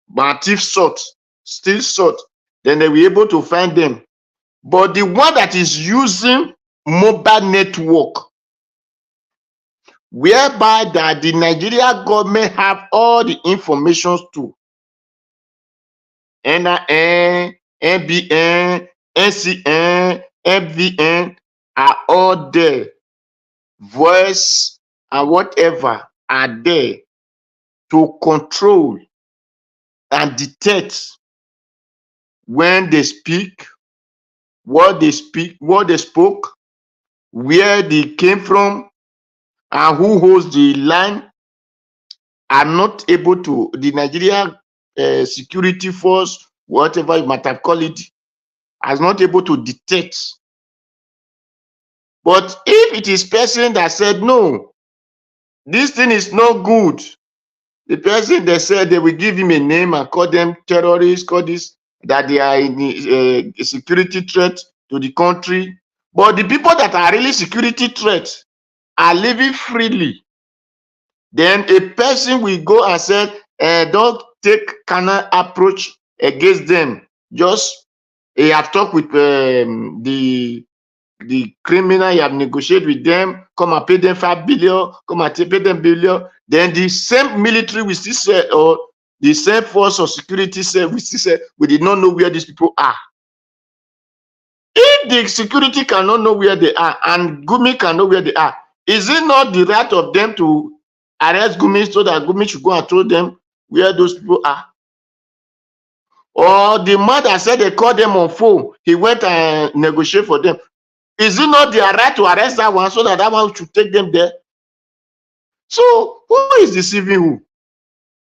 but thief salt, still salt, then they were able to find them. But the one that is using mobile network, whereby that the Nigeria government have all the information to NIN, NBN, NCN, MVN are all there. Voice and whatever are there to control and detect when they speak, what they spoke, where they came from, and who holds the line. Are not able to, the Nigeria security force, whatever you might have called it, is not able to detect. But if it is person that said, no, this thing is not good, the person that said they will give him a name and call them terrorists, call this, that they are in a security threat to the country. But the people that are really security threats are living freely. Then a person will go and say, don't take carnal approach against them. Just you have talked with the criminal, you have negotiated with them, come and pay them 5 billion, come and pay them billion. Then the same military will still say, or the same force of security say, we still say, we did not know where these people are. If the security cannot know where they are and Gumi can know where they are, is it not the right of them to arrest Gumi so that Gumi should go and tell them where those people are? or the man that said they called them on phone, he went and negotiate for them. Is it not their right to arrest that one so that that one should take them there? So who is deceiving who?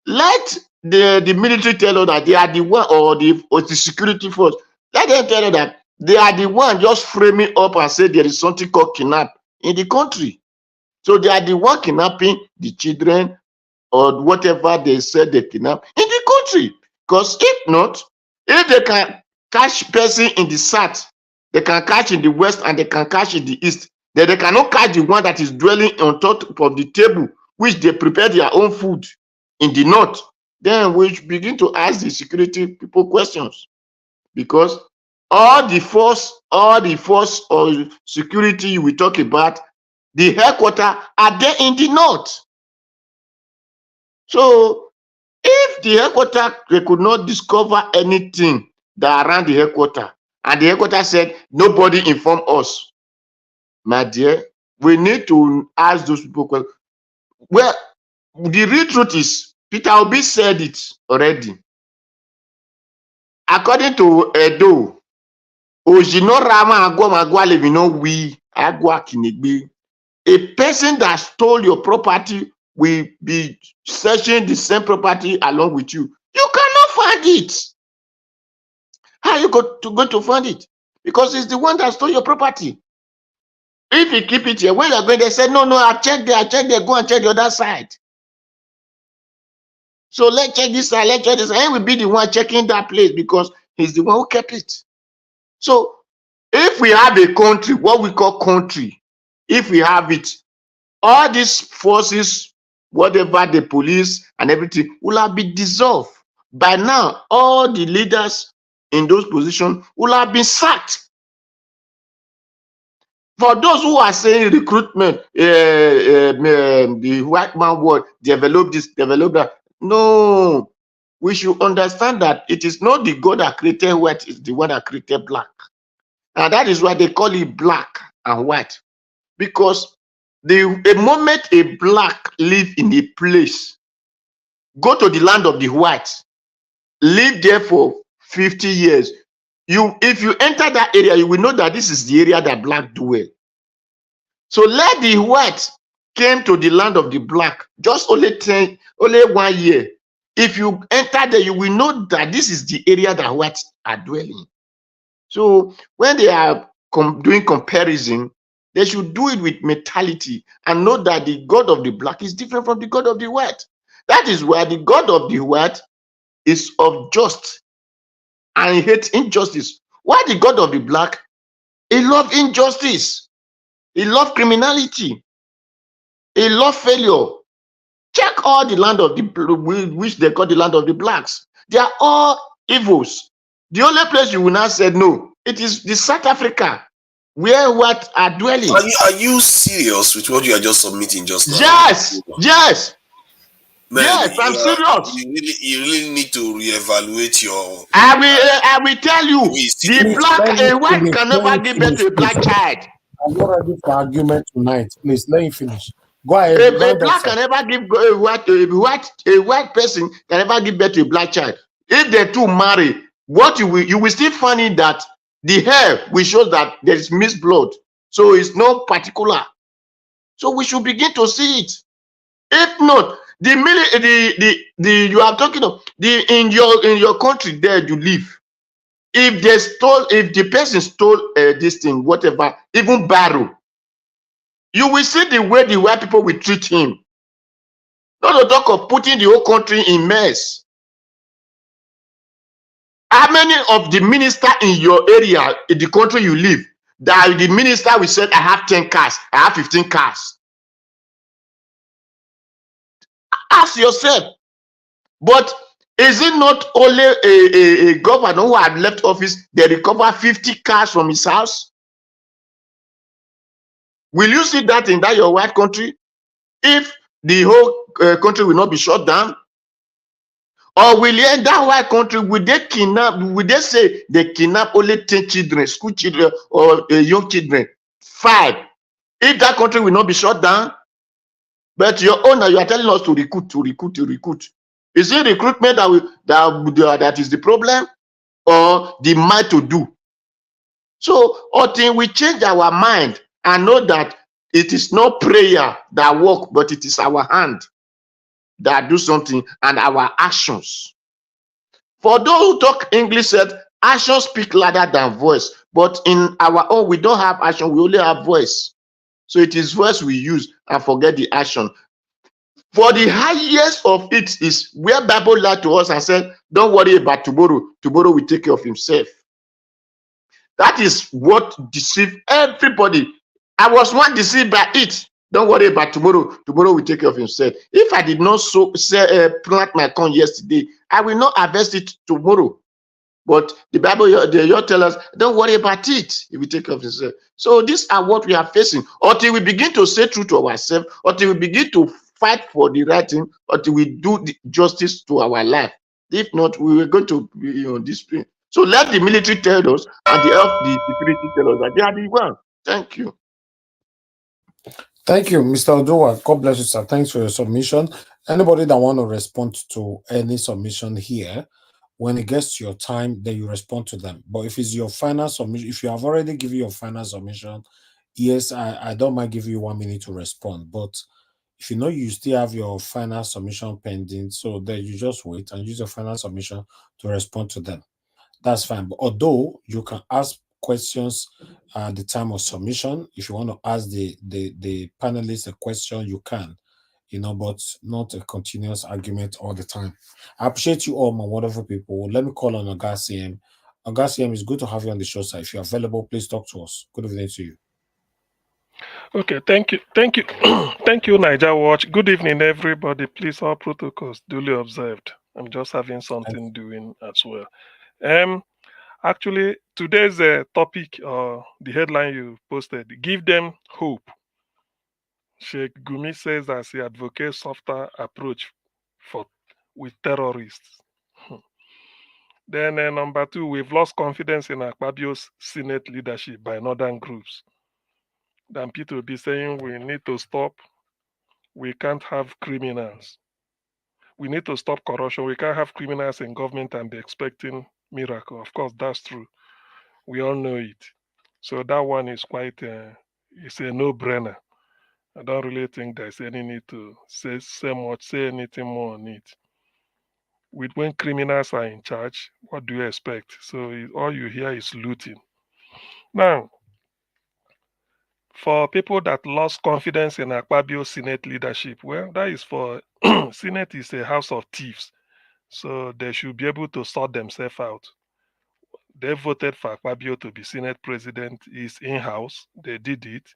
Let the military tell us that they are the one, or the security force. Let them tell us that they are the one just framing up and say there is something called kidnap in the country. So they are the one kidnapping the children or whatever they said they kidnap in the country. Because if not, if they can catch person in the south, they can catch in the west, and they can catch in the east, then they cannot catch the one that is dwelling on top of the table, which they prepare their own food in the north. Then we begin to ask the security people questions, because all the force or security we talk about, the headquarters are there in the north. So if the headquarters, they could not discover anything that around the headquarters, and the headquarters said nobody informed us, my dear, we need to ask those people questions. Well, the real truth is, Peter Obi said it already. According to Edo, Ojinorama Agwamagwa Levino we Agwa Kinigbe. A person that stole your property will be searching the same property along with you. You cannot find it. How you go to find it? Because it's the one that stole your property. If you keep it here, when you are going, they say, no, I checked there, go and check the other side. So let's check this side, let's check this side. He will be the one checking that place because he's the one who kept it. So if we have a country, what we call country, if we have it, all these forces, whatever, the police and everything, will have been dissolved. By now, all the leaders in those positions will have been sacked. For those who are saying recruitment, the white man would develop this, develop that. No, we should understand that it is not the God that created white, it's the one that created black. And that is why they call it black and white. Because the moment a black live in a place, go to the land of the white, live there for 50 years, if you enter that area, you will know that this is the area that black dwell. So let the white came to the land of the black just only 1 year. If you enter there, you will know that this is the area that whites are dwelling. So when they are doing comparison, they should do it with mentality and know that the God of the black is different from the God of the white. That is why the God of the white is of just and he hates injustice. Why the God of the black? He loves injustice. He loves criminality. He loves failure. Check all the land of the which they call the land of the blacks. They are all evils. The only place you will not say no, it is the South Africa where what are dwelling. Are you serious with what you are just submitting just now? Yes. Man, yes, I'm serious. You really need to reevaluate your. I will tell you, the black a white can never give birth to a black child. I'm not ready for argument tonight. Please let me finish. Go ahead. A black can never give a white person can never give birth to a black child. If they two marry, what you will still find it that the hair will show that there is mixed blood. So it's no particular. So we should begin to see it. If not, you are talking of in your country there you live. If the person stole this thing, whatever, even borrow, you will see the way the white people will treat him. Not to talk of putting the whole country in mess. How many of the minister in your area, in the country you live, that the minister will say, I have 10 cars, I have 15 cars? Ask yourself. But is it not only a governor who had left office, they recover 50 cars from his house? Will you see that in that your white country? If the whole country will not be shut down? Or will in that white country, will they kidnap, will they say they kidnap only 10 children, school children or young children? 5. If that country will not be shut down, but your owner, you are telling us to recruit. Is it recruitment that is the problem? or the mind to do. So until we change our mind and know that it is not prayer that work, but it is our hand that do something and our actions. For those who talk English said, actions speak louder than voice. But in our own, we don't have action, we only have voice. So it is voice we use and forget the action. For the highest of it is where Bible lied to us and said, don't worry about tomorrow. Tomorrow will take care of himself. That is what deceived everybody. I was one deceived by it. Don't worry about tomorrow. Tomorrow will take care of himself. If I did not plant my corn yesterday, I will not harvest it tomorrow. But the Bible, you tell us, don't worry about it. It will take care of itself. So these are what we are facing. Until we begin to say true to ourselves, until we begin to fight for the right thing, until we do the justice to our life. If not, we are going to be on this pain. So let the military tell us and the security tell us that they are the one. Thank you. Thank you, Mr. Odoa. God bless you, sir. Thanks for your submission. Anybody that want to respond to any submission here, when it gets to your time, then you respond to them. But if it's your final submission, if you have already given your final submission, yes, I don't mind giving you 1 minute to respond. But if you know you still have your final submission pending, so then you just wait and use your final submission to respond to them. That's fine. But although you can ask questions at the time of submission, if you want to ask the panelists a question, you can, but not a continuous argument all the time. I appreciate you all, my wonderful people. Let me call on Agasiem. Agasiem, it's good to have you on the show, sir. If you're available, please talk to us. Good evening to you. Okay, thank you, thank you, Niger Watch. Good evening, everybody. Please, all protocols duly observed. I'm just having something doing as well. Actually, today's topic, the headline you posted, give them hope. Sheikh Gumi says as he advocates softer approach with terrorists. Then number two, we've lost confidence in Akpabio's Senate leadership by northern groups. Then Peter will be saying we need to stop. We can't have criminals. We need to stop corruption. We can't have criminals in government and be expecting miracle. Of course, that's true. We all know it. So that one is quite, it's a no-brainer. I don't really think there's any need to say anything more on it. When criminals are in charge, what do you expect? So all you hear is looting. Now, for people that lost confidence in Akpabio's Senate leadership, well, that is for Senate is a house of thieves. So they should be able to sort themselves out. They voted for Akpabio to be Senate president. He's in-house. They did it.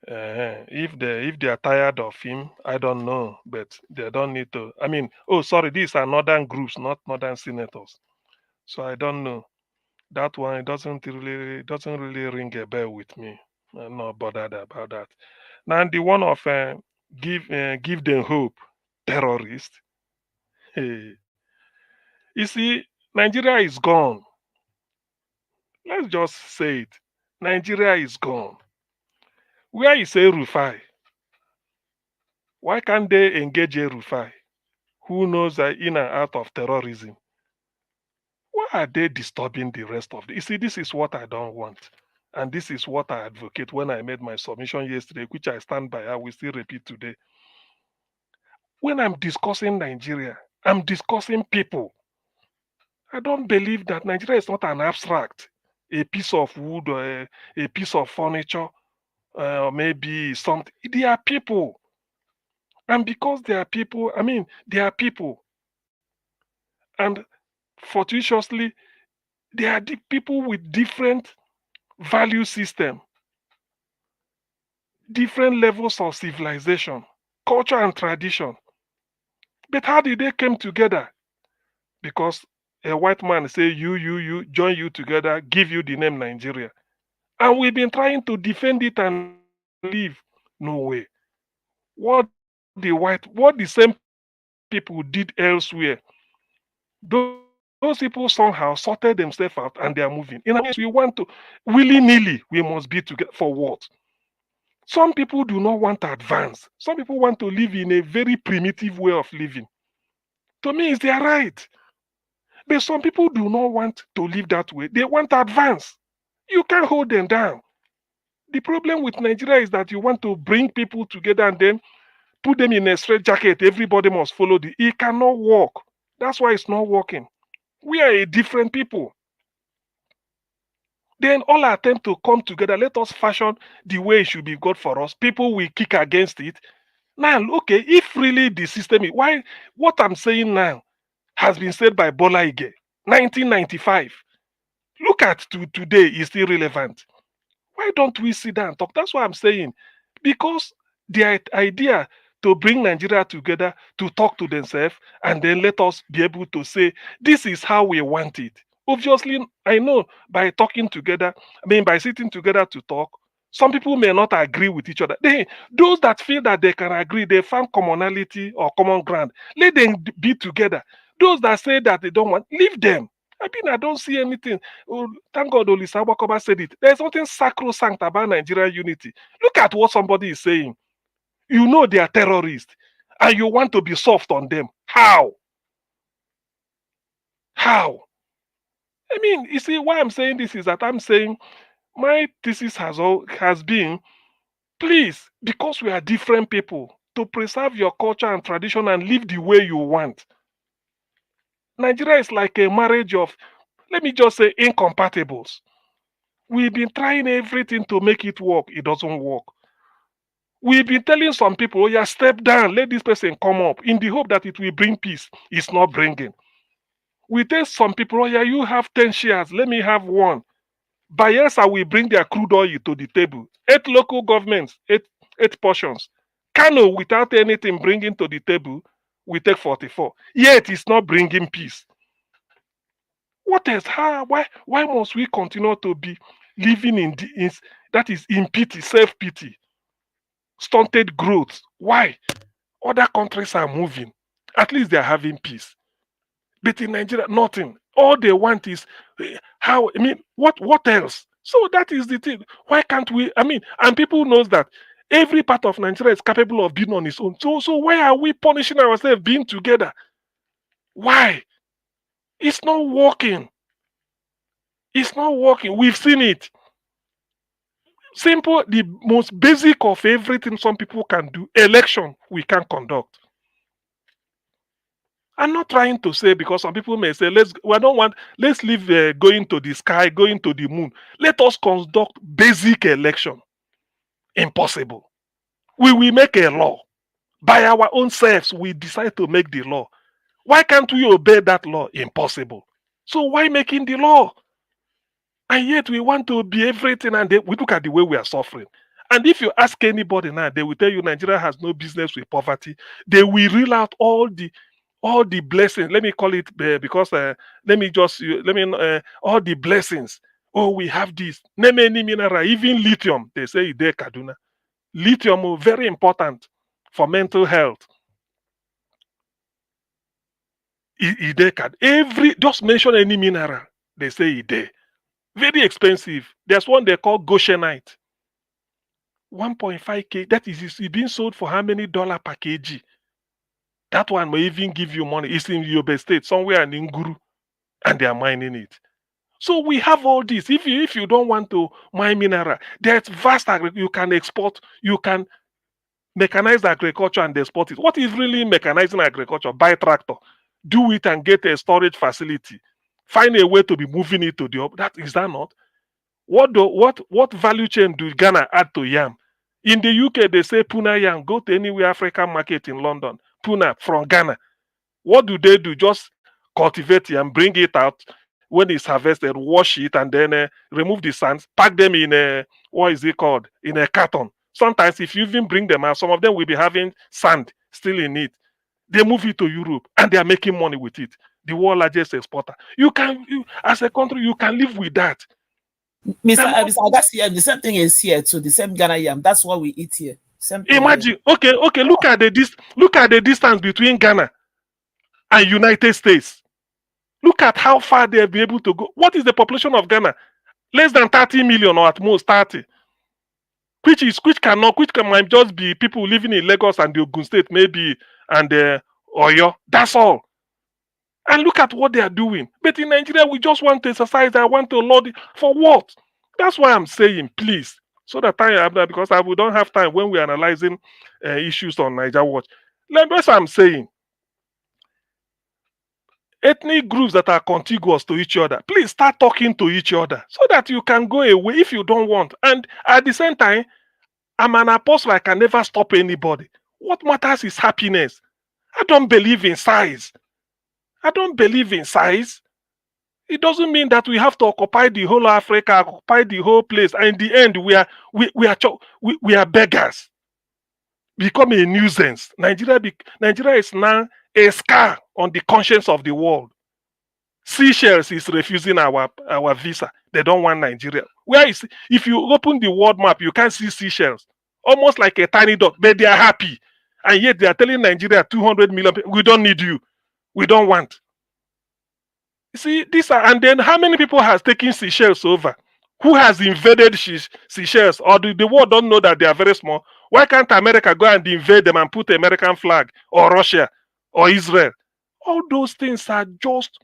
If they are tired of him, I don't know, but they don't need to. I mean, oh, sorry, these are northern groups, not northern senators. So I don't know. That one doesn't really ring a bell with me. I'm not bothered about that. Now the one of give them hope, terrorists. Hey, you see, Nigeria is gone. Let's just say it. Nigeria is gone. Where is El-Rufai? Why can't they engage El-Rufai? Who knows the in and out of terrorism? Why are they disturbing the rest of the? You see, this is what I don't want. And this is what I advocate when I made my submission yesterday, which I stand by. I will still repeat today. When I'm discussing Nigeria, I'm discussing people. I don't believe that Nigeria is not an abstract, a piece of wood or a piece of furniture, or maybe something. They are people. And because they are people, I mean, they are people. And fortuitously, they are the people with different value system, different levels of civilization, culture and tradition. But how did they come together? Because a white man say you join you together, give you the name Nigeria. And we've been trying to defend it and live. No way. What the same people did elsewhere, those people somehow sorted themselves out and they are moving. In our case, we want to willy-nilly, we must be together for what? Some people do not want to advance. Some people want to live in a very primitive way of living. To me, it's their right. But some people do not want to live that way. They want to advance. You can't hold them down. The problem with Nigeria is that you want to bring people together and then put them in a straight jacket. Everybody must follow it cannot work. That's why it's not working. We are a different people. Then all attempt to come together, let us fashion the way it should be good for us. People will kick against it. Now, okay, if really the system is why what I'm saying now has been said by Bola Ige, 1995. Look at today is still relevant. Why don't we sit down and talk? That's what I'm saying. Because the idea to bring Nigeria together to talk to themselves and then let us be able to say, this is how we want it. Obviously, I know by talking together, by sitting together to talk, some people may not agree with each other. Those that feel that they can agree, they found commonality or common ground. Let them be together. Those that say that they don't want, leave them. I don't see anything. Oh, thank God Olisa Wakoba said it. There's nothing sacrosanct about Nigerian unity. Look at what somebody is saying. You know they are terrorists and you want to be soft on them. How? How? You see, why I'm saying this is that I'm saying my thesis has been, please, because we are different people, to preserve your culture and tradition and live the way you want. Nigeria is like a marriage of, let me just say, incompatibles. We've been trying everything to make it work. It doesn't work. We've been telling some people, oh, yeah, step down, let this person come up in the hope that it will bring peace. It's not bringing. We tell some people, oh, yeah, you have 10 shares, let me have one. Bayelsa will bring their crude oil to the table. 8 local governments, eight portions. Kano, without anything bringing to the table, we take 44. Yet it's not bringing peace. What else? Why must we continue to be living that is in pity, self-pity, stunted growth? Why? Other countries are moving. At least they are having peace. But in Nigeria, nothing. All they want is what else? So that is the thing. Why can't we? And people knows that every part of Nigeria is capable of being on its own. So why are we punishing ourselves being together? Why? It's not working. It's not working. We've seen it. Simple, the most basic of everything some people can do, election we can conduct. I'm not trying to say, because some people may say, let's leave going to the sky, going to the moon. Let us conduct basic election. Impossible. We will make a law. By our own selves, we decide to make the law. Why can't we obey that law? Impossible. So why making the law? And yet we want to be everything, and we look at the way we are suffering. And if you ask anybody now, they will tell you Nigeria has no business with poverty. They will reel out all the blessings. Let me call it because all the blessings. Oh, we have this. Name any mineral, even lithium. They say there Kaduna. Lithium is very important for mental health. Just mention any mineral, they say it there. Very expensive. There's one they call Goshenite. 1.5k. That is being sold for how many dollars per kg? That one may even give you money. It's in Yobe State, somewhere in Nguru, and they are mining it. So we have all this. If you don't want to mine mineral, there's vast you can export, you can mechanize agriculture and export it. What is really mechanizing agriculture? Buy tractor, do it and get a storage facility. Find a way to be moving it to is that not? What value chain do Ghana add to yam? In the UK, they say Puna yam. Go to anywhere African market in London. Puna from Ghana. What do? Just cultivate yam, bring it out when it's harvested, wash it, and then remove the sands, pack them in in a carton. Sometimes, if you even bring them out, some of them will be having sand still in it. They move it to Europe and they are making money with it. The world largest exporter. As a country, you can live with that. Mr. Agassi, the same thing is here too. The same Ghana yam. That's what we eat here. Imagine. Okay. Look at the distance between Ghana and United States. Look at how far they'll be able to go. What is the population of Ghana? Less than 30 million, or at most 30. Which might just be people living in Lagos and the Ogun State, maybe, and Oyo. That's all. And look at what they are doing. But in Nigeria, we just want to exercise. I want to load it. For what? That's why I'm saying, please, so that I have that, because we don't have time when we're analyzing issues on Niger Watch. That's what I'm saying. Ethnic groups that are contiguous to each other, please start talking to each other so that you can go away if you don't want. And at the same time, I'm an apostle. I can never stop anybody. What matters is happiness. I don't believe in size. I don't believe in size. It doesn't mean that we have to occupy the whole Africa, occupy the whole place, and in the end, we are beggars. Become a nuisance. Nigeria is now a scar on the conscience of the world. Seychelles is refusing our visa. They don't want Nigeria. Where is, if you open the world map, you can't see Seychelles. Almost like a tiny dot, but they are happy. And yet they are telling Nigeria 200 million people, we don't need you. We don't want. You see, and then how many people has taken Seychelles over? Who has invaded Seychelles? Or the world don't know that they are very small? Why can't America go and invade them and put the American flag, or Russia or Israel? All those things are just,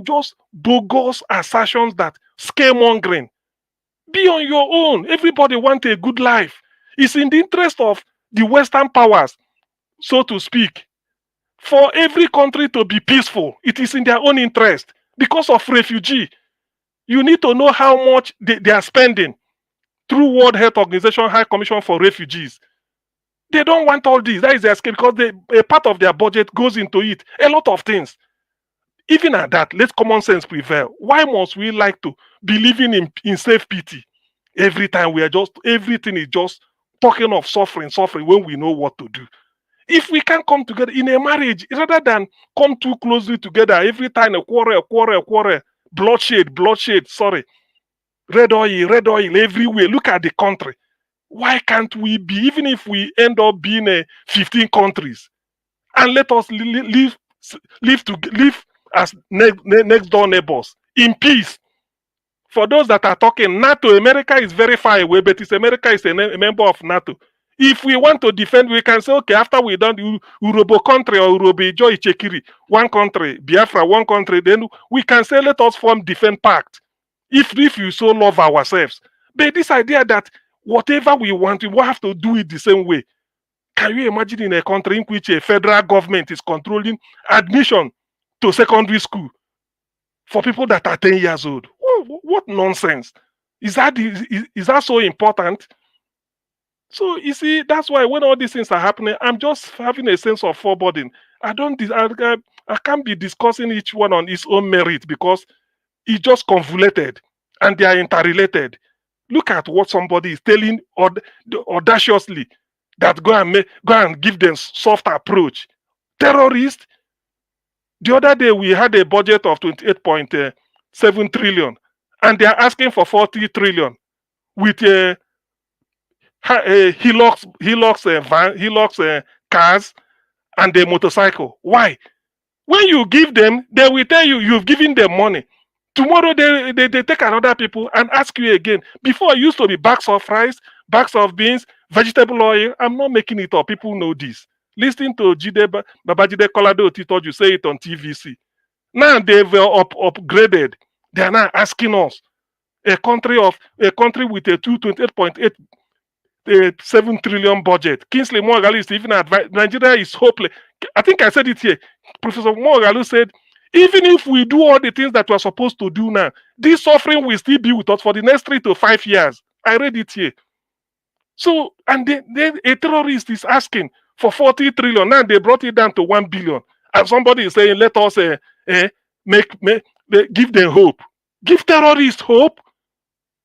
just bogus assertions, that scaremongering. Be on your own. Everybody wants a good life. It's in the interest of the Western powers, so to speak, for every country to be peaceful. It is in their own interest. Because of refugee, you need to know how much they are spending through World Health Organization High Commission for Refugees. They don't want all this. That is their scale, because a part of their budget goes into it. A lot of things. Even at that, let common sense prevail. Why must we like to be living in self-pity? Every time everything is just talking of suffering when we know what to do. If we can come together in a marriage, rather than come too closely together, every time a quarrel, bloodshed, sorry, red oil everywhere. Look at the country. Why can't we be, even if we end up being 15 countries, and let us live as next door neighbors in peace? For those that are talking, NATO, America is very far away, but America is a member of NATO. If we want to defend, we can say, okay, after we done the Urobo country or Urobo Joy Chekiri, one country, Biafra, one country, then we can say, let us form defense pact. If you so love ourselves. But this idea that whatever we want, we will have to do it the same way. Can you imagine in a country in which a federal government is controlling admission to secondary school for people that are 10 years old? What nonsense. Is that so important? So you see, that's why when all these things are happening, I'm just having a sense of foreboding. I can't be discussing each one on its own merit, because it's just convoluted and they are interrelated. Look at what somebody is telling audaciously, that go and give them soft approach. Terrorists. The other day we had a budget of 28.7 trillion, and they are asking for 40 trillion with a Hilux cars and a motorcycle. Why? When you give them, they will tell you you've given them money. Tomorrow they take another people and ask you again. Before, it used to be bags of rice, bags of beans, vegetable oil. I'm not making it up. People know this. Listening to Babajide Kolade Otitoju, you say it on TVC. Now they've upgraded. They are now asking us, a country with a 7 trillion budget. Kingsley Moghalu is even advised Nigeria is hopeless. I think I said it here. Professor Moghalu said, even if we do all the things that we're supposed to do now, this suffering will still be with us for the next 3 to 5 years. I read it here. So, and then a terrorist is asking for 40 trillion. Now they brought it down to 1 billion. And somebody is saying, let us give them hope. Give terrorists hope.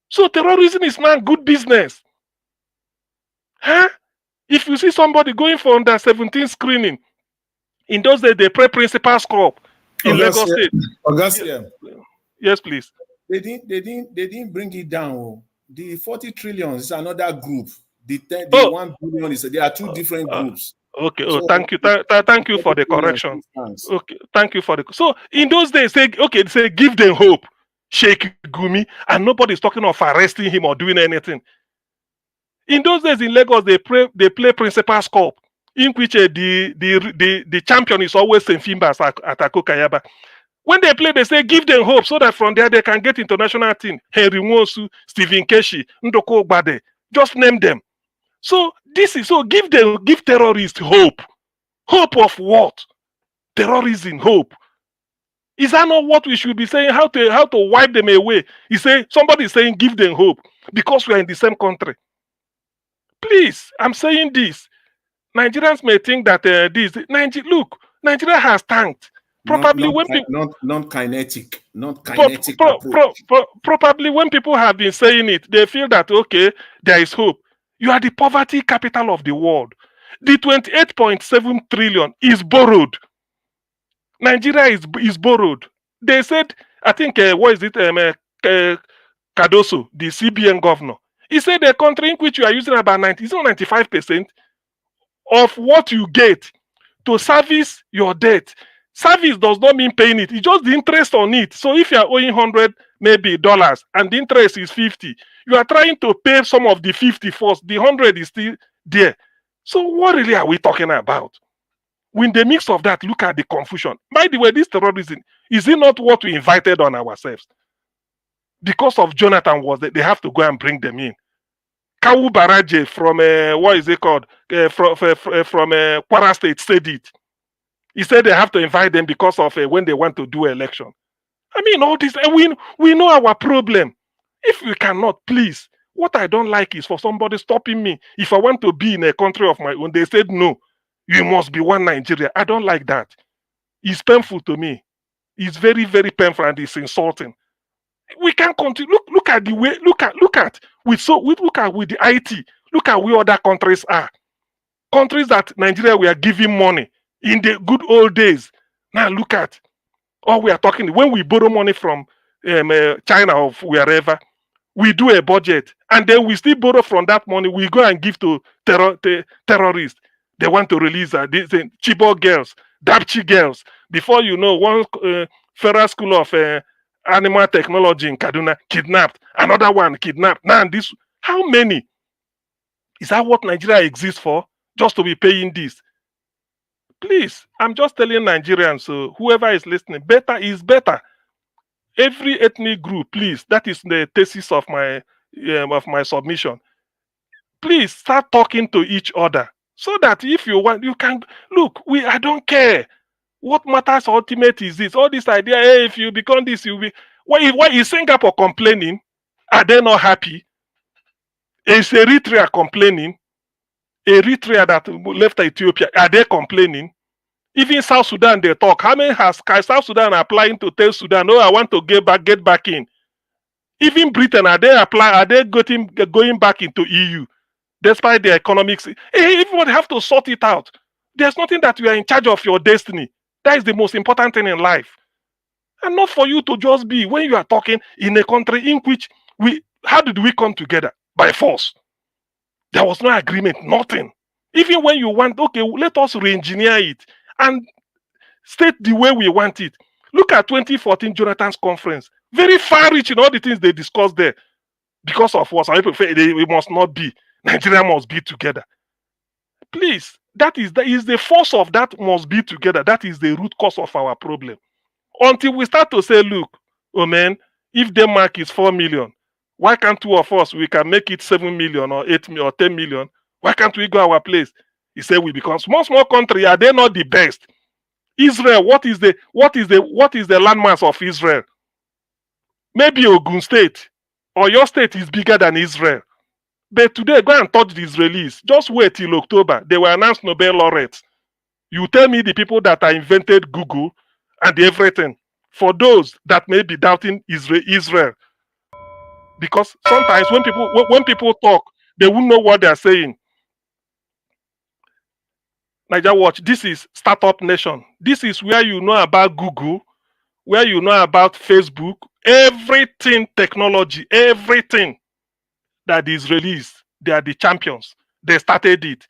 So terrorism is not good business. Huh? If you see somebody going for under 17 screening, in those days they pray principal's crop in Lagos State. Augustia. Yes, please. They didn't bring it down. The 40 trillion is another group. The 1 billion is there are two different groups. Okay. So, thank you. Thank you for the correction. Okay. Thank you for the. So in those days, say give them hope. Sheikh Gumi, and nobody's talking of arresting him or doing anything. In those days in Lagos, they play Principal's Cup, in which the champion is always St. Fimbas at Akokayaba. When they play, they say give them hope so that from there they can get international team. Henry Nwosu, Stephen Keshi, Ndoko Bade. Just name them. So this is so give terrorists hope. Hope of what? Terrorism, hope. Is that not what we should be saying? How to wipe them away? Somebody is saying give them hope because we are in the same country. Please, I'm saying this. Nigerians may think that Nigeria has tanked. Probably when people non-kinetic approach. Probably when people have been saying it, they feel that okay, there is hope. You are the poverty capital of the world. The 28.7 trillion is borrowed. Nigeria is borrowed. They said, I think what is it? Cardoso, the CBN governor. He said the country in which you are using about 95% of what you get to service your debt. Service does not mean paying it. It's just the interest on it. So if you are owing 100 maybe dollars and the interest is 50, you are trying to pay some of the 50 first. The 100 is still there. So what really are we talking about? In the mix of that, look at the confusion. By the way, this terrorism, is it not what we invited on ourselves? Because of Jonathan was that they have to go and bring them in. Kawu Baraje from what is it called? From Kwara State said it. He said they have to invite them because of when they want to do election. I mean, all this, we know our problem. If we cannot, please, what I don't like is for somebody stopping me. If I want to be in a country of my own, they said no, you must be one Nigeria. I don't like that. It's painful to me. It's very, very painful and it's insulting. We can't continue. Look at the way. Look at with the IT. Look at where other countries are. Countries that Nigeria we are giving money in the good old days. Now look at all we are talking. When we borrow money from China or wherever, we do a budget and then we still borrow from that money. We go and give to terrorists. They want to release these Chibok girls, Dapchi girls. Before you know, one federal school of animal technology in Kaduna kidnapped. Another one kidnapped. Now this, how many? Is that what Nigeria exists for? Just to be paying this? Please, I'm just telling Nigerians, so whoever is listening, better is better. Every ethnic group, please, that is the thesis of my submission. Please start talking to each other so that if you want, you can look. I don't care. What matters ultimate is this. All this idea, hey, if you become this, you'll be. Why is Singapore complaining? Are they not happy? Is Eritrea complaining? Eritrea that left Ethiopia, are they complaining? Even South Sudan, they talk. How many has South Sudan applying to tell Sudan, oh, I want to get back in? Even Britain, are they going back into EU? Despite the economics, everybody have to sort it out. There's nothing that you are in charge of your destiny. That is the most important thing in life. And not for you to just be, when you are talking in a country in which how did we come together? By force. There was no agreement, nothing. Even when you want, okay, let us re-engineer it and state the way we want it. Look at 2014 Jonathan's conference. Very far-reach in all the things they discussed there. Because of what some people say, we must not be. Nigeria must be together. Please, that is the force of that must be together. That is the root cause of our problem. Until we start to say, look, oh man, if Denmark is 4 million, why can't two of us, we can make it 7 million or 8 million or 10 million? Why can't we go our place? He said we become small country. Are they not the best? Israel, what is the landmass of Israel? Maybe Ogun State or your state is bigger than Israel. But today, go and touch the Israelis. Just wait till October. They will announce Nobel laureates. You tell me the people that invented Google and everything. For those that may be doubting Israel. Because sometimes when people talk, they won't know what they are saying. Niger Watch, this is Startup Nation. This is where you know about Google, where you know about Facebook, everything technology, everything that is released. They are the champions. They started it.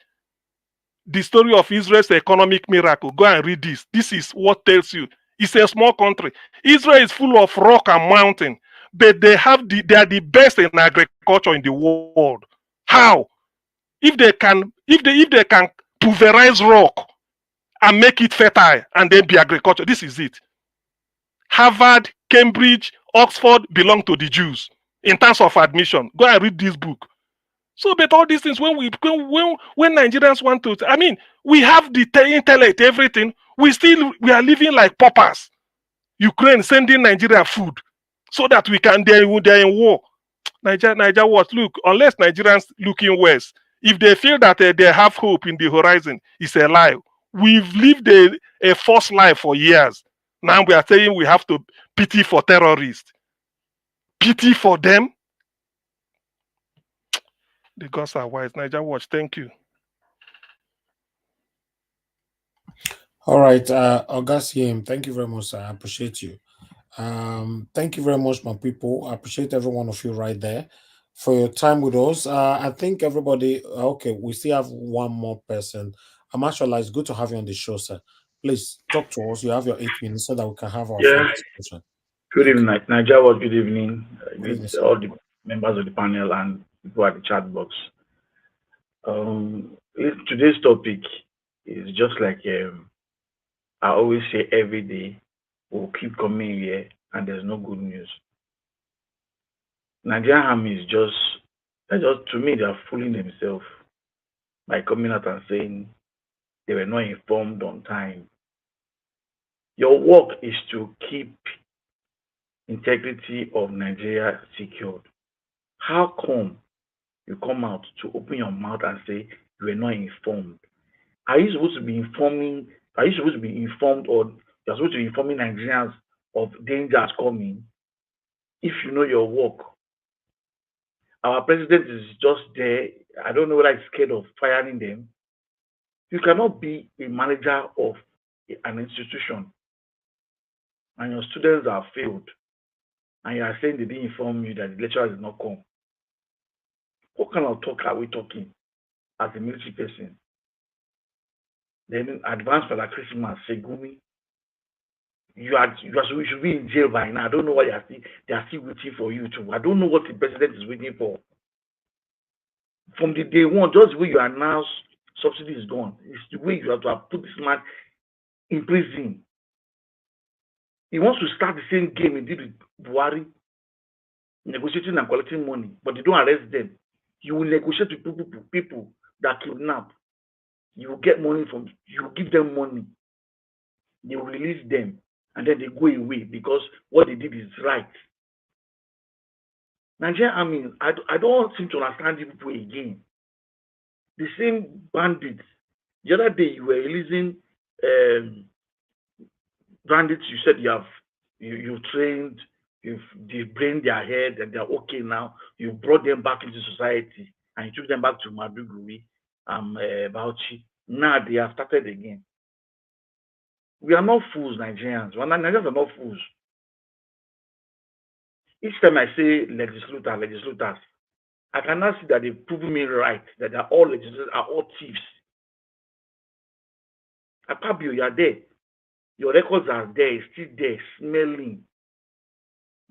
The story of Israel's economic miracle. Go and read this. This is what tells you. It's a small country. Israel is full of rock and mountain, but they are the best in agriculture in the world. How? If they can pulverize rock and make it fertile and then be agriculture, this is it. Harvard, Cambridge, Oxford belong to the Jews in terms of admission. Go and read this book. So, but all these things, when Nigerians want to, I mean, we have the intellect, everything. We are living like paupers. Ukraine sending Nigeria food so that we can, they're in war. Niger what? Look, unless Nigerians looking west, if they feel that they have hope in the horizon, it's a lie. We've lived a false life for years. Now we are saying we have to pity for terrorists. Pity for them. The gods are wise. Niger Watch, thank you. All right, Augustine, thank you very much, sir. I appreciate you. Thank you very much, my people. I appreciate every one of you right there for your time with us. I think everybody, okay, we still have one more person. Amashola, it's good to have you on the show, sir. Please talk to us. You have your 8 minutes so that we can have our full Yeah, discussion. good evening, Nigeria. Good evening. Good evening, sir. All the members of the panel and people at the chat box. Today's topic is just like I always say every day, we'll keep coming here and there's no good news. Nigerian army is just to me, they are fooling themselves by coming out and saying they were not informed on time. Your work is to keep integrity of Nigeria secured. How come you come out to open your mouth and say you were not informed? Are you supposed to be informing? Are you supposed to be informed, or you're supposed to be informing Nigerians of dangers coming? If you know your work, our president is just there. I don't know whether he's scared of firing them. You cannot be a manager of an institution and your students are failed, and you are saying they didn't inform you that the lecturer did not come. What kind of talk are we talking as a military person? Then advance for the Christmas, Segumi. You should be in jail by now. I don't know why they are still waiting for you to. I don't know what the president is waiting for. From the day one, just the way you announce subsidy is gone. It's the way you have to have put this man in prison. He wants to start the same game he did with Buhari, negotiating and collecting money, but they don't arrest them. You will negotiate with people that kidnap. You will get money from, you will give them money. They will release them, and then they go away because what they did is right. Nigeria, I mean, I don't seem to understand the people again. The same bandits. The other day you were releasing bandits. You said you trained, they've brained their head and they're okay now. You brought them back into society and you took them back to Maduguri, Bauchi. Now they have started again. We are not fools, Nigerians. Nigerians are not fools. Each time I say legislators, I cannot see that they've proven me right, that they're all legislators, are all thieves. Akpabio, you are there. Your records are there, still there, smelling.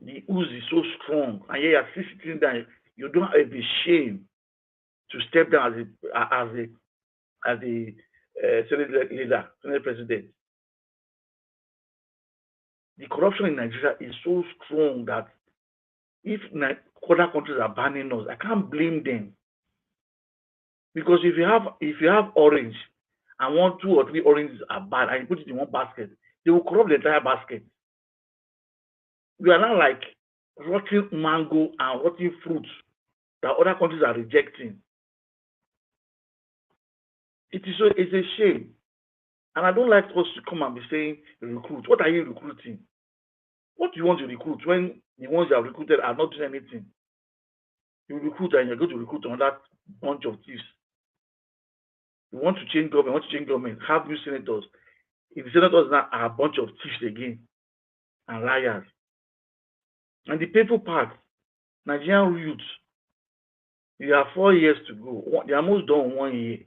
The ooze is so strong, and yet you're still sitting there. You don't have the shame to step down as a Senate leader, Senate president. The corruption in Nigeria is so strong that if other countries are banning us, I can't blame them. Because if you have orange and 1, 2, or 3 oranges are bad and you put it in one basket, they will corrupt the entire basket. We are now like rotten mango and rotten fruits that other countries are rejecting. It's a shame. And I don't like us to come and be saying recruit. What are you recruiting? What do you want to recruit when the ones you have recruited are not doing anything? You recruit and you're going to recruit another bunch of thieves. You want to change government, have new senators. If the senators now are a bunch of thieves again and liars. And the painful part, Nigerian youth, you have 4 years to go. They are almost done 1 year.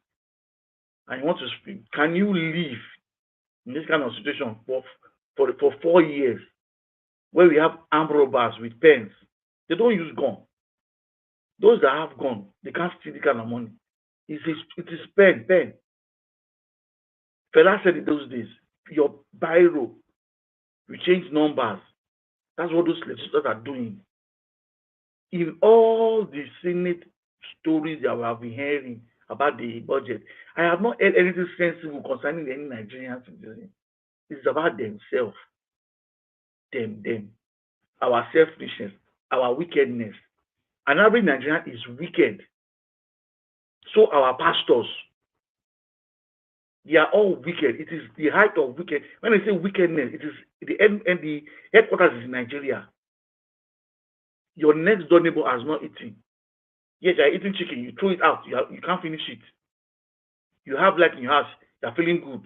And you want to speak. Can you live in this kind of situation for 4 years where we have armed robbers with pens? They don't use gun. Those that have gun, they can't steal the kind of money. It is pen. Fela said in those days, your biro We change numbers. That's what those legislators are doing. In all the Senate stories that we have been hearing about the budget, I have not heard anything sensible concerning any Nigerian citizen. It's about themselves, them, our selfishness, our wickedness. An average Nigerian is wicked. So our pastors, they are all wicked. It is the height of wicked. When I say wickedness, it is the end, and the headquarters is in Nigeria. Your next door neighbor has not eaten. Yes, you are eating chicken. You throw it out. You can't finish it. You have light in your house. You are feeling good.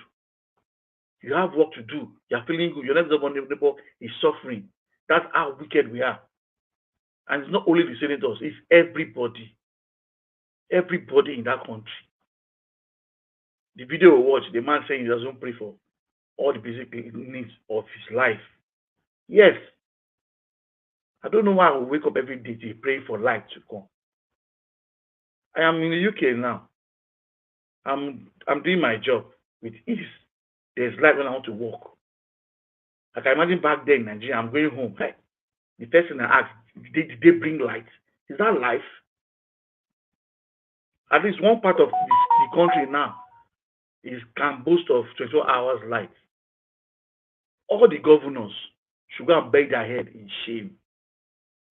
You have work to do. You are feeling good. Your next door neighbor is suffering. That's how wicked we are. And it's not only the senators. It's everybody. Everybody in that country. The video we watch, the man saying he doesn't pray for all the basic needs of his life. Yes. I don't know why I will wake up every day to pray for light to come. I am in the UK now. I'm doing my job with ease. There's light when I want to work. I can imagine back then in Nigeria, I'm going home. Hey, the first thing I ask, did they bring light? Is that life? At least one part of the country now can boast of 24 hours light. All the governors should go and beg their head in shame.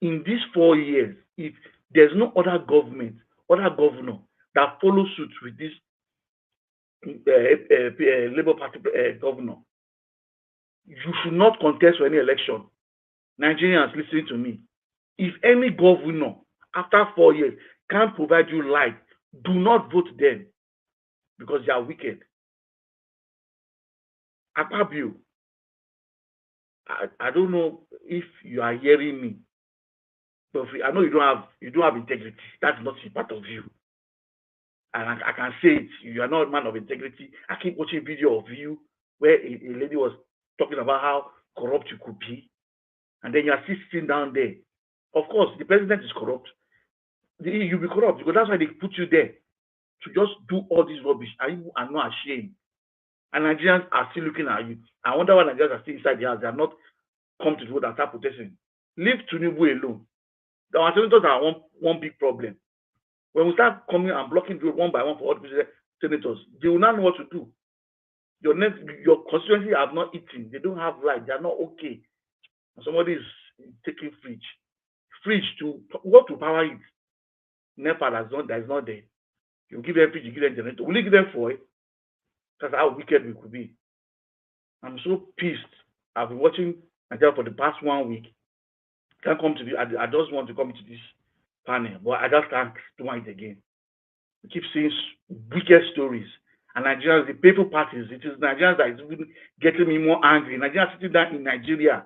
In these 4 years, if there's no other governor that follows suit with this Labour Party governor, you should not contest for any election. Nigerians, listening to me. If any governor, after 4 years, can't provide you light, do not vote them because they are wicked. Akpabio, I don't know if you are hearing me, but I know you don't have integrity. That's not a part of you. And I can say it, you are not a man of integrity. I keep watching video of you where a lady was talking about how corrupt you could be. And then you are still sitting down there. Of course, the president is corrupt. You'll be corrupt because that's why they put you there to just do all this rubbish. And you are not ashamed. And Nigerians are still looking at you. I wonder why Nigerians are still inside the house. They have not come to the vote and start protesting. Leave Tinubu alone. Our senators are one big problem. When we start coming and blocking the road one by one for all the senators, they will not know what to do. Your constituency have not eaten. They don't have light. They are not okay. And somebody is taking fridge to what to power it. NEPA that is not there. You give them fridge, you give them generator. Will you give them for it? That's how wicked we could be. I'm so pissed. I've been watching Nigeria for the past 1 week. Can't come to I just want to come to this panel, but I just can't do it again. We keep seeing wicked stories. And Nigerians, the people parties, it is Nigerians that is even getting me more angry. Nigerians sitting down in Nigeria,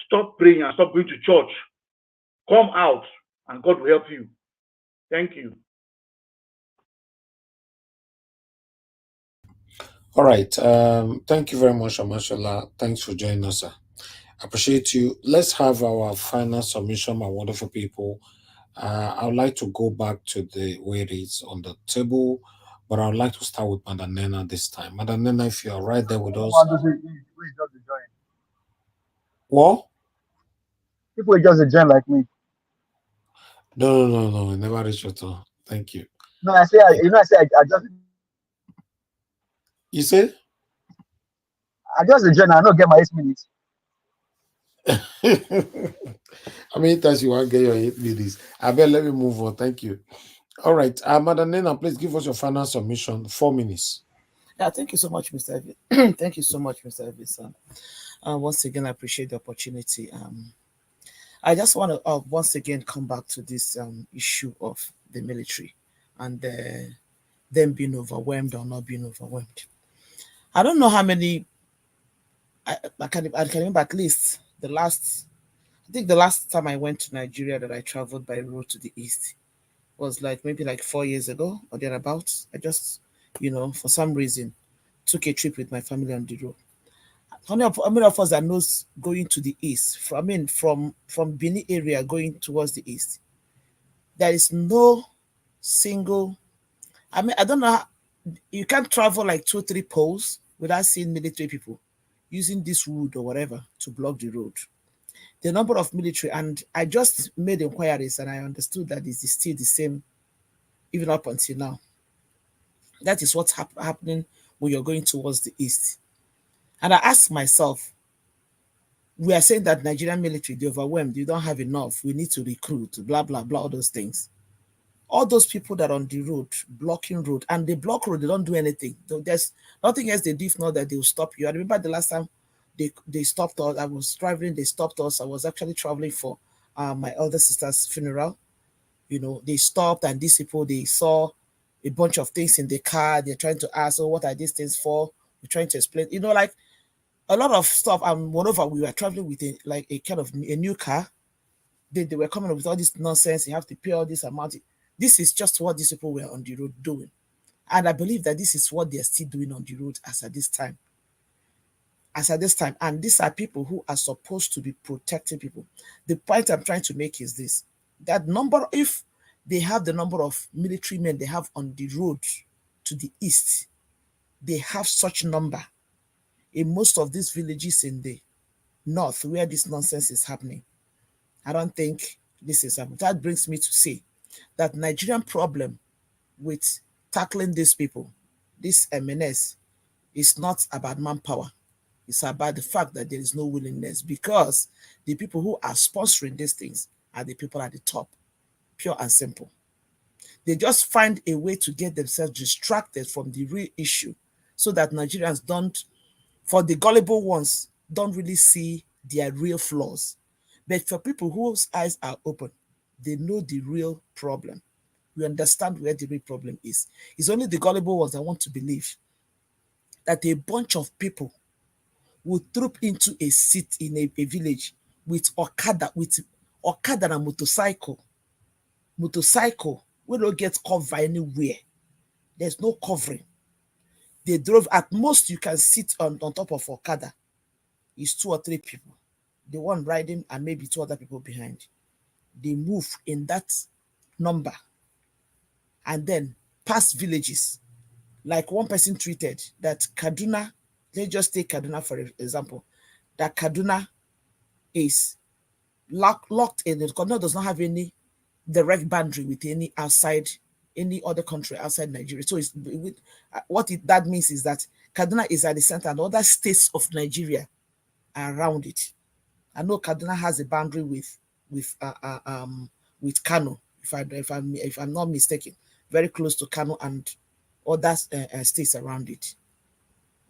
stop praying and stop going to church. Come out and God will help you. Thank you. All right. Thank you very much, Amashola. Thanks for joining us, sir. Appreciate you. Let's have our final submission, my wonderful people. I would like to go back to the way it is on the table, but I would like to start with Madam Nena this time. Madam Nena, if you are right there with us. What? People just join like me. No. Never reach your turn. Thank you. No, I say, I just. You say? I just join. I don't get my 8 minutes. How many times you want to get your 8 minutes? I bet let me move on. Thank you. All right. Madam Nena, please give us your final submission. 4 minutes. Yeah, thank you so much, Mr. Evie. Thank you so much, Mr. Evie. Once again, I appreciate the opportunity. I just want to once again come back to this issue of the military and them being overwhelmed or not being overwhelmed. I don't know how many. I can remember at least the last time I went to Nigeria that I traveled by road to the east was maybe 4 years ago or thereabouts. I just, for some reason, took a trip with my family on the road. How many of us that knows going to the east? From Benin area going towards the east, there is no single. I don't know. You can't travel 2-3 poles without seeing military people. using this wood or whatever to block the road. The number of military, and I just made inquiries and I understood that it is still the same even up until now. That is what's happening when you're going towards the east. And I asked myself, we are saying that Nigerian military, they're overwhelmed, you don't have enough, we need to recruit, blah, blah, blah, all those things. All those people that are on the road, blocking road, and they block road, they don't do anything. There's nothing else they do, if not that they'll stop you. I remember the last time they stopped us, I was driving, they stopped us. I was actually traveling for my elder sister's funeral. You know, they stopped, and these people, they saw a bunch of things in the car. They're trying to ask, oh, what are these things for? We're trying to explain, you know, like a lot of stuff. And moreover, we were traveling with a kind of a new car. They were coming up with all this nonsense. You have to pay all this amount. This is just what these people were on the road doing. And I believe that this is what they're still doing on the road as at this time. And these are people who are supposed to be protecting people. The point I'm trying to make is this: that number, if they have the number of military men they have on the road to the east, they have such number in most of these villages in the north where this nonsense is happening. I don't think this is happening. That brings me to say that Nigerian problem with tackling these people, this MNS, is not about manpower. It's about the fact that there is no willingness, because the people who are sponsoring these things are the people at the top, pure and simple. They just find a way to get themselves distracted from the real issue so that Nigerians don't, for the gullible ones, don't really see their real flaws. But for people whose eyes are open, they know the real problem. We understand where the real problem is. It's only the gullible ones that want to believe that a bunch of people will troop into a seat in a village with Okada and motorcycle. Motorcycle, we don't get cover anywhere. There's no covering. They drove, at most you can sit on top of Okada. It's 2 or 3 people. The one riding and maybe 2 other people behind. They move in that number and then pass villages. Like one person tweeted that Kaduna, let's just take Kaduna for example, that Kaduna is locked in. Kaduna does not have any direct boundary with any other country outside Nigeria. So it's that means is that Kaduna is at the center and other states of Nigeria are around it. I know Kaduna has a boundary with Kano, if I'm not mistaken, very close to Kano and other states around it.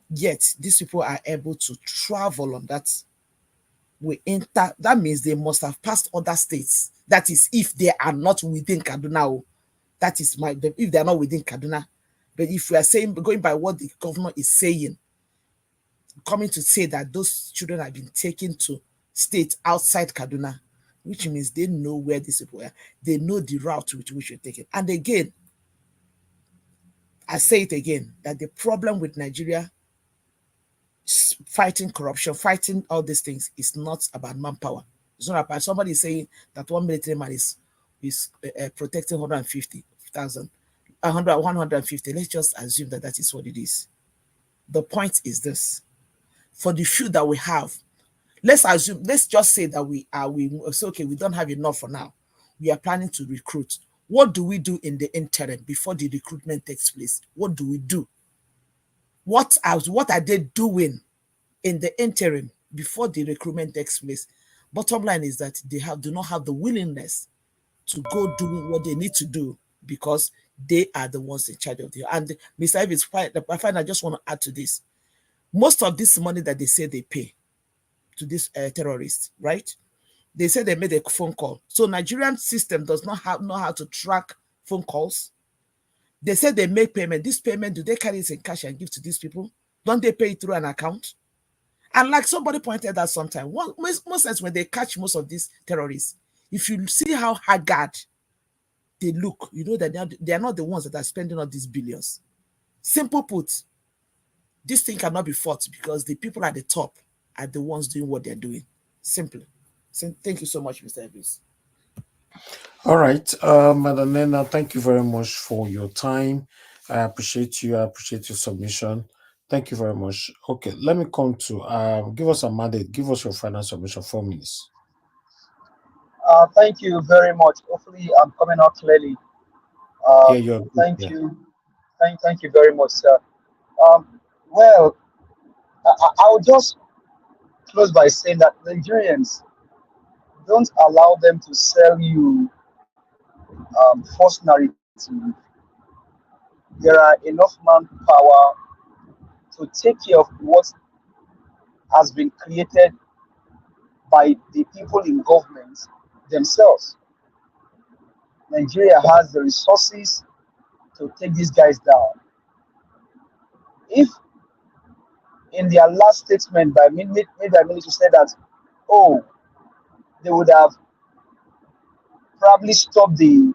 Yet these people are able to travel on that. That means they must have passed other states. That is, if they are not within Kaduna. That is if they are not within Kaduna. But if we are saying, going by what the governor is saying, coming to say that those children have been taken to states outside Kaduna, which means they know where these people are. They know the route with which you're taking. And again, I say it again, that the problem with Nigeria fighting corruption, fighting all these things, is not about manpower. It's not about somebody saying that one military man is protecting 150,000, 150. Let's just assume that is what it is. The point is this: for the few that we have, let's just say that we say, okay, we don't have enough for now. We are planning to recruit. What do we do in the interim before the recruitment takes place? What do we do? What are they doing in the interim before the recruitment takes place? Bottom line is that they do not have the willingness to go do what they need to do, because they are the ones in charge of the. And Mr. Evans, I just want to add to this. Most of this money that they say they pay to these terrorists, right? They say they made a phone call. So Nigerian system does not know how to track phone calls. They say they make payment. This payment, do they carry it in cash and give to these people? Don't they pay it through an account? And like somebody pointed out sometime, most times when they catch most of these terrorists, if you see how haggard they look, you know that they are not the ones that are spending all these billions. Simple put, this thing cannot be fought because the people at the top are the ones doing what they're doing. Simply. So thank you so much, Mr. Evans. All right, Madam Nena, thank you very much for your time. I appreciate you. I appreciate your submission. Thank you very much. Okay, let me come to give us a mandate. Give us your final submission. 4 minutes. Thank you very much. Hopefully, I'm coming out clearly. Yeah, you're good. Thank Yeah. you. Thank you very much, sir. Well, I'll just close by saying that Nigerians, don't allow them to sell you false narrative. There are enough manpower to take care of what has been created by the people in government themselves. Nigeria has the resources to take these guys down. If in their last statement made by military said that, oh, they would have probably stopped the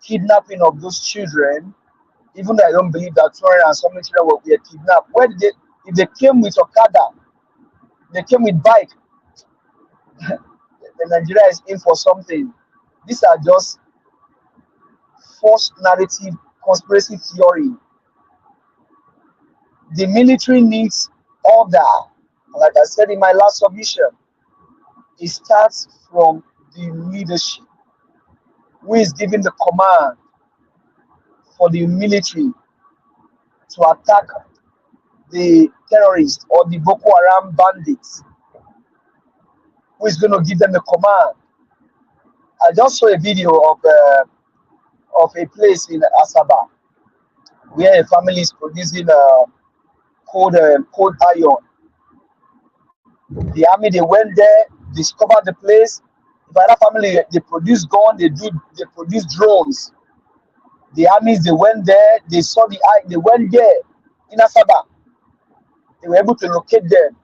kidnapping of those children, even though I don't believe that 200 and some children were kidnapped. Where did they, if they came with Okada, they came with bike, the Nigeria is in for something. These are just false narrative, conspiracy theory. The military needs order. Like I said in my last submission, it starts from the leadership who is giving the command for the military to attack the terrorists or the Boko Haram bandits, who is going to give them the command. I just saw a video of a place in Asaba where a family is producing cold iron. The army, they went there, discovered the place. By that family, they produce gun, they produce drones. The armies, they went there, they saw the eye, they went there in Asaba. They were able to locate them,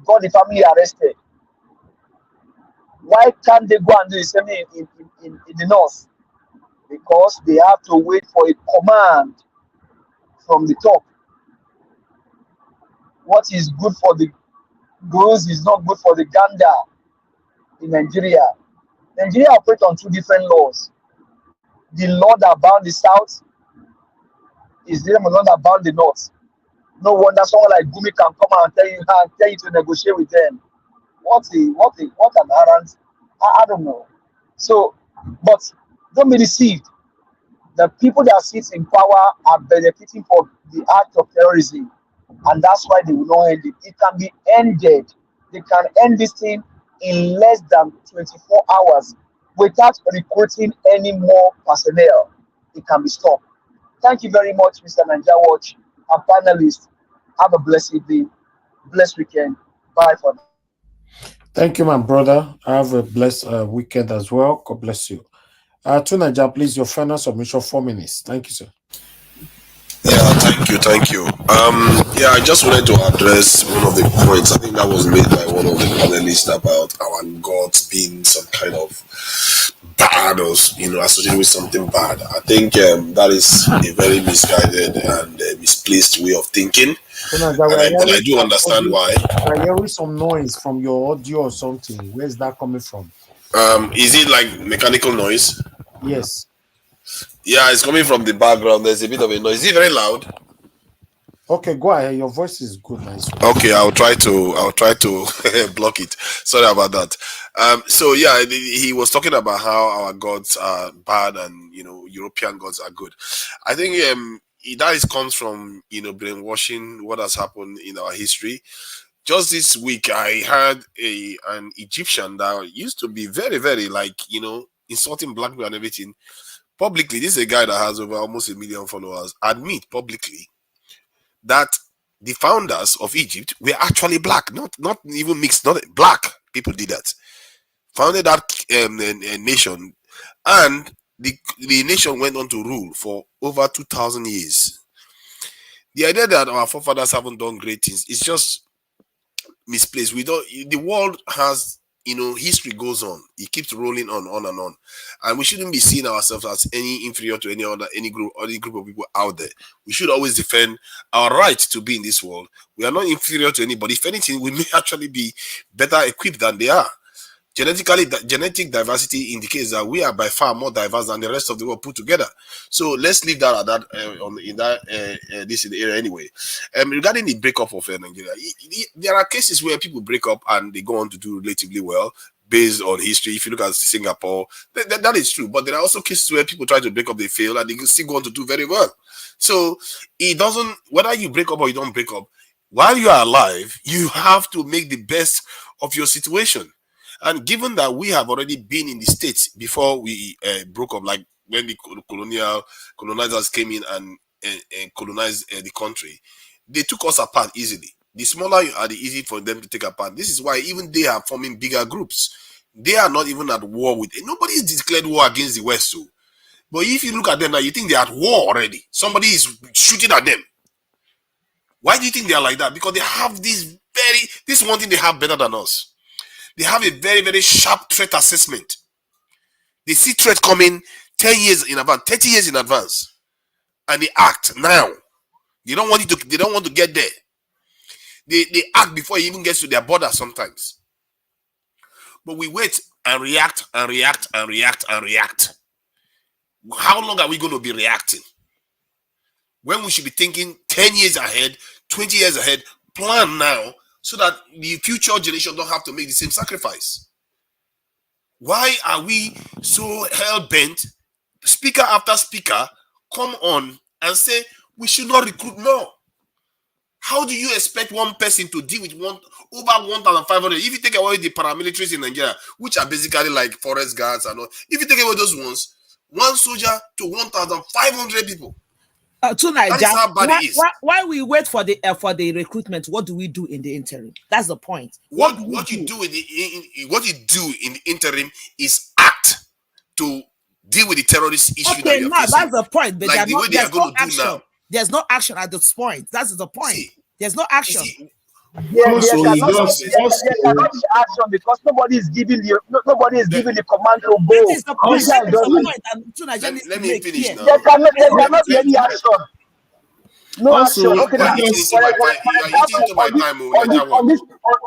got the family arrested. Why can't they go and do the same thing in the north? Because they have to wait for a command from the top. What is good for the goose is not good for the gander in Nigeria. Nigeria operates on two different laws. The law that bound the south is the law that bound the north. No wonder someone like Gumi can come out and tell you to negotiate with them. What an errand. I don't know. So, but don't be deceived. The people that sit in power are benefiting from the act of terrorism, and that's why they will not end it. It can be ended. They can end this thing in less than 24 hours without recruiting any more personnel. It can be stopped. Thank you very much, Mr. Niger Watch and panelists. Have a blessed day, blessed weekend. Bye for now. Thank you, my brother. Have a blessed weekend as well. God bless you. To Niger, please, your final submission, 4 minutes. Thank you, sir. Yeah, thank you. Yeah, I just wanted to address one of the points I think that was made by one of the panelists about our gods being some kind of bad or associated with something bad. I think that is a very misguided and misplaced way of thinking. So Niger, But I do understand why. We're hearing some noise from your audio or something. Where's that coming from? Is it like mechanical noise? Yes. Yeah, it's coming from the background. There's a bit of a noise. Is it very loud? Okay, go ahead. Your voice is good, nice. Okay, I'll try to block it. Sorry about that. So yeah, he was talking about how our gods are bad and European gods are good. I think that comes from brainwashing what has happened in our history. Just this week, I heard an Egyptian that used to be very, very insulting black people and everything publicly. This is a guy that has over almost 1 million followers. Admit publicly that the founders of Egypt were actually black, not even mixed, not black people did that. Founded that nation, and the nation went on to rule for over 2,000 years. The idea that our forefathers haven't done great things is just misplaced. We don't. The world has, history goes on. It keeps rolling on and on, and we shouldn't be seeing ourselves as any inferior to any group of people out there. We should always defend our right to be in this world. We are not inferior to anybody. If anything, we may actually be better equipped than they are. Genetic diversity indicates that we are by far more diverse than the rest of the world put together. So let's leave that at that this area anyway. Regarding the breakup of Nigeria, there are cases where people break up and they go on to do relatively well based on history. If you look at Singapore, that is true. But there are also cases where people try to break up, they fail, and they still go on to do very well. So it doesn't, whether you break up or you don't break up, while you are alive, you have to make the best of your situation. And given that we have already been in the States before we broke up, like when the colonizers came in and colonized the country, they took us apart easily. The smaller you are, the easier for them to take apart. This is why even they are forming bigger groups. They are not even at war with it. Nobody has declared war against the West. So. But if you look at them now, you think they're at war already. Somebody is shooting at them. Why do you think they are like that? Because they have this one thing they have better than us. They have a very, very sharp threat assessment. They see threat coming 10 years in advance, 30 years in advance. And they act now. They don't want to get there. They act before it even gets to their border sometimes. But we wait and react and react and react and react. How long are we going to be reacting? When we should be thinking 10 years ahead, 20 years ahead, plan now so that the future generation don't have to make the same sacrifice. Why are we so hell-bent? Speaker after speaker come on and say we should not recruit more. How do you expect one person to deal with over 1,500? If you take away the paramilitaries in Nigeria, which are basically like forest guards and all, if you take away those ones, one soldier to 1,500 people. To Nigeria, that is how bad it is. Why we wait for the recruitment? What do we do in the interim? That's the point. What you do in the interim is act to deal with the terrorist issue. Okay, now that's the point. But like the way they are going to do now. There's no action at this point. That's the point. There's no action. There cannot be action because nobody is giving the command to go. That is the point. Let me finish now. There cannot be any action. No action. Okay,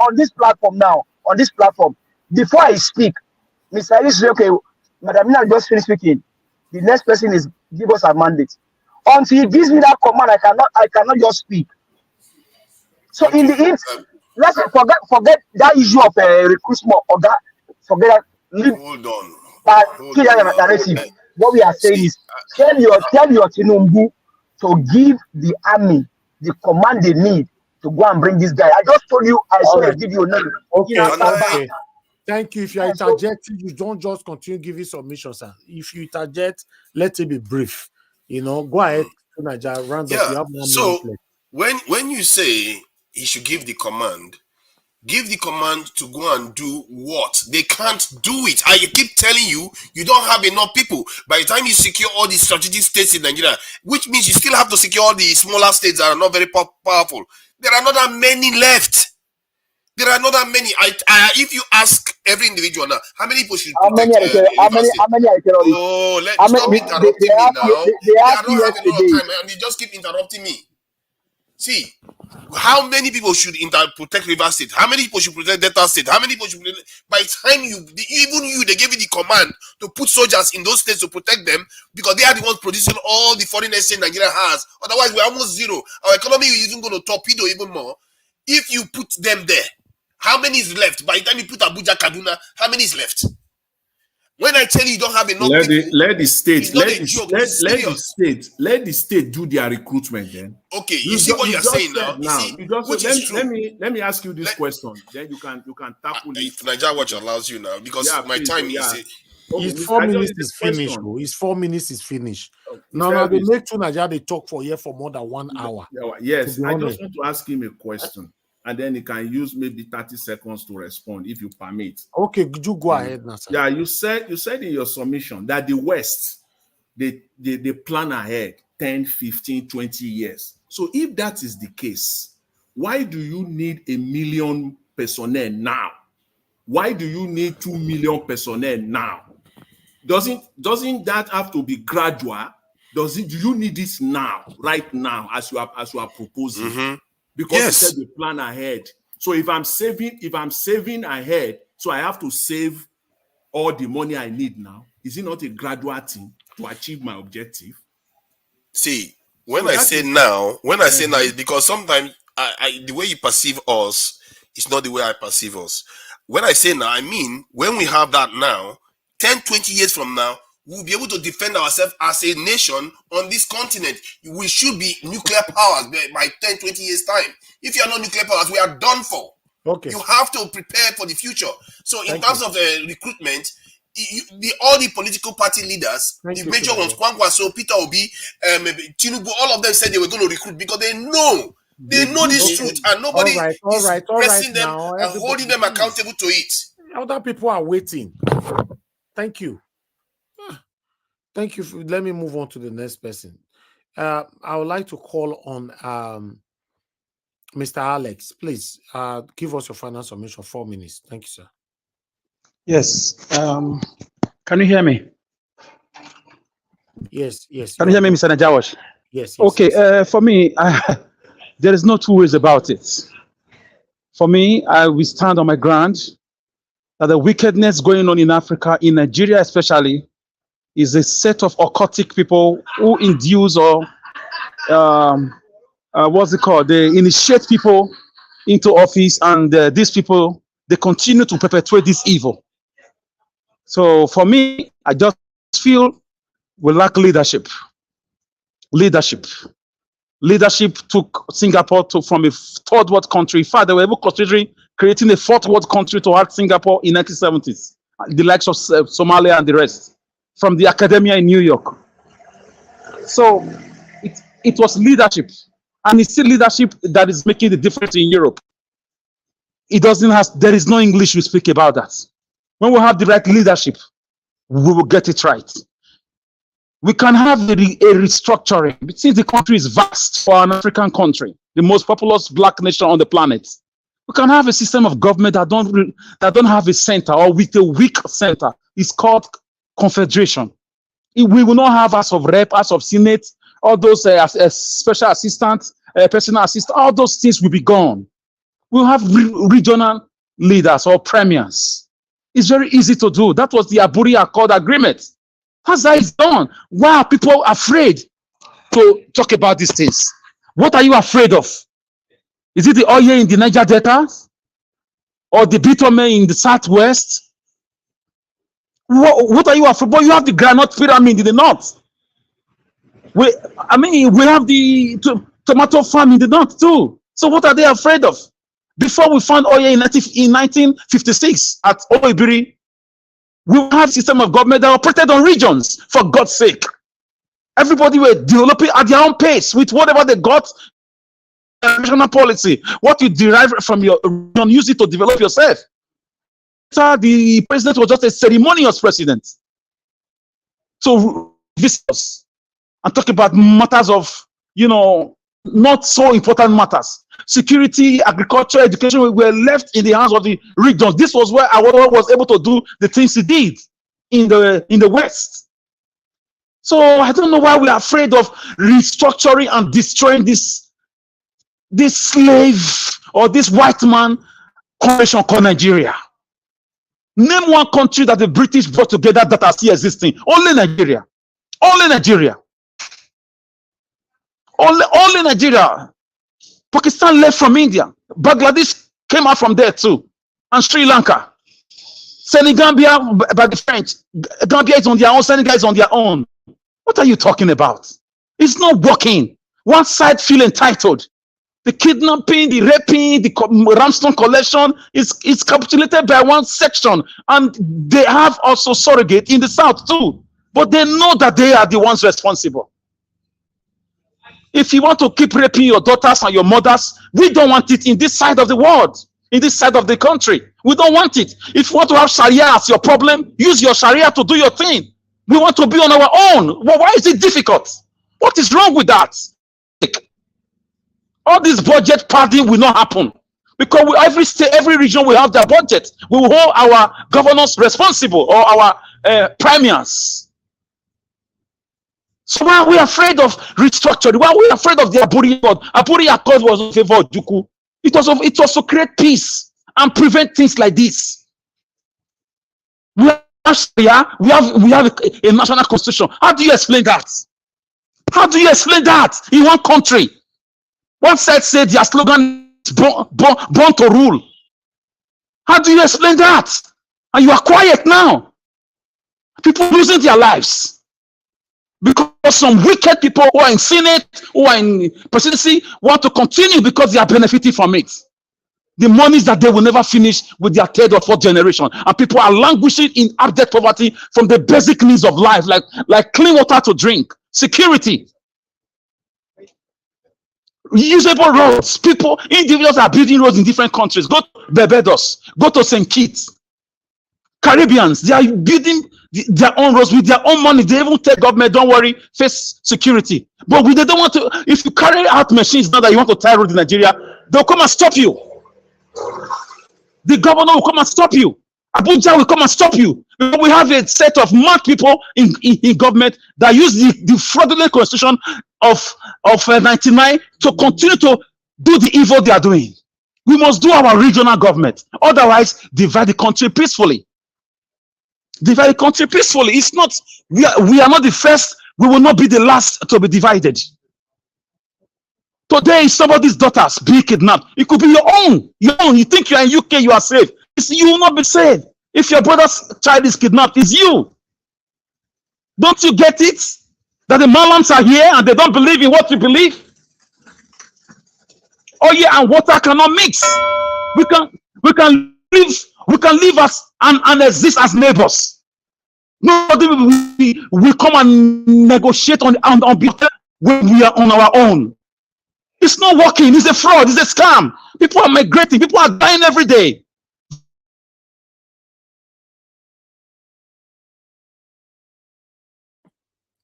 on this platform now, before I speak, Mr. Alice, okay, Madam Mina just finished speaking. The next person is give us a mandate. Until he gives me that command, I cannot just speak. So in the end, let's forget that issue of recruitment or that. Forget that. Hold on. Narrative. What we are saying is tell your Tinubu to give the army the command they need to go and bring this guy. I just told you I saw a video now. Okay. Thank you. If you are interjecting, you don't just continue giving submissions, sir. If you interject, let it be brief. Go ahead to Nigeria. Round up. You have 1 minute. So when you say he should give the command to go and do what? They can't do it. I keep telling you, you don't have enough people. By the time you secure all the strategic states in Nigeria, which means you still have to secure all the smaller states that are not very powerful. There are not that many left. There are not that many. If you ask every individual now, how many people should protect? How many are terrorists? Oh, stop interrupting me now. I don't have a lot of time, and you just keep interrupting me. See, how many people should protect River State? How many people should protect Delta State? How many people should protect? By the time they gave you the command to put soldiers in those states to protect them because they are the ones producing all the foreign exchange Nigeria has. Otherwise, we're almost zero. Our economy is even going to torpedo even more. If you put them there, how many is left? By the time you put Abuja, Kaduna, how many is left? When I tell you don't have enough people, let the state do their recruitment then. Okay, you see what you're saying now. Let me ask you this question. Then you can tackle it. If Nigeria Watch allows you now, because my time is. His 4 minutes is finished. His 4 minutes is finished. Now they make two Nigeria they talk for here for more than 1 hour. Yes, I just want to ask him a question. And then he can use maybe 30 seconds to respond if you permit. Okay, could you go ahead now, sir? Yeah, you said in your submission that the West, they plan ahead 10, 15, 20 years. So if that is the case, why do you need 1 million personnel now? Why do you need 2 million personnel now? Doesn't that have to be gradual? Do you need this now, right now, as you are proposing? Mm-hmm. Because you said the plan ahead. So if I'm saving ahead, So I have to save all the money I need now. Is it not a gradual thing to achieve my objective? See, when So I that say is now, it's because sometimes the way you perceive us is not the way I perceive us. When I say now, I mean when we have that now, 10, 20 years from now, we'll be able to defend ourselves as a nation on this continent. We should be nuclear powers by 10, 20 years' time. If you are not nuclear powers, we are done for. Okay. You have to prepare for the future. So in Thank terms you. of recruitment, all the political party leaders, Thank the you, major ones, Tinubu. Kwankwaso, Peter Obi, Tinubu, all of them said they were going to recruit because they know this truth, and nobody All is right pressing them now, and holding them accountable to it. Other people are waiting. Thank you. Thank you. Let me move on to the next person. I would like to call on Mr. Alex. Please give us your final submission. 4 minutes. Thank you, sir. Yes. Can you hear me? Yes. Can you hear me, Mr. Najawash? Yes. Okay. Yes. For me, there is no two ways about it. For me, I will stand on my ground that the wickedness going on in Africa, in Nigeria especially, is a set of occultic people who induce or what's it called? They initiate people into office, and these people, they continue to perpetuate this evil. So for me, I just feel we lack leadership. Leadership took Singapore from a third world country. In fact, they were even considering creating a fourth world country to add Singapore in 1970s, the likes of Somalia and the rest, from the academia in New York. So it was leadership, and it's still leadership that is making the difference in Europe. There is no English we speak about that. When we have the right leadership, we will get it right. We can have a restructuring. Since the country is vast for an African country, the most populous black nation on the planet, we can have a system of government that don't have a center, or with a weak center. It's called confederation. We will not have House of Rep, House of Senate, all those special assistants, personal assistants, all those things will be gone. We'll have regional leaders or premiers. It's very easy to do. That was the Aburi Accord agreement. That's how it's done. Why are people afraid to talk about these things? What are you afraid of? Is it the oil in the Niger Delta? Or the bitumen in the Southwest? What are you afraid of? But you have the granite pyramid in the north. We have the tomato farm in the north too. So what are they afraid of? Before we found oil in 1956 at Oibiri, we have a system of government that operated on regions, for God's sake. Everybody were developing at their own pace with whatever they got. Regional policy, what you derive from your region, use it to develop yourself. So the president was just a ceremonious president. So visitors and talk about matters of, not so important matters. Security, agriculture, education were left in the hands of the regions. This was where Awolowo was able to do the things he did in the West. So I don't know why we are afraid of restructuring and destroying this slave or this white man convention called Nigeria. Name one country that the British brought together that are still existing. Only Nigeria. Only Nigeria. Only Nigeria. Pakistan left from India. Bangladesh came out from there too. And Sri Lanka. Senegambia by the French. Gambia is on their own. Senegal is on their own. What are you talking about? It's not working. One side feel entitled. The kidnapping, the raping, the Ramstone collection is capitulated by one section. And they have also surrogate in the south too. But they know that they are the ones responsible. If you want to keep raping your daughters and your mothers, we don't want it in this side of the world, in this side of the country. We don't want it. If you want to have Sharia as your problem, use your Sharia to do your thing. We want to be on our own. Well, why is it difficult? What is wrong with that? All this budget padding will not happen because every state, every region will have their budget. We will hold our governors responsible, or our premiers. So why are we afraid of restructuring? Why are we afraid of the Aburi Accord? Aburi Accord was in favor of Juku. It was to create peace and prevent things like this. We have Sharia, we have a national constitution. How do you explain that? How do you explain that in one country? One side said their slogan is born to rule. How do you explain that? And you are quiet now. People losing their lives because some wicked people who are in Senate, who are in presidency, want to continue because they are benefiting from it. The monies that they will never finish with their third or fourth generation, and people are languishing in abject poverty from the basic needs of life, like clean water to drink, security, usable roads. People, individuals are building roads in different countries. Go to Barbados, go to St. Kitts, Caribbeans. They are building their own roads with their own money. They even tell government, don't worry, face security. But they don't want to. If you carry out machines now that you want to tie roads in Nigeria, they'll come and stop you. The governor will come and stop you. Abuja will come and stop you. We have a set of mad people in government that use the fraudulent constitution of 99 to continue to do the evil they are doing. We must do our regional government. Otherwise, divide the country peacefully. Divide the country peacefully. It's not, we are not the first. We will not be the last to be divided. Today, somebody's daughters being kidnapped. It could be your own. Your own. You think you are in UK, you are safe. You will not be safe. If your brother's child is kidnapped, it's you. Don't you get it? That the Malams are here and they don't believe in what you believe? Oil and water cannot mix. We can live as and exist as neighbors. Nobody will come and negotiate on behalf when we are on our own. It's not working. It's a fraud. It's a scam. People are migrating. People are dying every day.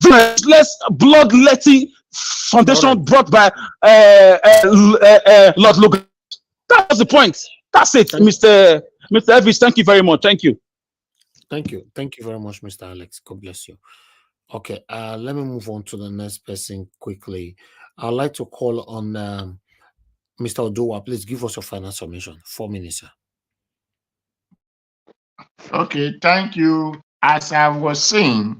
Less bloodletting foundation brought by Lord Logan. That was the point. That's it, Mr. Elvis. Thank you very much. Thank you. Thank you. Thank you very much, Mr. Alex. God bless you. Okay, let me move on to the next person quickly. I'd like to call on Mr. Odowa. Please give us your final summation. 4 minutes, sir. Okay, thank you. As I was saying,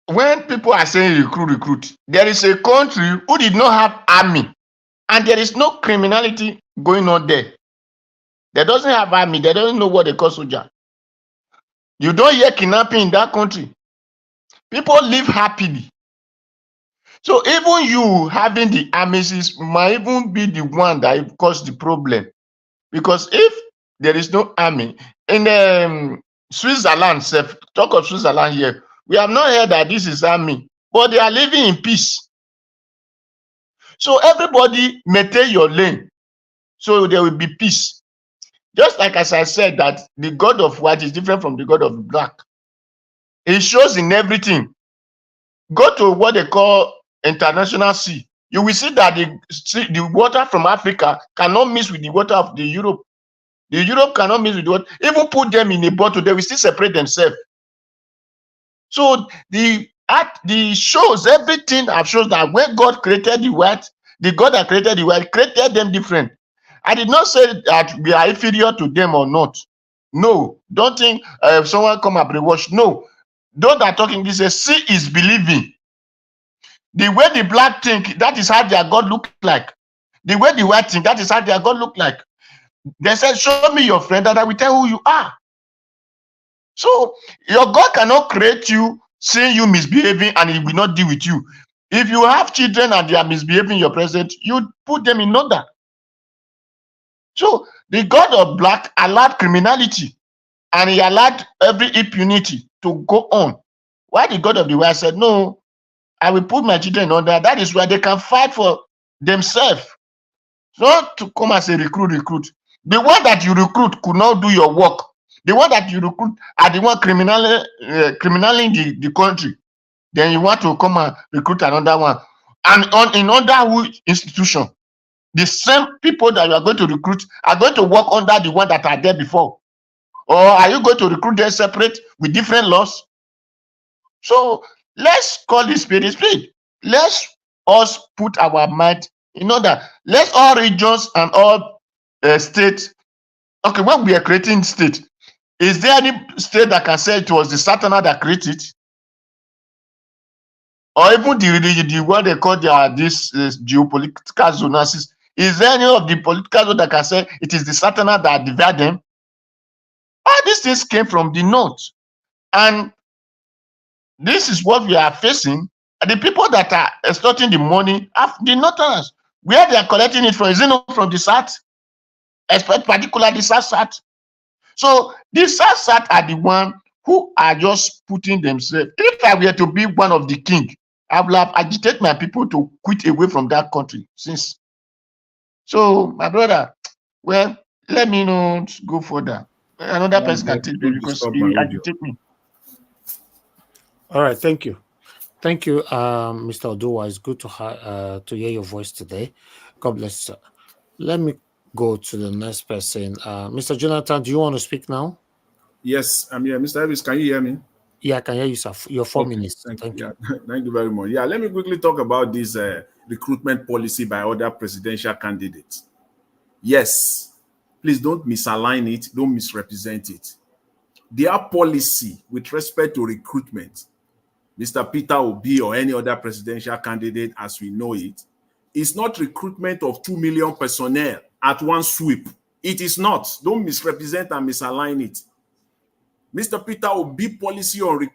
when people are saying recruit, there is a country who did not have army, and there is no criminality going on there. They doesn't have army. They don't know what they call soldier. You don't hear kidnapping in that country. People live happily. So even you having the armies might even be the one that caused the problem. Because if there is no army, in Switzerland, talk of Switzerland here, we have not heard that this is army, but they are living in peace. So everybody maintain your lane, so there will be peace. Just like as I said that the God of white is different from the God of black. It shows in everything. Go to what they call international sea. You will see that the water from Africa cannot mix with the water of the Europe. The Europe cannot mix with the water. Even put them in a bottle, they will still separate themselves. So the shows, everything shows that when God created the white, the God that created the white created them different. I did not say that we are inferior to them or not. No, don't think someone come and brainwash. No, those that are talking this say see is believing. The way the black think, that is how their God look like. The way the white think, that is how their God look like. They said, show me your friend and I will tell who you are. So your God cannot create you, seeing you misbehaving, and he will not deal with you. If you have children and they are misbehaving in your presence, you put them in order. So the God of black allowed criminality, and he allowed every impunity to go on. Why the God of the white said, no, I will put my children in order. That is where they can fight for themselves. Not to come as a recruit. The one that you recruit could not do your work. The one that you recruit are the one criminally the country. Then you want to come and recruit another one. And in other institution, the same people that you are going to recruit are going to work under the one that are there before. Or are you going to recruit them separate with different laws? So let's call this spade a spade. Let's us put our mind in order. Let's all regions and all states. Okay, when we are creating state, Is there any state that can say it was the Satana that created it? Or even the what they call this geopolitical zones? Is there any of the political zone that can say it is the Satana that divided them? All these things came from the north. And this is what we are facing. The people that are extorting the money are the northerners. Where they are collecting it from, is it not from the south? Particularly the south. So the south are the one who are just putting themselves. If I were to be one of the king, I will have agitated my people to quit away from that country since. So, my brother, well, let me not go further. Another person can take it because he will agitate me. All right, thank you. Thank you, Mr. Oduwa. It's good to hear your voice today. God bless you. Let me go to the next person. Mr. Jonathan, do you want to speak now? Yes, I'm here. Mr. Elvis, can you hear me? Yeah, I can hear you, sir. Your 4 minutes. Thank you. Yeah, thank you very much. Yeah, let me quickly talk about this recruitment policy by other presidential candidates. Yes, please don't misalign it, don't misrepresent it. Their policy with respect to recruitment, Mr. Peter Obi or any other presidential candidate as we know it, is not recruitment of 2 million personnel at one sweep. It is not. Don't misrepresent and misalign it. Mr. Peter Obi policy on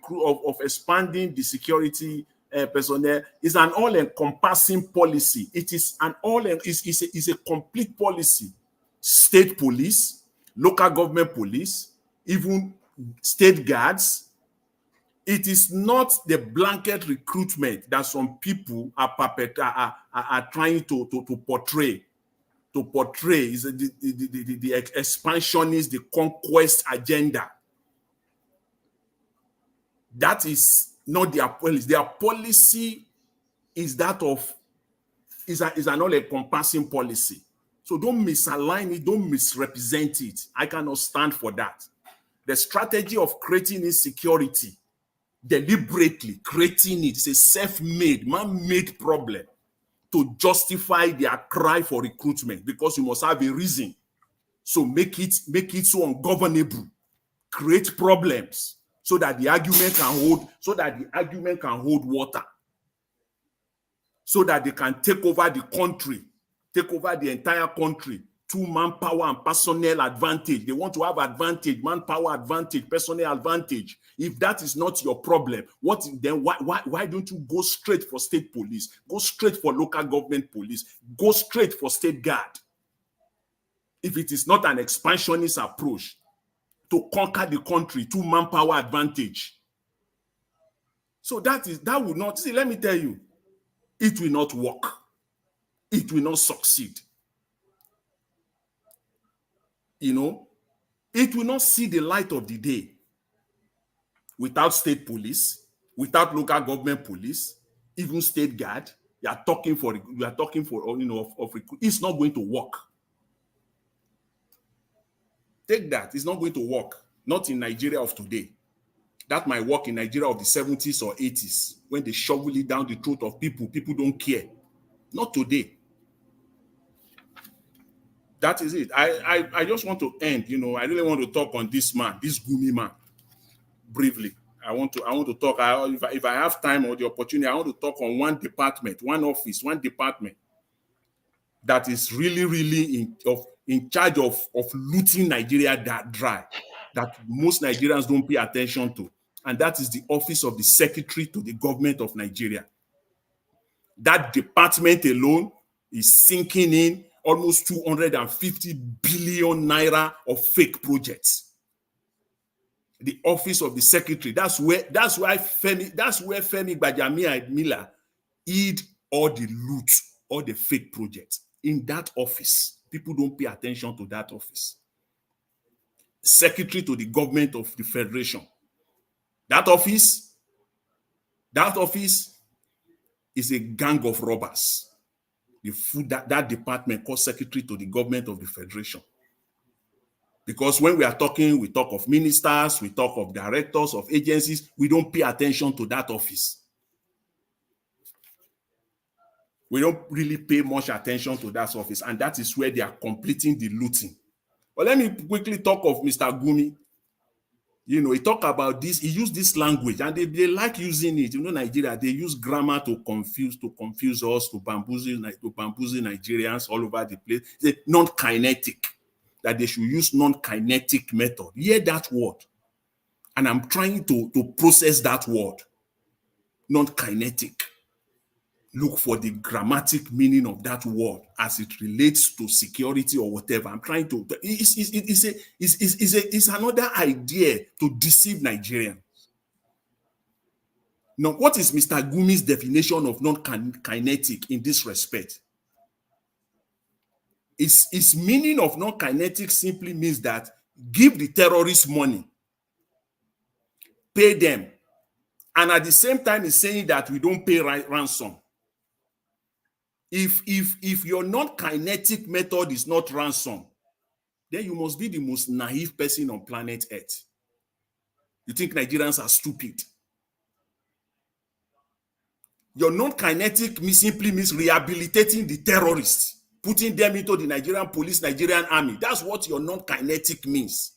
of expanding the security personnel is an all-encompassing policy. It is an is a complete policy. State police, local government police, even state guards. It is not the blanket recruitment that some people are trying to portray. To portray is the expansionist, the conquest agenda. That is not their policy. Their policy is that of is an all-encompassing policy. So don't misalign it, don't misrepresent it. I cannot stand for that. The strategy of creating insecurity, deliberately creating it, is a self-made, man-made problem to justify their cry for recruitment, because you must have a reason. So make it so ungovernable, create problems so that the argument can hold water, so that they can take over the country, take over the entire country through manpower and personnel advantage. They want to have advantage, manpower advantage, personnel advantage. If that is not your problem, why don't you go straight for state police, go straight for local government police, go straight for state guard? If it is not an expansionist approach to conquer the country through manpower advantage. So that would not, see, let me tell you, it will not work. It will not succeed. You know, it will not see the light of the day without state police, without local government police, even state guard. You are talking for it's not going to work. Take that. It's not going to work. Not in Nigeria of today. That might work in Nigeria of the 70s or 80s, when they shovel it down the throat of people. People don't care. Not today. That is it. I just want to end. I really want to talk on this man, this Gumi man, briefly. I want to talk. If I have time or the opportunity, I want to talk on one department, one office, one department that is really, really in charge of looting Nigeria dry, that most Nigerians don't pay attention to. And that is the office of the Secretary to the Government of Nigeria. That department alone is sinking in almost 250 billion naira of fake projects. The office of the Secretary. That's where Femi Gbajabiamila hid all the loot, all the fake projects in that office. People don't pay attention to that office. Secretary to the Government of the Federation. That office is a gang of robbers. That department called Secretary to the Government of the Federation. Because when we are talking, we talk of ministers, we talk of directors of agencies, we don't pay attention to that office. We don't really pay much attention to that office, and that is where they are completing the looting. But let me quickly talk of Mr. Gumi. He talk about this, he used this language, and they like using it. Nigeria, they use grammar to confuse us, to bamboozle Nigerians all over the place. They non-kinetic, that they should use non-kinetic method. Hear that word. And I'm trying to process that word. Non-kinetic. Look for the grammatic meaning of that word as it relates to security or whatever. I'm trying to. It's another idea to deceive Nigerians. Now, what is Mr. Gumi's definition of non-kinetic in this respect? His meaning of non-kinetic simply means that give the terrorists money, pay them, and at the same time he's saying that we don't pay ransom. If your non-kinetic method is not ransom, then you must be the most naive person on planet Earth. You think Nigerians are stupid? Your non-kinetic simply means rehabilitating the terrorists, putting them into the Nigerian police, Nigerian army. That's what your non-kinetic means.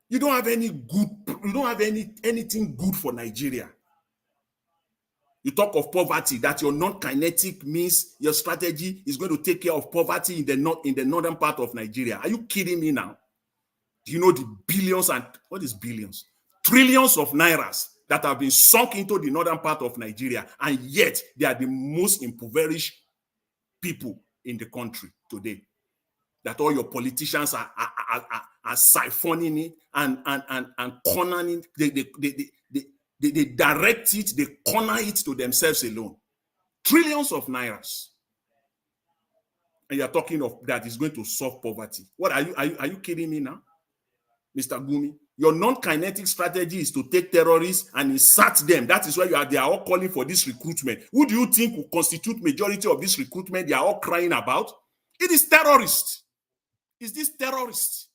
You don't have anything good for Nigeria. You talk of poverty, that your non-kinetic means your strategy is going to take care of poverty in the northern part of Nigeria. Are you kidding me now? Do you know the billions and what is billions? Trillions of nairas that have been sunk into the northern part of Nigeria, and yet they are the most impoverished people in the country today. That all your politicians are siphoning it and cornering it. They direct it, they corner it to themselves alone. Trillions of nairas. And you're talking of that is going to solve poverty. What are you kidding me now? Mr. Gumi, your non-kinetic strategy is to take terrorists and insert them. That is why they are all calling for this recruitment. Who do you think will constitute majority of this recruitment they are all crying about? It is terrorists. It's these terrorists.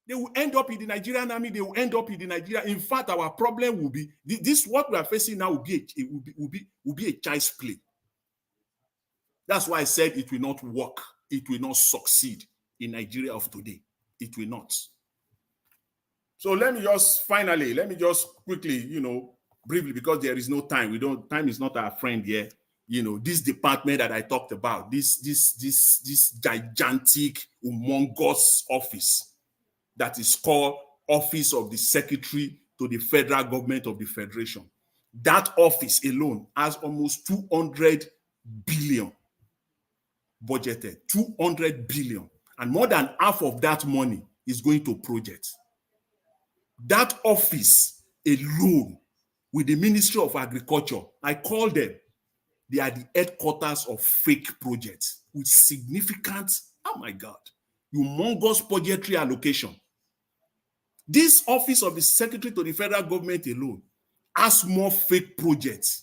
They will end up in the Nigerian army. They will end up in the Nigeria. In fact, our problem will be this. What we are facing now will be a child's play. That's why I said it will not work. It will not succeed in Nigeria of today. It will not. So let me just quickly, briefly, because there is no time. Time is not our friend here. This department that I talked about, this gigantic, humongous office that is called Office of the Secretary to the Federal Government of the Federation. That office alone has almost 200 billion budgeted, 200 billion. And more than half of that money is going to projects. That office alone, with the Ministry of Agriculture, I call them, they are the headquarters of fake projects with significant, oh my God, humongous budgetary allocation. This Office of the Secretary to the Federal Government alone has more fake projects,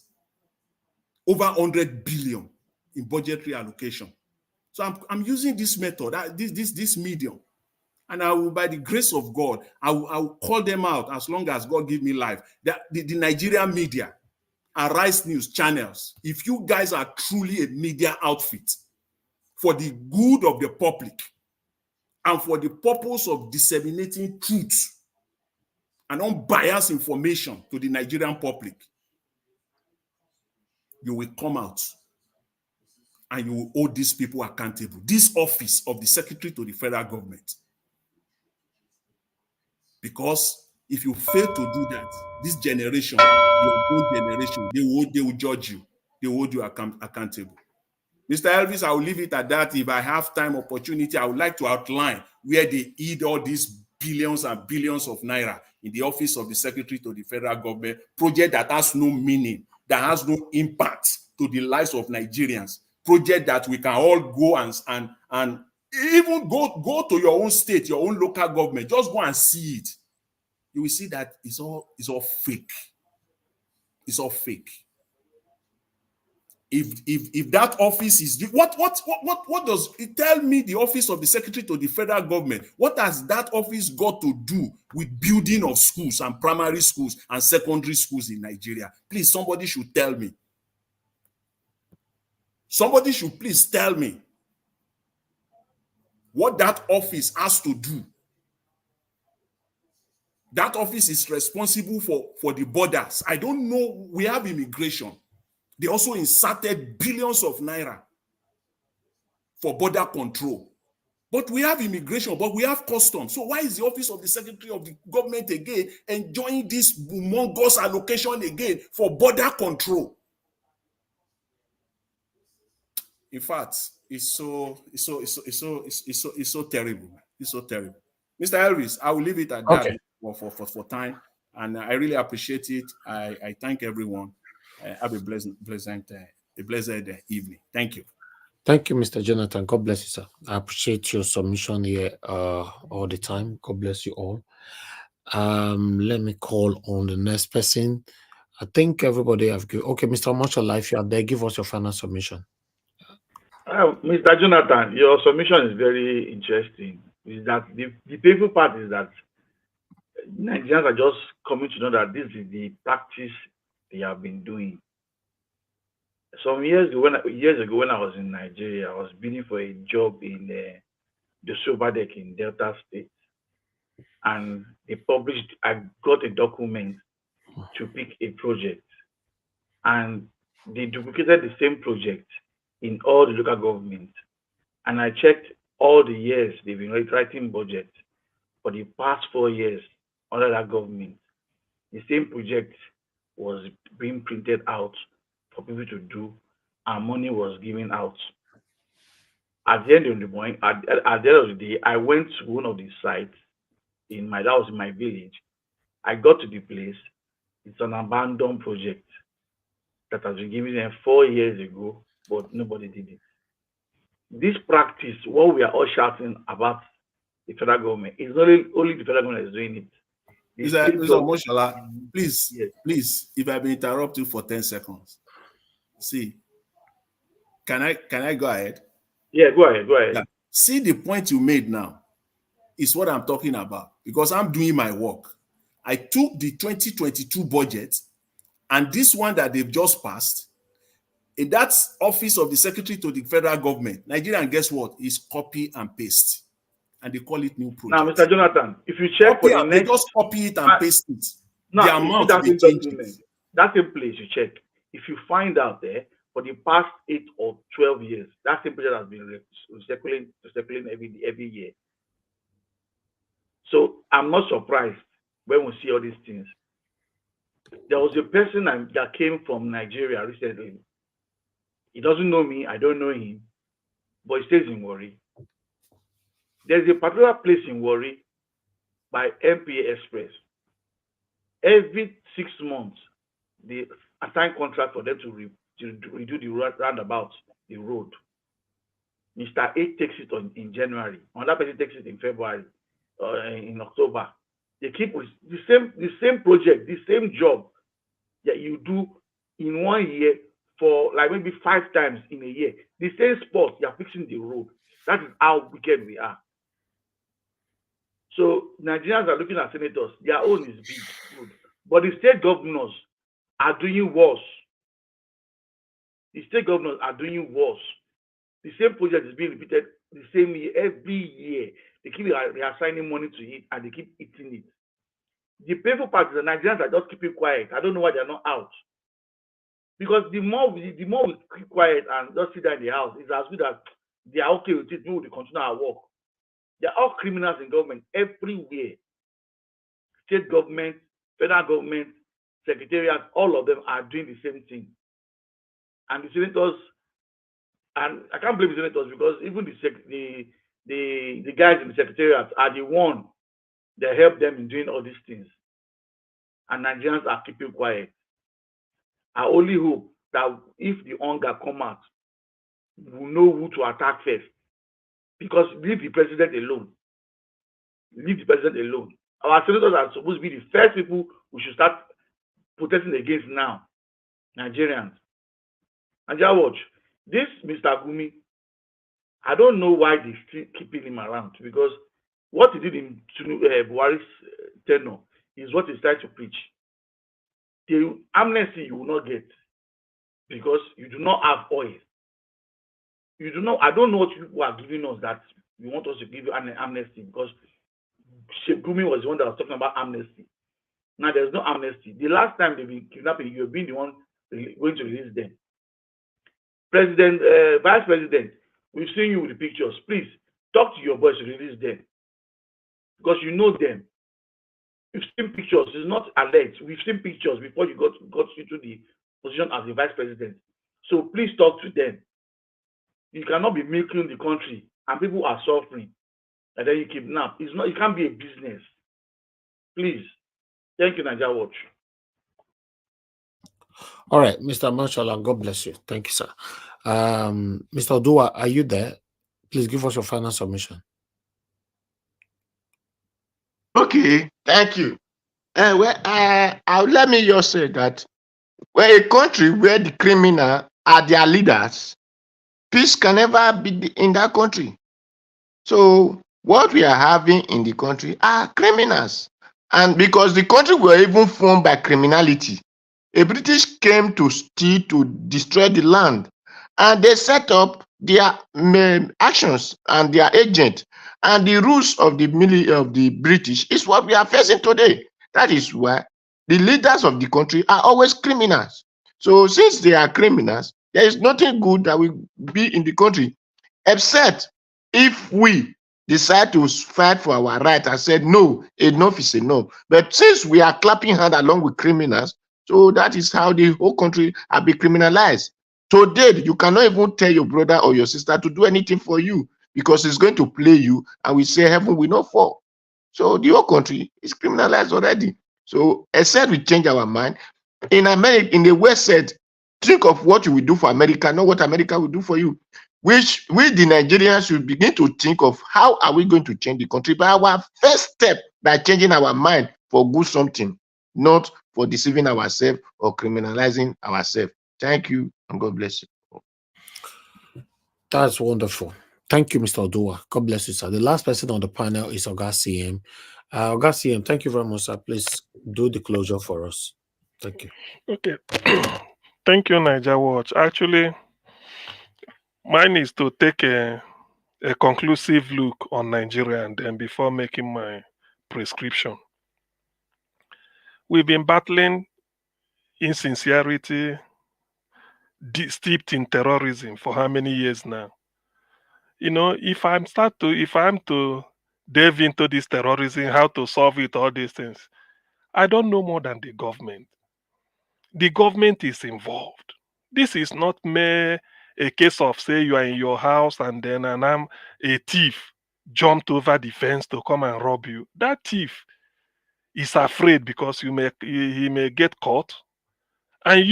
over 100 billion in budgetary allocation. So I'm using this method, this medium, and I will, by the grace of God, I will call them out as long as God give me life. The Nigerian media, Arise News channels, if you guys are truly a media outfit for the good of the public and for the purpose of disseminating truth and unbiased information to the Nigerian public, you will come out and you will hold these people accountable. This office of the Secretary to the Federal Government. Because if you fail to do that, this generation, your own generation, they will judge you. They will hold you accountable. Mr. Elvis, I will leave it at that. If I have time, opportunity, I would like to outline where they hid all these billions and billions of naira in the Office of the Secretary to the Federal Government, project that has no meaning, that has no impact to the lives of Nigerians, project that we can all go and even go to your own state, your own local government, just go and see it. You will see that it's all fake. It's all fake. If that office is what does it tell me? The Office of the Secretary to the Federal Government, what has that office got to do with building of schools and primary schools and secondary schools in Nigeria? Please, somebody should tell me. Somebody should please tell me what that office has to do That office is responsible for the borders. I don't know. We have immigration. They also inserted billions of naira for border control. But we have immigration, but we have customs. So why is the office of the Secretary of the Government again enjoying this humongous allocation again for border control? In fact, it's so terrible. It's so terrible. Mr. Elvis, I will leave it at that Okay. for time. And I really appreciate it. I thank everyone. Have a blessed evening. Thank you. Thank you, Mr. Jonathan. God bless you, sir. I appreciate your submission here all the time. God bless you all. Let me call on the next person. I think everybody have given. Okay, Mr. Marshall, if you are there, give us your final submission. Mr. Jonathan, your submission is very interesting. Is that the painful part is that Nigerians are just coming to know that this is the practice they have been doing. Some years ago, when I was in Nigeria, I was bidding for a job in the Sobadek in Delta State, and they published. I got a document to pick a project, and they duplicated the same project in all the local governments. And I checked all the years they've been writing budget for the past 4 years under that government. The same project was being printed out for people to do, and money was given out. At the end of the morning, at the end of the day, I went to one of the sites that was in my village. I got to the place. It's an abandoned project that has been given them 4 years ago, but nobody did it. This practice, what we are all shouting about the federal government, is only the federal government is doing it. Mr. Moshala, please, yes. Please, if I've been interrupted for 10 seconds, see, can I go ahead? Yeah, go ahead. Yeah. See, the point you made now is what I'm talking about, because I'm doing my work. I took the 2022 budget and this one that they've just passed, in that office of the Secretary to the federal government, Nigerian, guess what? Is copy and paste. And they call it new project. Now, Mr. Jonathan, if you check for the next... They just copy it and paste it. Now, the amount they change it. That's a place you check. If you find out there, for the past 8 or 12 years, that same project has been circulating every year. So I'm not surprised when we see all these things. There was a person that came from Nigeria recently. He doesn't know me, I don't know him, but he stays in Warri. There's a particular place in Warri by MPA Express. Every 6 months, they assign contract for them to redo the roundabout, the road. Mr. A takes it in January. Another person takes it in February, in October. They keep with the same project, the same job that you do in 1 year for like maybe 5 times in a year. The same spot, you're fixing the road. That is how wicked we are. So Nigerians are looking at senators. Their own is big, good. But the state governors are doing worse. The state governors are doing worse. The same project is being repeated the same year, every year. They keep reassigning money to it and they keep eating it. The painful part is the Nigerians are just keeping quiet. I don't know why they're not out. Because the more we keep quiet and just sit down in the house, it's as good as they are okay with it. We will continue our work. They're all criminals in government everywhere. State government, federal government, secretariat, all of them are doing the same thing. And the senators, and I can't blame the senators because even the guys in the secretariat are the one that help them in doing all these things. And Nigerians are keeping quiet. I only hope that if the hunger come out, we'll know who to attack first. Because leave the president alone. Leave the president alone. Our senators are supposed to be the first people we should start protesting against now. Nigerians. Nigeria watch. This Mr. Gumi, I don't know why they still keeping him around, because what he did in Buhari's tenure is what he's trying to preach. The amnesty you will not get because you do not have oil. You do not. I don't know what you are giving us that you want us to give you an amnesty, because Gumi was the one that was talking about amnesty. Now there's no amnesty. The last time they've been kidnapping, you've been the one going to release them. President, Vice President, we've seen you with the pictures. Please talk to your boys to release them because you know them. We've seen pictures. It's not alleged. We've seen pictures before you got into the position as the Vice President. So please talk to them. You cannot be milking the country and people are suffering and then you kidnap. It's not. It can't be a business. Please. Thank you, Nigeria Watch. All right, Mr. Marshall, God bless you. Thank you, sir. Mr. Odua, are you there? Please give us your final submission. Okay, thank you. Let me just say that where a country where the criminal are their leaders, peace can never be in that country. So what we are having in the country are criminals. And because the country were even formed by criminality, a British came to steal, to destroy the land, and they set up their actions and their agent. And the rules of the British is what we are facing today. That is why the leaders of the country are always criminals. So since they are criminals, there is nothing good that will be in the country, except if we decide to fight for our right and said, no, enough is enough. But since we are clapping hands along with criminals, so that is how the whole country has been criminalized. Today, you cannot even tell your brother or your sister to do anything for you because it's going to play you, and we say heaven will not fall. So the whole country is criminalized already. So except we change our mind, in America, in the West said, think of what you will do for America, not what America will do for you. Which we, the Nigerians, should begin to think of how are we going to change the country by our first step by changing our mind for good something, not for deceiving ourselves or criminalizing ourselves. Thank you, and God bless you. That's wonderful. Thank you, Mr. Odua. God bless you, sir. The last person on the panel is Oga CM. Oga CM, thank you very much, sir. Please do the closure for us. Thank you. Okay. Thank you, Niger Watch. Actually, mine is to take a conclusive look on Nigeria and then before making my prescription. We've been battling insincerity, steeped in terrorism for how many years now? You know, if I'm to delve into this terrorism, how to solve it, all these things, I don't know more than the government. The government is involved. This is not mere a case of say you are in your house and then a thief jumped over the fence to come and rob you. That thief is afraid because he may get caught, and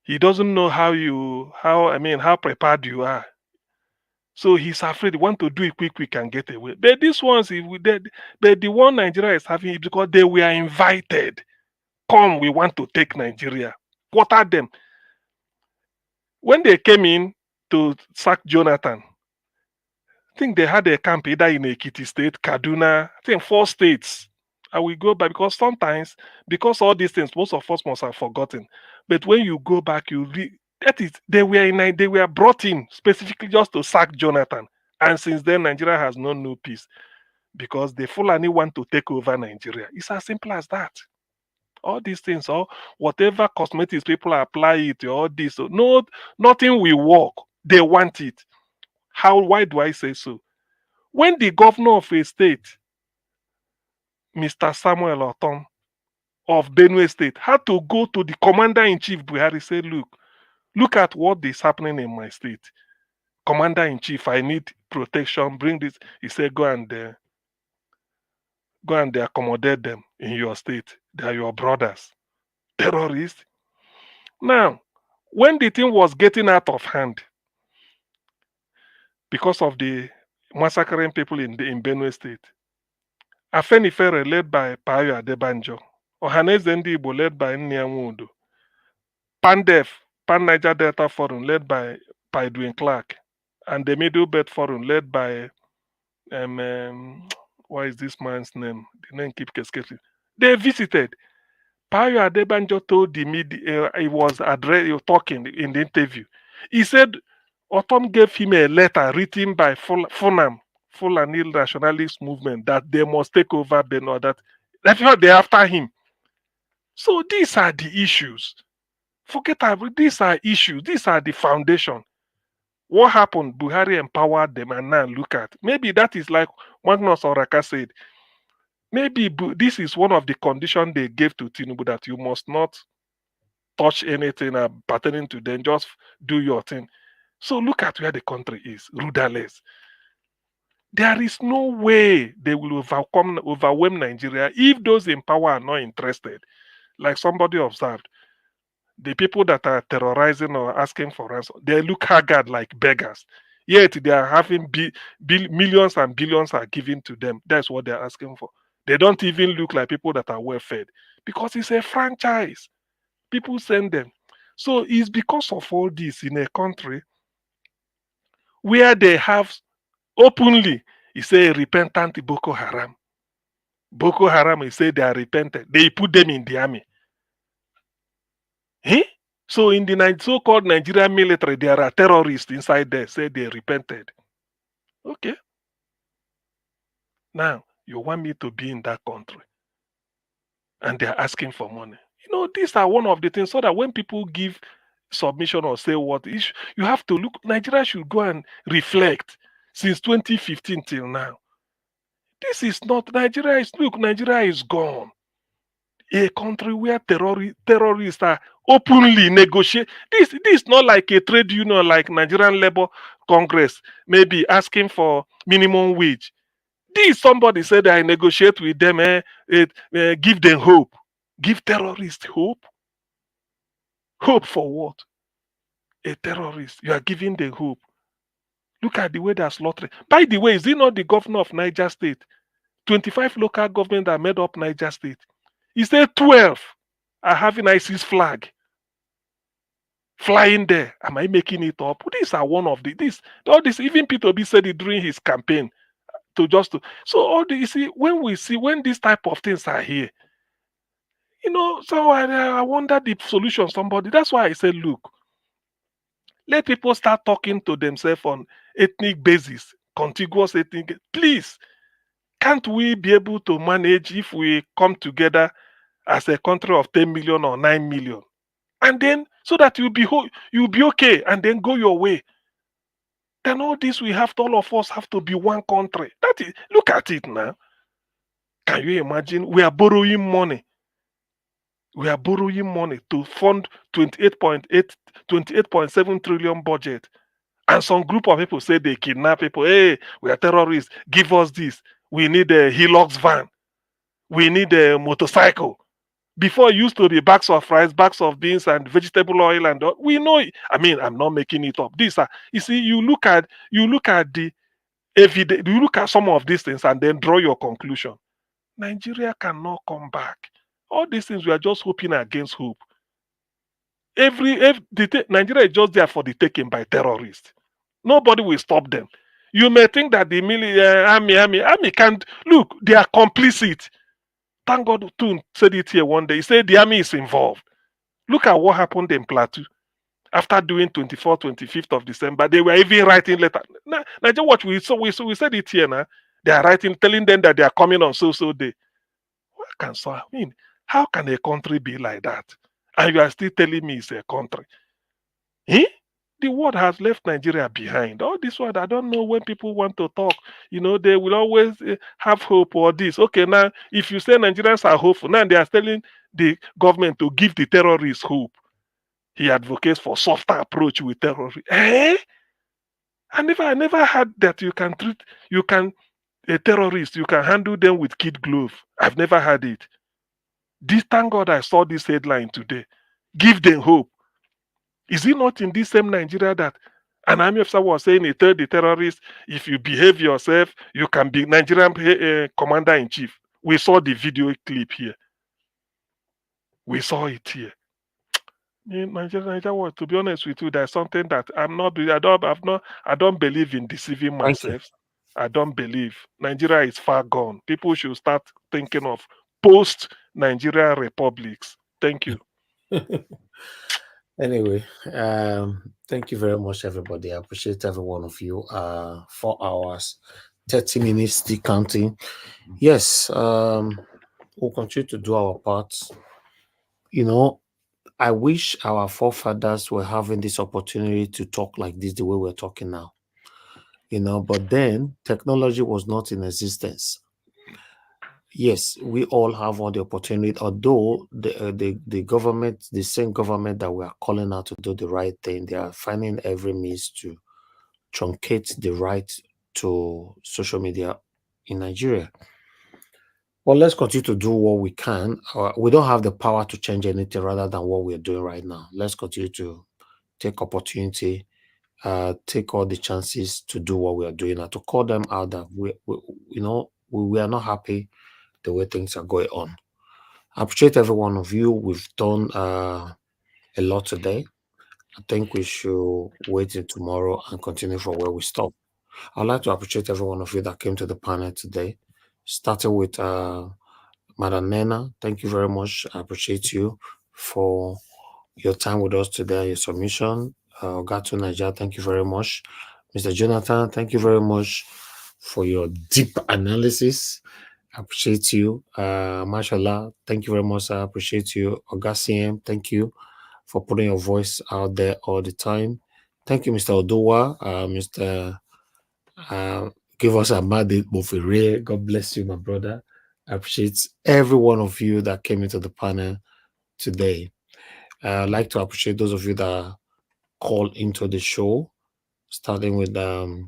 he doesn't know how prepared you are. So he's afraid. He want to do it quick and get away. But these ones, but the one Nigeria is having is because they were invited. Come, we want to take Nigeria. What are them? When they came in to sack Jonathan, I think they had a camp either in Ekiti State, Kaduna, I think 4 states. I will go back because sometimes, because all these things, most of us must have forgotten. But when you go back, they were brought in specifically just to sack Jonathan. And since then, Nigeria has known no peace because the Fulani want to take over Nigeria. It's as simple as that. All these things, or whatever cosmetics people apply it, all this, no, nothing will work. They want it. Why do I say so? When the governor of a state, Mr. Samuel Otom of Benue State, had to go to the commander-in-chief Buhari, say, look at what is happening in my state. Commander-in-chief, I need protection, bring this. He said, go and accommodate them in your state. They are your brothers. Terrorists. Now, when the thing was getting out of hand, because of the massacring people in Benue State, Afenifere led by Payo Adebanjo, Ohaneze Ndi Igbo led by Nnianwudu, PANDEF, Pan Niger Delta Forum led by Edwin Clark, and the Middle Belt Forum led by what is this man's name? The name keeps escaping. They visited. Payo Adebanjo told the media, he was talking in the interview. He said Otom gave him a letter written by Funam Fulani nationalist movement that they must take over Benue, that they're after him. So these are the issues. Forget about these are issues. These are the foundation. What happened? Buhari empowered them, and now look at. Maybe that is like Magnus Oraka said. Maybe this is one of the conditions they gave to Tinubu, that you must not touch anything pertaining to them. Just do your thing. So look at where the country is, rudderless. There is no way they will overwhelm Nigeria if those in power are not interested. Like somebody observed, the people that are terrorizing or asking for ransom, they look haggard like beggars. Yet they are having millions and billions are given to them. That's what they're asking for. They don't even look like people that are well fed because it's a franchise. People send them. So it's because of all this in a country where they have openly, he say, repentant Boko Haram. Boko Haram, he say they are repentant. They put them in the army. Eh? So in the so-called Nigerian military, there are terrorists inside there, say they repented. Okay. Now, you want me to be in that country and they're asking for money. These are one of the things, so that when people give submission or say what, you have to look, Nigeria should go and reflect since 2015 till now. This is not, Nigeria is gone. A country where terrorists are openly negotiate. This is not like a trade union like Nigerian Labour Congress, maybe asking for minimum wage. This somebody said I negotiate with them, give them hope. Give terrorists hope? Hope for what? A terrorist. You are giving them hope. Look at the way they are slaughtering. By the way, is he not the governor of Niger State? 25 local governments that made up Niger State. He said 12 are having ISIS flag flying there. Am I making it up? These are one of all this. Even Peter Obi said it during his campaign so all the, you see, when these type of things are here, so I wonder the solution. That's why I said, look, let people start talking to themselves on ethnic basis, contiguous ethnic. Please, can't we be able to manage if we come together as a country of 10 million or 9 million? And then, so that you'll be okay, and then go your way. Then all this, all of us have to be one country. Look at it now. Can you imagine? We are borrowing money. We are borrowing money to fund 28.7 trillion budget. And some group of people say they kidnap people. Hey, we are terrorists. Give us this. We need a Hilux van. We need a motorcycle. Before it used to be bags of rice, bags of beans, and vegetable oil, and all. We know it. I mean, I'm not making it up. These are, you see, you look at the evidence, you look at some of these things and then draw your conclusion. Nigeria cannot come back. All these things, we are just hoping against hope. Nigeria is just there for the taking by terrorists. Nobody will stop them. You may think that the army can't. Look, they are complicit. Thank God Tun said it here one day. He said the army is involved. Look at what happened in Plateau. After doing 24th, 25th of December, they were even writing letters. Nigeria Watch, we said it here now. They are writing, telling them that they are coming on so day. How can a country be like that? And you are still telling me it's a country. The world has left Nigeria behind. All this one, I don't know when people want to talk. They will always have hope or this. Okay, now, if you say Nigerians are hopeful, now they are telling the government to give the terrorists hope. He advocates for softer approach with terrorists. I never heard that a terrorist, you can handle them with kid glove. I've never heard it. Thank God I saw this headline today. Give them hope. Is it not in this same Nigeria that an army officer was saying, he told the terrorists, if you behave yourself, you can be Nigerian commander-in-chief? We saw the video clip here. We saw it here. Nigeria, to be honest with you, there's something that I don't believe in deceiving myself. I don't believe. Nigeria is far gone. People should start thinking of post-Nigeria republics. Thank you. Anyway, thank you very much, everybody. I appreciate every one of you. 4 hours 30 minutes, still counting. Yes, we'll continue to do our part. You know, I wish our forefathers were having this opportunity to talk like this, the way we're talking now. You know, but then technology was not in existence. Yes, we all have all the opportunity, although the government, the same government that we are calling out to do the right thing, they are finding every means to truncate the right to social media in Nigeria. Well, let's continue to do what we can. We don't have the power to change anything rather than what we're doing right now. Let's continue to take opportunity, take all the chances to do what we are doing and to call them out that we are not happy the way things are going on. I appreciate every one of you. We've done a lot today. I think we should wait until tomorrow and continue from where we stop. I'd like to appreciate every one of you that came to the panel today, starting with Madam Nena. Thank you very much. I appreciate you for your time with us today and your submission. Gato Niger, thank you very much. Mr. Jonathan, thank you very much for your deep analysis. I appreciate you. Mashallah, thank you very much. I appreciate you. Ogaciem, thank you for putting your voice out there all the time. Thank you, Mr. Oduwa, Mr. Give us a mandate, Bofere. God bless you, my brother. I appreciate every one of you that came into the panel today. I'd like to appreciate those of you that called into the show, starting with a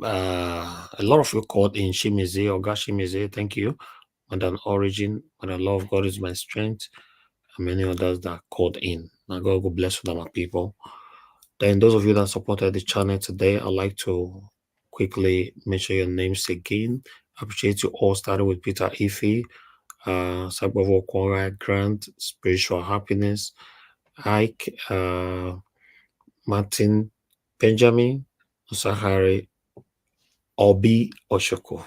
lot of you called in Shimize, Oga Shimize, thank you. Madam Origin, Madam Love, God is my strength, and many others that called in. Now God bless you, my people. Then those of you that supported the channel today, I'd like to quickly mention your names again. I appreciate you all, starting with Peter Ife, Sagbavo Kwara, Grant, Spiritual Happiness, Ike, Martin, Benjamin, Sahari, Obi Oshoko,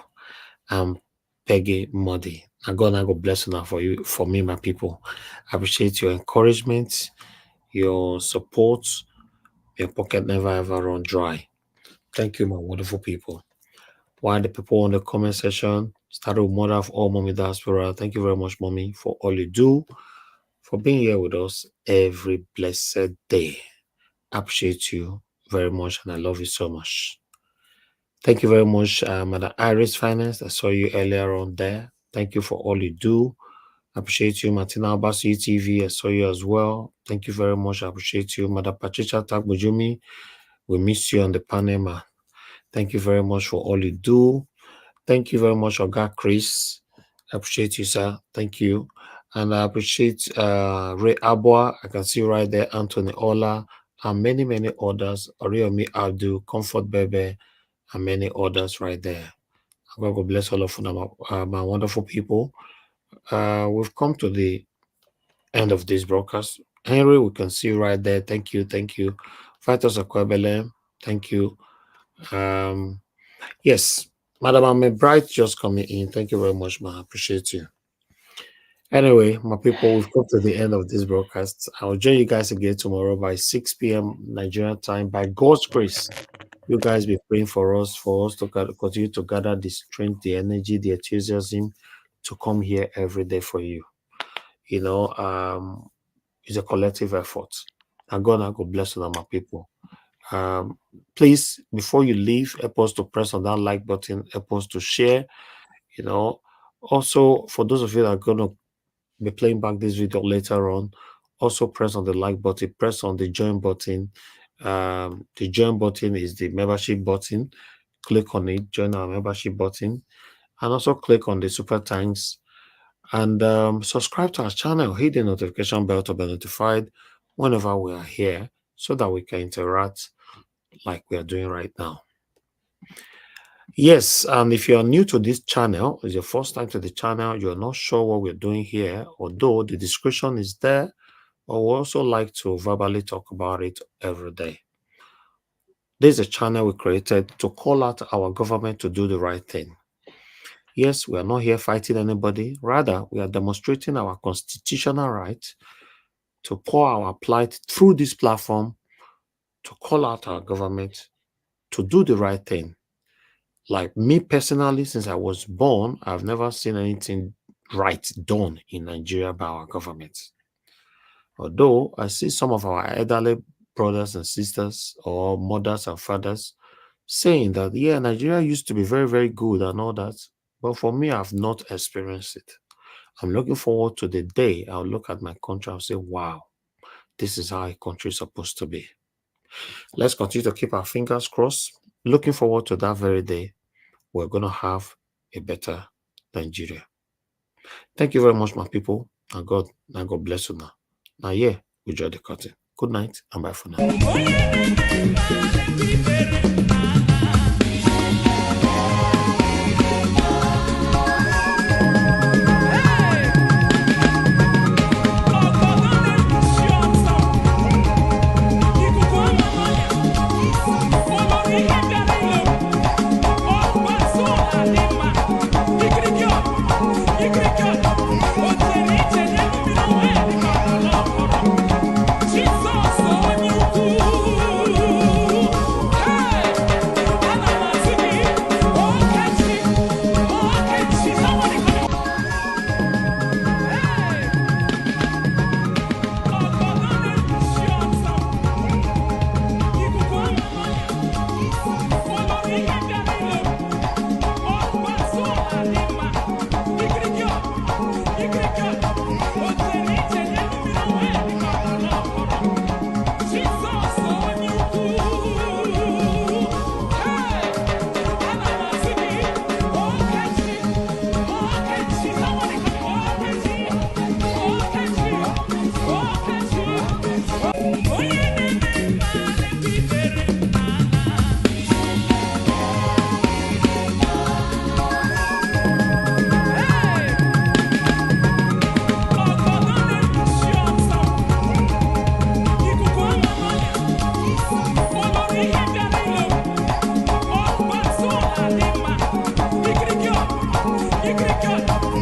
and Peggy Muddy. And God bless you now for me, my people. I appreciate your encouragement, your support. Your pocket never ever run dry. Thank you, my wonderful people. While the people in the comment section, started with Mother of All Mommy Diaspora. Thank you very much, Mommy, for all you do, for being here with us every blessed day. I appreciate you very much, and I love you so much. Thank you very much, Madam Iris Finance. I saw you earlier on there. Thank you for all you do. I appreciate you, Martina Abasu TV. I saw you as well. Thank you very much. I appreciate you, Madam Patricia Tagbujumi. We miss you on the panel, ma. Thank you very much for all you do. Thank you very much, Oga Chris. I appreciate you, sir. Thank you. And I appreciate Ray Abwa. I can see right there, Anthony Ola, and many, many others. Oriomi Abdul, Comfort Bebe, and many others right there. God bless all of them, my wonderful people. We've come to the end of this broadcast. Henry, we can see right there. Thank you. Thank you. Fighters Akwebele, thank you. Yes, Madam Ame Bright just coming in. Thank you very much, ma. I appreciate you. Anyway, my people, we've come to the end of this broadcast. I'll join you guys again tomorrow by 6 p.m. Nigerian time. By God's grace, you guys be praying for us to continue to gather the strength, the energy, the enthusiasm to come here every day for you. You know, it's a collective effort. And God bless you, my people. Please, before you leave, help us to press on that like button, help us to share. You know, also for those of you that are going to be playing back this video later on, also press on the like button, press on the join button. The join button is the membership button. Click on it, join our membership button, and also click on the super thanks and subscribe to our channel. Hit the notification bell to be notified whenever we are here, so that we can interact like we are doing right now. Yes, and if you are new to this channel, it's your first time to the channel, you're not sure what we're doing here, although the description is there, but we also like to verbally talk about it every day. This is a channel we created to call out our government to do the right thing. Yes, we are not here fighting anybody. Rather, we are demonstrating our constitutional right to pour our plight through this platform to call out our government to do the right thing, Like me personally, since I was born, I've never seen anything right done in Nigeria by our government. Although I see some of our elderly brothers and sisters or mothers and fathers saying that, yeah, Nigeria used to be very, very good and all that. But for me, I've not experienced it. I'm looking forward to the day I'll look at my country and say, wow, this is how a country is supposed to be. Let's continue to keep our fingers crossed. Looking forward to that very day. We're going to have a better Nigeria. Thank you very much, my people. And God bless you now. Now, yeah, we draw the curtain. Good night and bye for now. Ikrika,